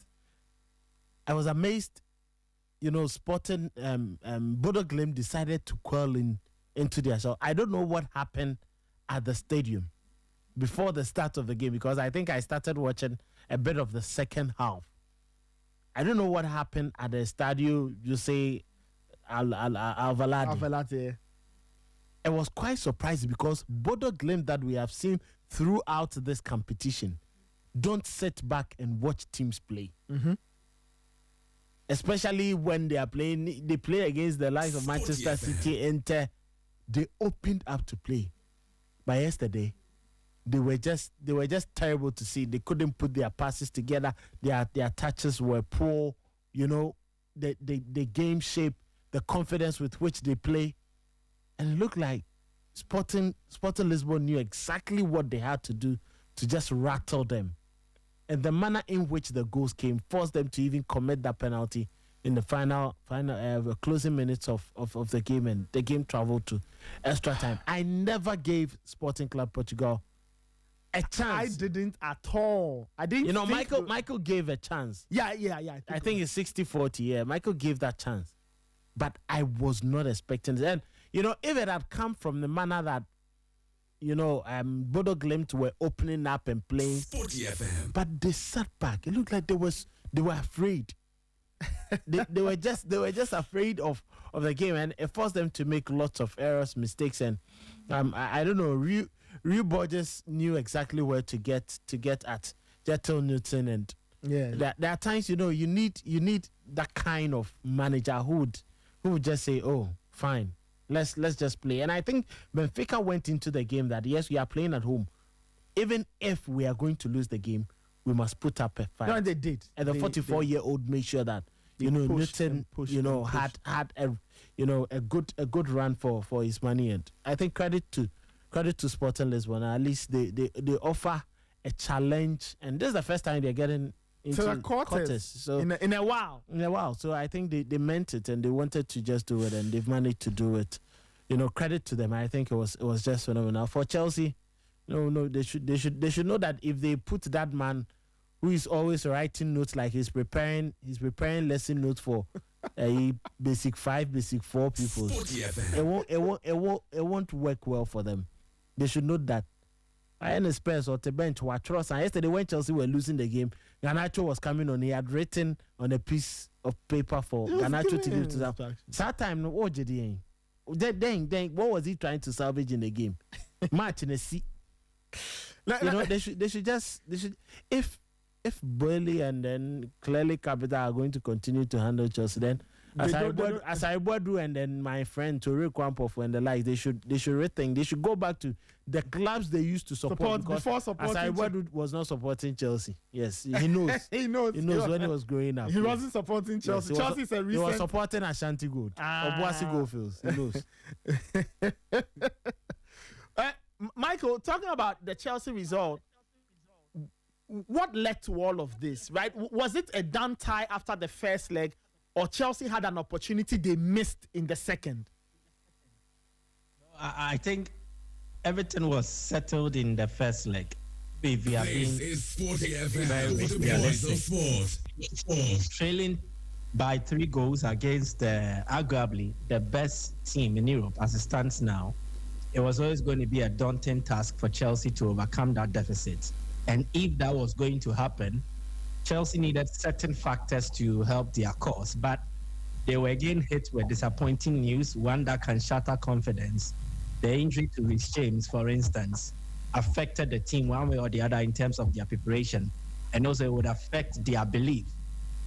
Sporting Bodo Glimt decided to curl into their shell. I don't know what happened at the stadium before the start of the game, because I think I started watching a bit of the second half. I don't know what happened at the Stadio, you say, Alvalade. I was quite surprised because Bodo Glimt that we have seen throughout this competition don't sit back and watch teams play. Especially when they are playing, they play against the likes of Manchester City, Inter. They opened up to play. But yesterday, they were just terrible to see. They couldn't put their passes together. Their touches were poor. The game shape, the confidence with which they play, and it looked like Sporting Lisbon knew exactly what they had to do to just rattle them. And the manner in which the goals came forced them to even commit that penalty in the final closing minutes of the game, and the game traveled to extra time. I never gave Sporting Club Portugal a chance. I didn't at all. I didn't. Michael gave a chance. Yeah. I think it's 60-40. Yeah, Michael gave that chance, but I was not expecting it. And if it had come from the manner that Bodo Glimt were opening up and playing, but they sat back. It looked like they were afraid. they were just afraid of the game, and it forced them to make lots of errors, mistakes, and I don't know. Rui Borges knew exactly where to get at Jekyll Newton, and there are times you need that kind of manager who would just say, "Oh, fine, let's just play." And I think Benfica went into the game that, yes, we are playing at home. Even if we are going to lose the game, we must put up a fight. No, they did. And the 44-year-old made sure that Newton had a good run for his money. And I think credit to Sporting Lisbon. At least they offer a challenge, and this is the first time they're getting into the quarters. So in a while. So I think they meant it and they wanted to just do it, and they've managed to do it. Credit to them. I think it was just phenomenal. For Chelsea, they should know that if they put that man who is always writing notes, like he's preparing lesson notes for basic 5, basic 4 people, it won't work well for them. They should know that. I had a Spurs or the bench were trust. And yesterday when Chelsea were losing the game, Garnacho was coming on. He had written on a piece of paper for Garnacho to give to them. That time, what did he? Then what was he trying to salvage in the game? Match in the sea. They should if Burley and then clearly Capital are going to continue to handle Chelsea, then as I do, and then my friend Tori Kwampofu and the like, they should rethink. They should go back to the clubs they used to support before supporting. Asaibodu was not supporting Chelsea. Yes, he knows. he knows when he was growing up. He wasn't supporting Chelsea. Yes, Chelsea is a recent. He was supporting Ashanti Gold or Boise Goldfields. He knows. Michael, talking about the Chelsea result, what led to all of this, right? Was it a done tie after the first leg, or Chelsea had an opportunity they missed in the second? I think everything was settled in the first leg. If we are being very realistic, trailing by 3 goals against arguably the best team in Europe as it stands now, it was always going to be a daunting task for Chelsea to overcome that deficit. And if that was going to happen, Chelsea needed certain factors to help their cause. But they were again hit with disappointing news, one that can shatter confidence. The injury to Reece James, for instance, affected the team one way or the other in terms of their preparation. And also it would affect their belief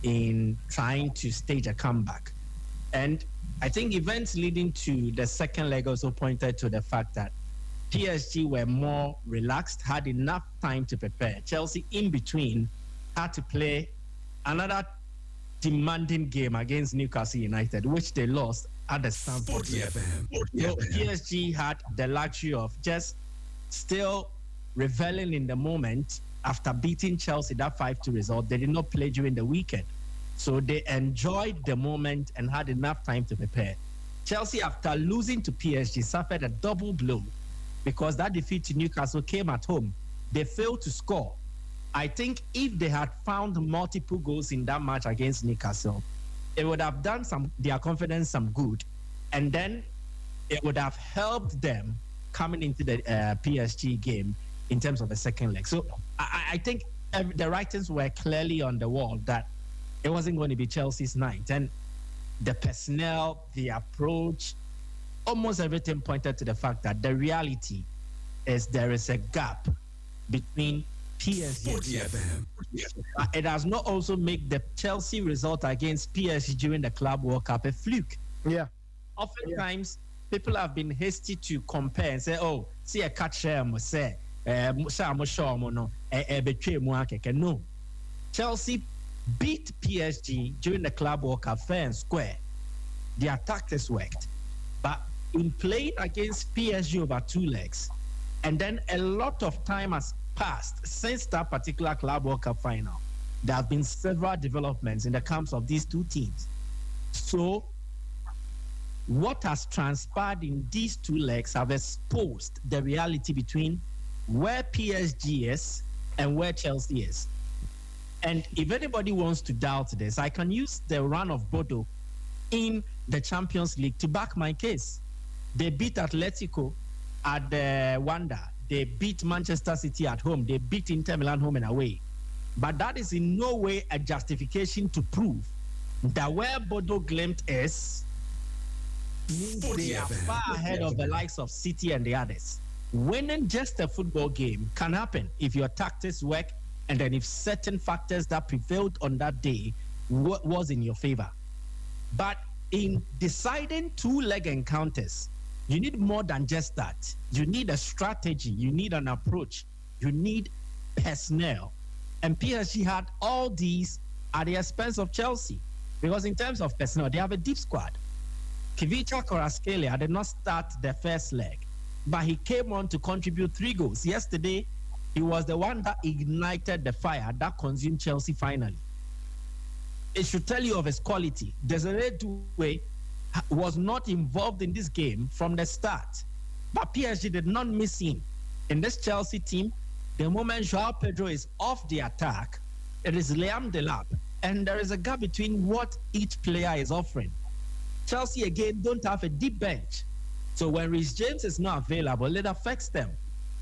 in trying to stage a comeback. And I think events leading to the second leg also pointed to the fact that PSG were more relaxed, had enough time to prepare. Chelsea, in between, had to play another demanding game against Newcastle United, which they lost at the Stamford Bridge. So PSG had the luxury of just still reveling in the moment after beating Chelsea, that 5-2 result. They did not play during the weekend. So they enjoyed the moment and had enough time to prepare. Chelsea, after losing to PSG, suffered a double blow because that defeat to Newcastle came at home. They failed to score. I think if they had found multiple goals in that match against Newcastle, it would have done their confidence some good, and then it would have helped them coming into the PSG game in terms of the second leg. So I think the writings were clearly on the wall that it wasn't going to be Chelsea's night, and the personnel, the approach, almost everything pointed to the fact that the reality is there is a gap between PSG. It does not also make the Chelsea result against PSG during the Club World Cup a fluke. Yeah. Oftentimes, people have been hasty to compare and say, oh, see a catch say, no. Chelsea beat PSG during the Club World Cup fair and square. Their tactics worked. But in playing against PSG over 2 legs, and then a lot of time has passed since that particular Club World Cup final, there have been several developments in the camps of these 2 teams. So what has transpired in these 2 legs have exposed the reality between where PSG is and where Chelsea is. And if anybody wants to doubt this, I can use the run of Bodo in the Champions League to back my case. They beat Atletico at the Wanda. They beat Manchester City at home. They beat Inter Milan home and away. But that is in no way a justification to prove that where Bodo Glimt is means they are far ahead of the likes of City and the others. Winning just a football game can happen if your tactics work and then if certain factors that prevailed on that day was in your favor. But in deciding 2-leg encounters, you need more than just that. You need a strategy. You need an approach. You need personnel. And PSG had all these at the expense of Chelsea. Because in terms of personnel, they have a deep squad. Kivicha Kvaratskhelia did not start the first leg, but he came on to contribute 3 goals. Yesterday, He was the one that ignited the fire that consumed Chelsea finally. It should tell you of his quality. Desiree Doué was not involved in this game from the start, but PSG did not miss him. In this Chelsea team, the moment Joao Pedro is off the attack, it is Liam Delap, and there is a gap between what each player is offering. Chelsea, again, don't have a deep bench. So when Reece James is not available, it affects them.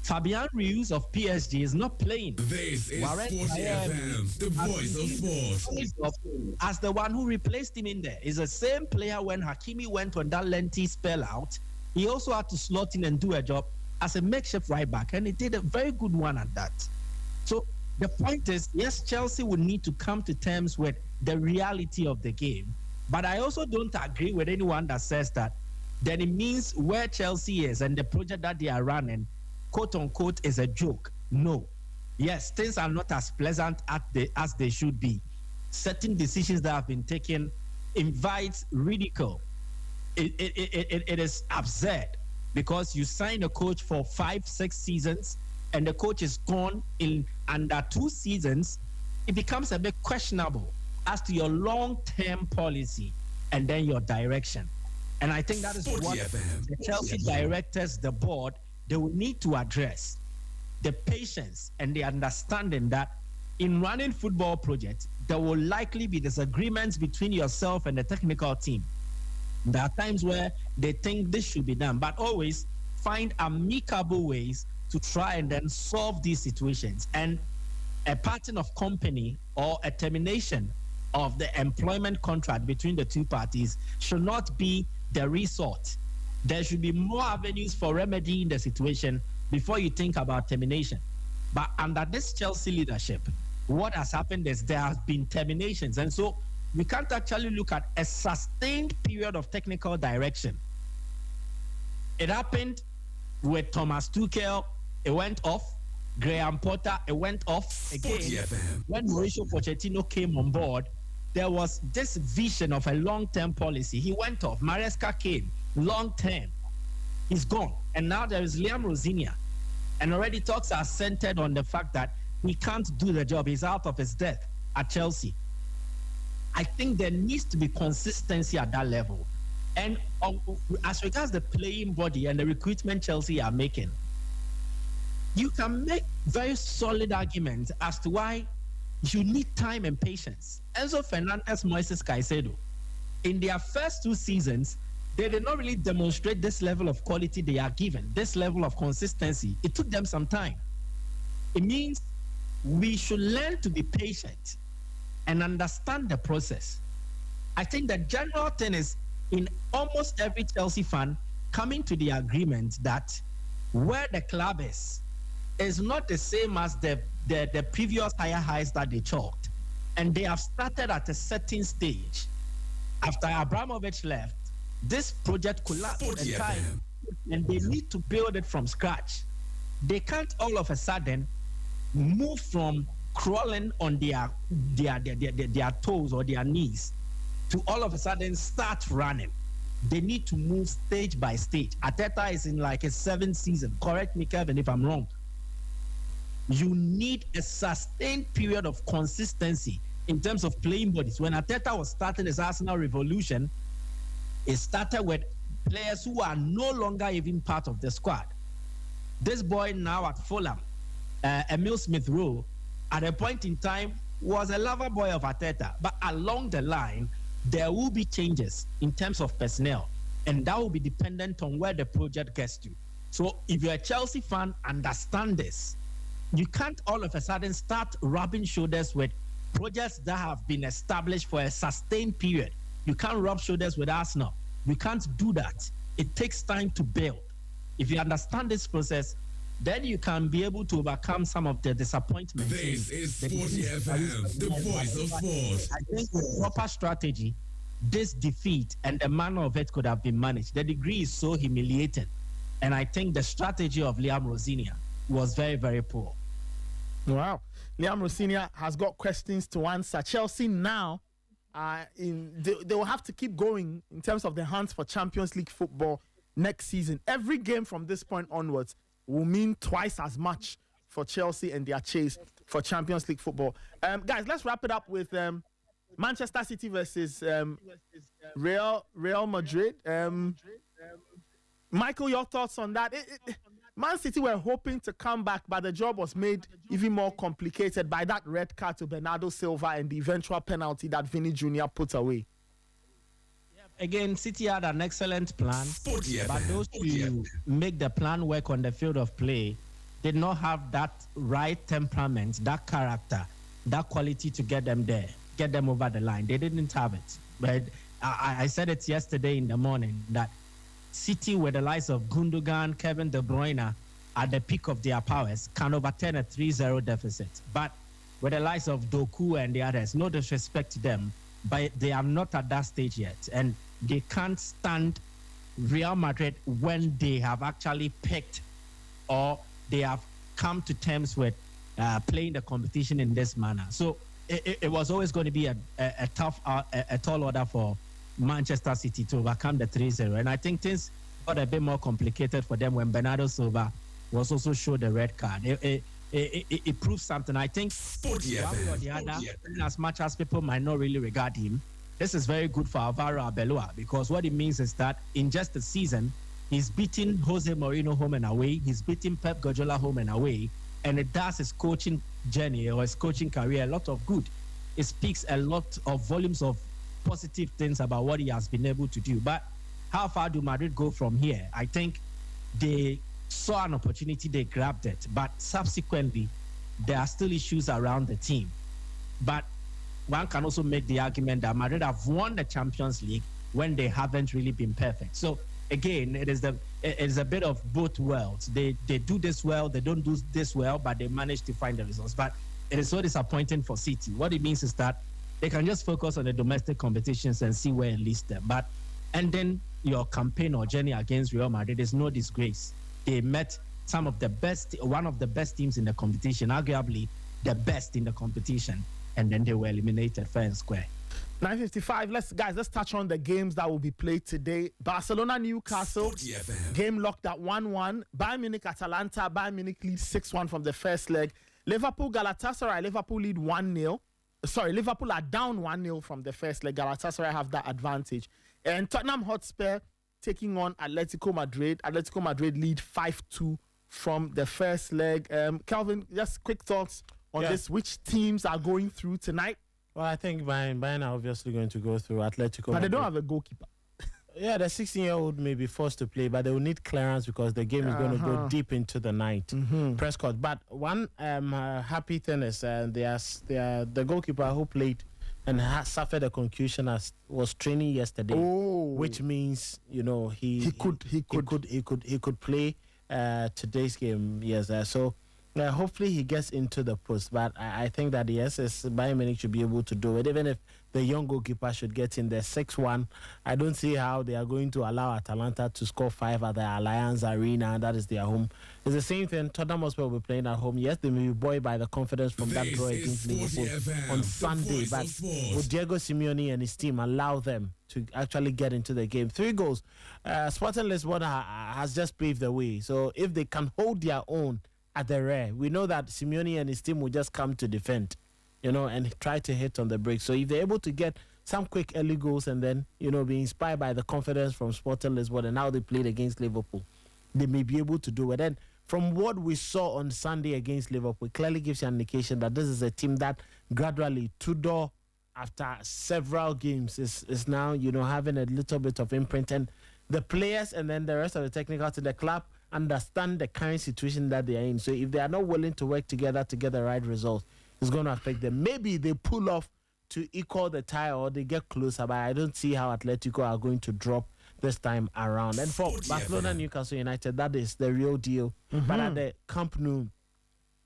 Fabian Ruiz of PSG is not playing. This is Sporty FM, the voice of sports. As the one who replaced him in there. Is the same player when Hakimi went on that lengthy spell out. He also had to slot in and do a job as a makeshift right back, and he did a very good one at that. So the point is, yes, Chelsea would need to come to terms with the reality of the game. But I also don't agree with anyone that says that then it means where Chelsea is and the project that they are running, quote unquote, is a joke. No. Yes, things are not as pleasant as they should be. Certain decisions that have been taken invites ridicule. It is absurd because you sign a coach for 5-6 seasons and the coach is gone in under 2 seasons. It becomes a bit questionable as to your long-term policy and then your direction. And I think that is what the Chelsea directors, the board, they will need to address. The patience and the understanding that in running football projects, there will likely be disagreements between yourself and the technical team. There are times where they think this should be done, but always find amicable ways to try and then solve these situations. And a parting of company or a termination of the employment contract between the two parties should not be the resort. There should be more avenues for remedying the situation before you think about termination. But under this Chelsea leadership, what has happened is there have been terminations. And so we can't actually look at a sustained period of technical direction. It happened with Thomas Tuchel, it went off. Graham Potter, it went off again. When Mauricio Pochettino came on board, there was this vision of a long-term policy. He went off. Maresca came, long-term. He's gone. And now there is Liam Rosinia. And already talks are centered on the fact that he can't do the job. He's out of his depth at Chelsea. I think there needs to be consistency at that level. And as regards the playing body and the recruitment Chelsea are making, you can make very solid arguments as to why you need time and patience. Enzo Fernandez, Moises Caicedo, in their first 2 seasons, they did not really demonstrate this level of quality they are given, this level of consistency. It took them some time. It means we should learn to be patient and understand the process. I think the general thing is, in almost every Chelsea fan coming to the agreement that where the club is not the same as the previous higher highs that they chalked. And they have started at a certain stage. After Abramovich left, this project collapsed entirely, and they need to build it from scratch. They can't all of a sudden move from crawling on their toes or their knees to all of a sudden start running. They need to move stage by stage. Arteta is in like a 7th season. Correct me, Kevin, if I'm wrong. You need a sustained period of consistency in terms of playing bodies. When Arteta was starting his Arsenal revolution, it started with players who are no longer even part of the squad. This boy now at Fulham, Emil Smith-Rowe, at a point in time was a lover boy of Arteta. But along the line, there will be changes in terms of personnel, and that will be dependent on where the project gets to. So if you're a Chelsea fan, understand this. You can't all of a sudden start rubbing shoulders with projects that have been established for a sustained period. You can't rub shoulders with Arsenal. You can't do that. It takes time to build. If you understand this process, then you can be able to overcome some of the disappointments. This is Sporty FM, the voice of sports. I think with proper strategy, this defeat and the manner of it could have been managed. The degree is so humiliating. And I think the strategy of Liam Rosinia was very, very poor. Wow. Liam Rosinia has got questions to answer. Chelsea now, they will have to keep going in terms of the hunt for Champions League football next season. Every game from this point onwards will mean twice as much for Chelsea and their chase for Champions League football. Guys, let's wrap it up with Manchester City versus Real Madrid. Michael, your thoughts on that? Man City were hoping to come back, but the job was made even more complicated by that red card to Bernardo Silva and the eventual penalty that Vinny Jr. put away. Again, City had an excellent plan, but those who make the plan work on the field of play did not have that right temperament, that character, that quality to get them there, get them over the line. They didn't have it. But I said it yesterday in the morning that City, with the likes of Gundogan, Kevin De Bruyne, at the peak of their powers, can overturn a 3-0 deficit. But with the likes of Doku and the others, no disrespect to them, but they are not at that stage yet. And they can't stand Real Madrid when they have actually picked or they have come to terms with playing the competition in this manner. So it was always going to be a tall order for Manchester City to overcome the 3-0. And I think things got a bit more complicated for them when Bernardo Silva was also showed the red card. It proves something. I think one way or the other, as much as people might not really regard him, this is very good for Alvaro Arbeloa, because what it means is that in just a season, he's beaten Jose Mourinho home and away, he's beaten Pep Guardiola home and away, and it does his coaching journey or his coaching career a lot of good. It speaks a lot of volumes of positive things about what he has been able to do. But how far do Madrid go from here? I think they saw an opportunity, they grabbed it, but subsequently there are still issues around the team. But one can also make the argument that Madrid have won the Champions League when they haven't really been perfect. So again, it is a bit of both worlds. They do this well, they don't do this well, but they manage to find the results. But it is so disappointing for City. What it means is that they can just focus on the domestic competitions and see where it leads them. But ending your campaign or journey against Real Madrid is no disgrace. They met one of the best teams in the competition, arguably the best in the competition, and then they were eliminated fair and square. 9:55. Let's touch on the games that will be played today. Barcelona Newcastle game locked at 1-1. Bayern Munich Atalanta. Bayern Munich leads 6-1 from the first leg. Liverpool Galatasaray. Liverpool lead 1-0. Sorry, Liverpool are down 1-0 from the first leg. Galatasaray have that advantage. And Tottenham Hotspur taking on Atletico Madrid. Atletico Madrid lead 5-2 from the first leg. Calvin, just quick thoughts on this. Which teams are going through tonight? Well, I think Bayern are obviously going to go through Atletico. But Madrid. they don't have a goalkeeper. Yeah, the 16-year-old may be forced to play, but they will need clearance because the game is going to go deep into the night. Prescott. But one happy thing is the goalkeeper who played and suffered a concussion was training yesterday, which means he could play today's game. Yes, so. Hopefully he gets into the post, but I think that Bayern Munich should be able to do it. Even if the young goalkeeper should get in there 6-1, I don't see how they are going to allow Atalanta to score 5 at the Allianz Arena, and that is their home. It's the same thing. Tottenham Hotspur will be playing at home. Yes, they may be buoyed by the confidence from that draw against Liverpool on Sunday, but would Diego Simeone and his team allow them to actually get into the game? 3 goals. Sporting Lisbon has just paved the way. So if they can hold their own at the rear, we know that Simeone and his team will just come to defend, and try to hit on the break. So if they're able to get some quick early goals and then, be inspired by the confidence from Sporting Lisbon and how they played against Liverpool, they may be able to do it. And from what we saw on Sunday against Liverpool, it clearly gives you an indication that this is a team that gradually, Tudor, after several games, is now, having a little bit of imprint. And the players and then the rest of the technical to the club understand the current situation that they are in. So if they are not willing to work together to get the right result, it's going to affect them. Maybe they pull off to equal the tie or they get closer, but I don't see how Atletico are going to drop this time around. And for Barcelona, Newcastle United, that is the real deal. But at the Camp Nou,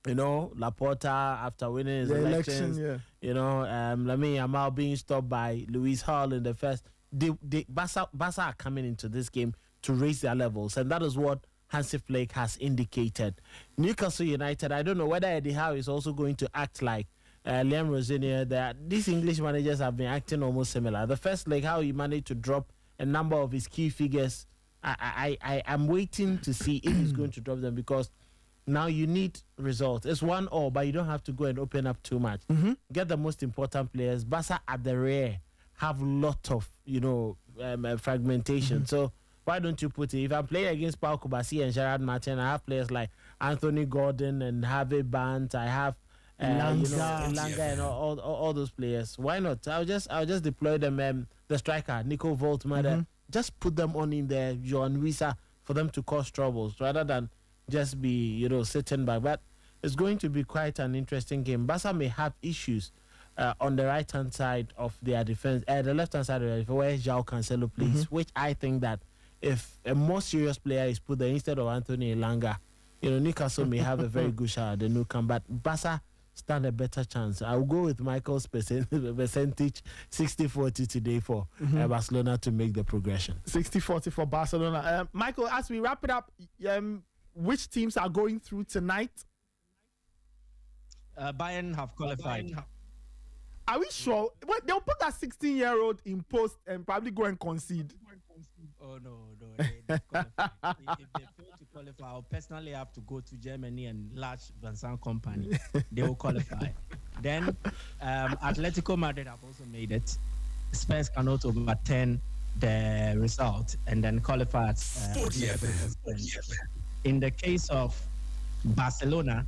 Laporta, after winning his elections, Lamine Yamal being stopped by Luis Hall in the first, Barca are coming into this game to raise their levels, and that is what Hansi Flick has indicated. Newcastle United, I don't know whether Eddie Howe is also going to act like Liam Rosenior. These English managers have been acting almost similar. The first leg, how he managed to drop a number of his key figures, I am waiting to see if he's going to drop them, because Now you need results. It's 1-1, but you don't have to go and open up too much. Get the most important players. Barca at the rear have lot of, fragmentation. So why don't you put it? If I'm playing against Paul Kubasi and Gerard Martin, I have players like Anthony Gordon and Harvey Barnes. I have Ilanga and all those players. Why not? I'll just deploy them. The striker Nico Voltmaier, just put them on in there, Joan Wissa, for them to cause troubles rather than just be sitting back. But it's going to be quite an interesting game. Barca may have issues on the right hand side of their defense, the left hand side of their defense, where João Cancelo plays, which I think that if a more serious player is put there instead of Anthony Ilanga, Newcastle may have a very good shot at the new come. But Barca stand a better chance. I'll go with Michael's percentage 60-40 today for Barcelona to make the progression. 60-40 for Barcelona. Michael, as we wrap it up, which teams are going through tonight? Bayern have qualified. Are we sure? Wait, they'll put that 16-year-old in post and probably go and concede. Oh, no. They qualified. If they fail to qualify, I'll personally have to go to Germany and large Vincent company. They will qualify. Then Atletico Madrid have also made it. Spurs cannot overturn the result and then qualify at in the case of Barcelona,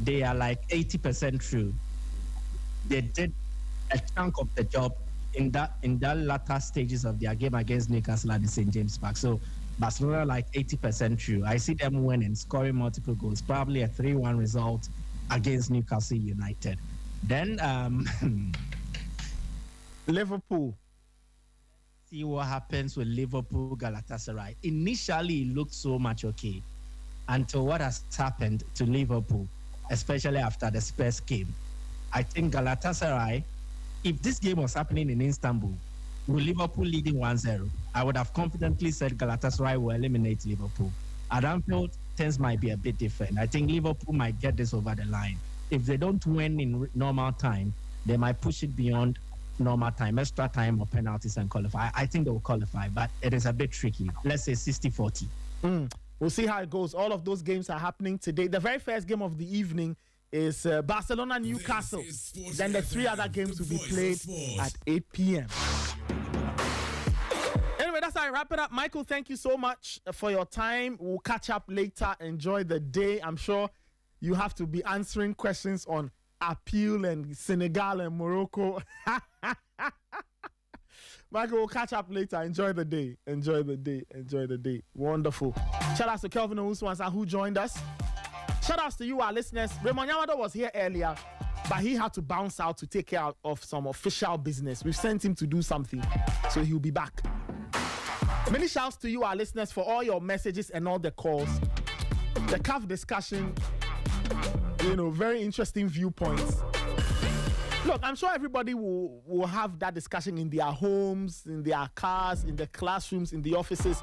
they are like 80% through. They did a chunk of the job in that latter stages of their game against Newcastle at the St. James Park. So Barcelona like 80% through. I see them winning, scoring multiple goals, probably a 3-1 result against Newcastle United. Then Liverpool. See what happens with Liverpool Galatasaray. Initially, it looked so much okay until what has happened to Liverpool, especially after the Spurs game. I think Galatasaray, if this game was happening in Istanbul, with Liverpool leading 1-0, I would have confidently said Galatasaray will eliminate Liverpool. At Anfield, things might be a bit different. I think Liverpool might get this over the line. If they don't win in normal time, they might push it beyond normal time, extra time or penalties and qualify. I think they will qualify, but it is a bit tricky. Let's say 60-40. We'll see how it goes. All of those games are happening today. The very first game of the evening is Barcelona-Newcastle. Then the three other games will be played at 8 p.m. Anyway, that's how I wrap it up. Michael, thank you so much for your time. We'll catch up later. Enjoy the day. I'm sure you have to be answering questions on appeal and Senegal and Morocco. Michael, we'll catch up later. Enjoy the day. Enjoy the day. Enjoy the day. Wonderful. Shout out to Kelvin Owusu who joined us. Shout out to you, our listeners. Raymond Yamado was here earlier, but he had to bounce out to take care of some official business. We've sent him to do something, so he'll be back. Many shouts to you, our listeners, for all your messages and all the calls. The CAF discussion, very interesting viewpoints. Look, I'm sure everybody will have that discussion in their homes, in their cars, in the classrooms, in the offices.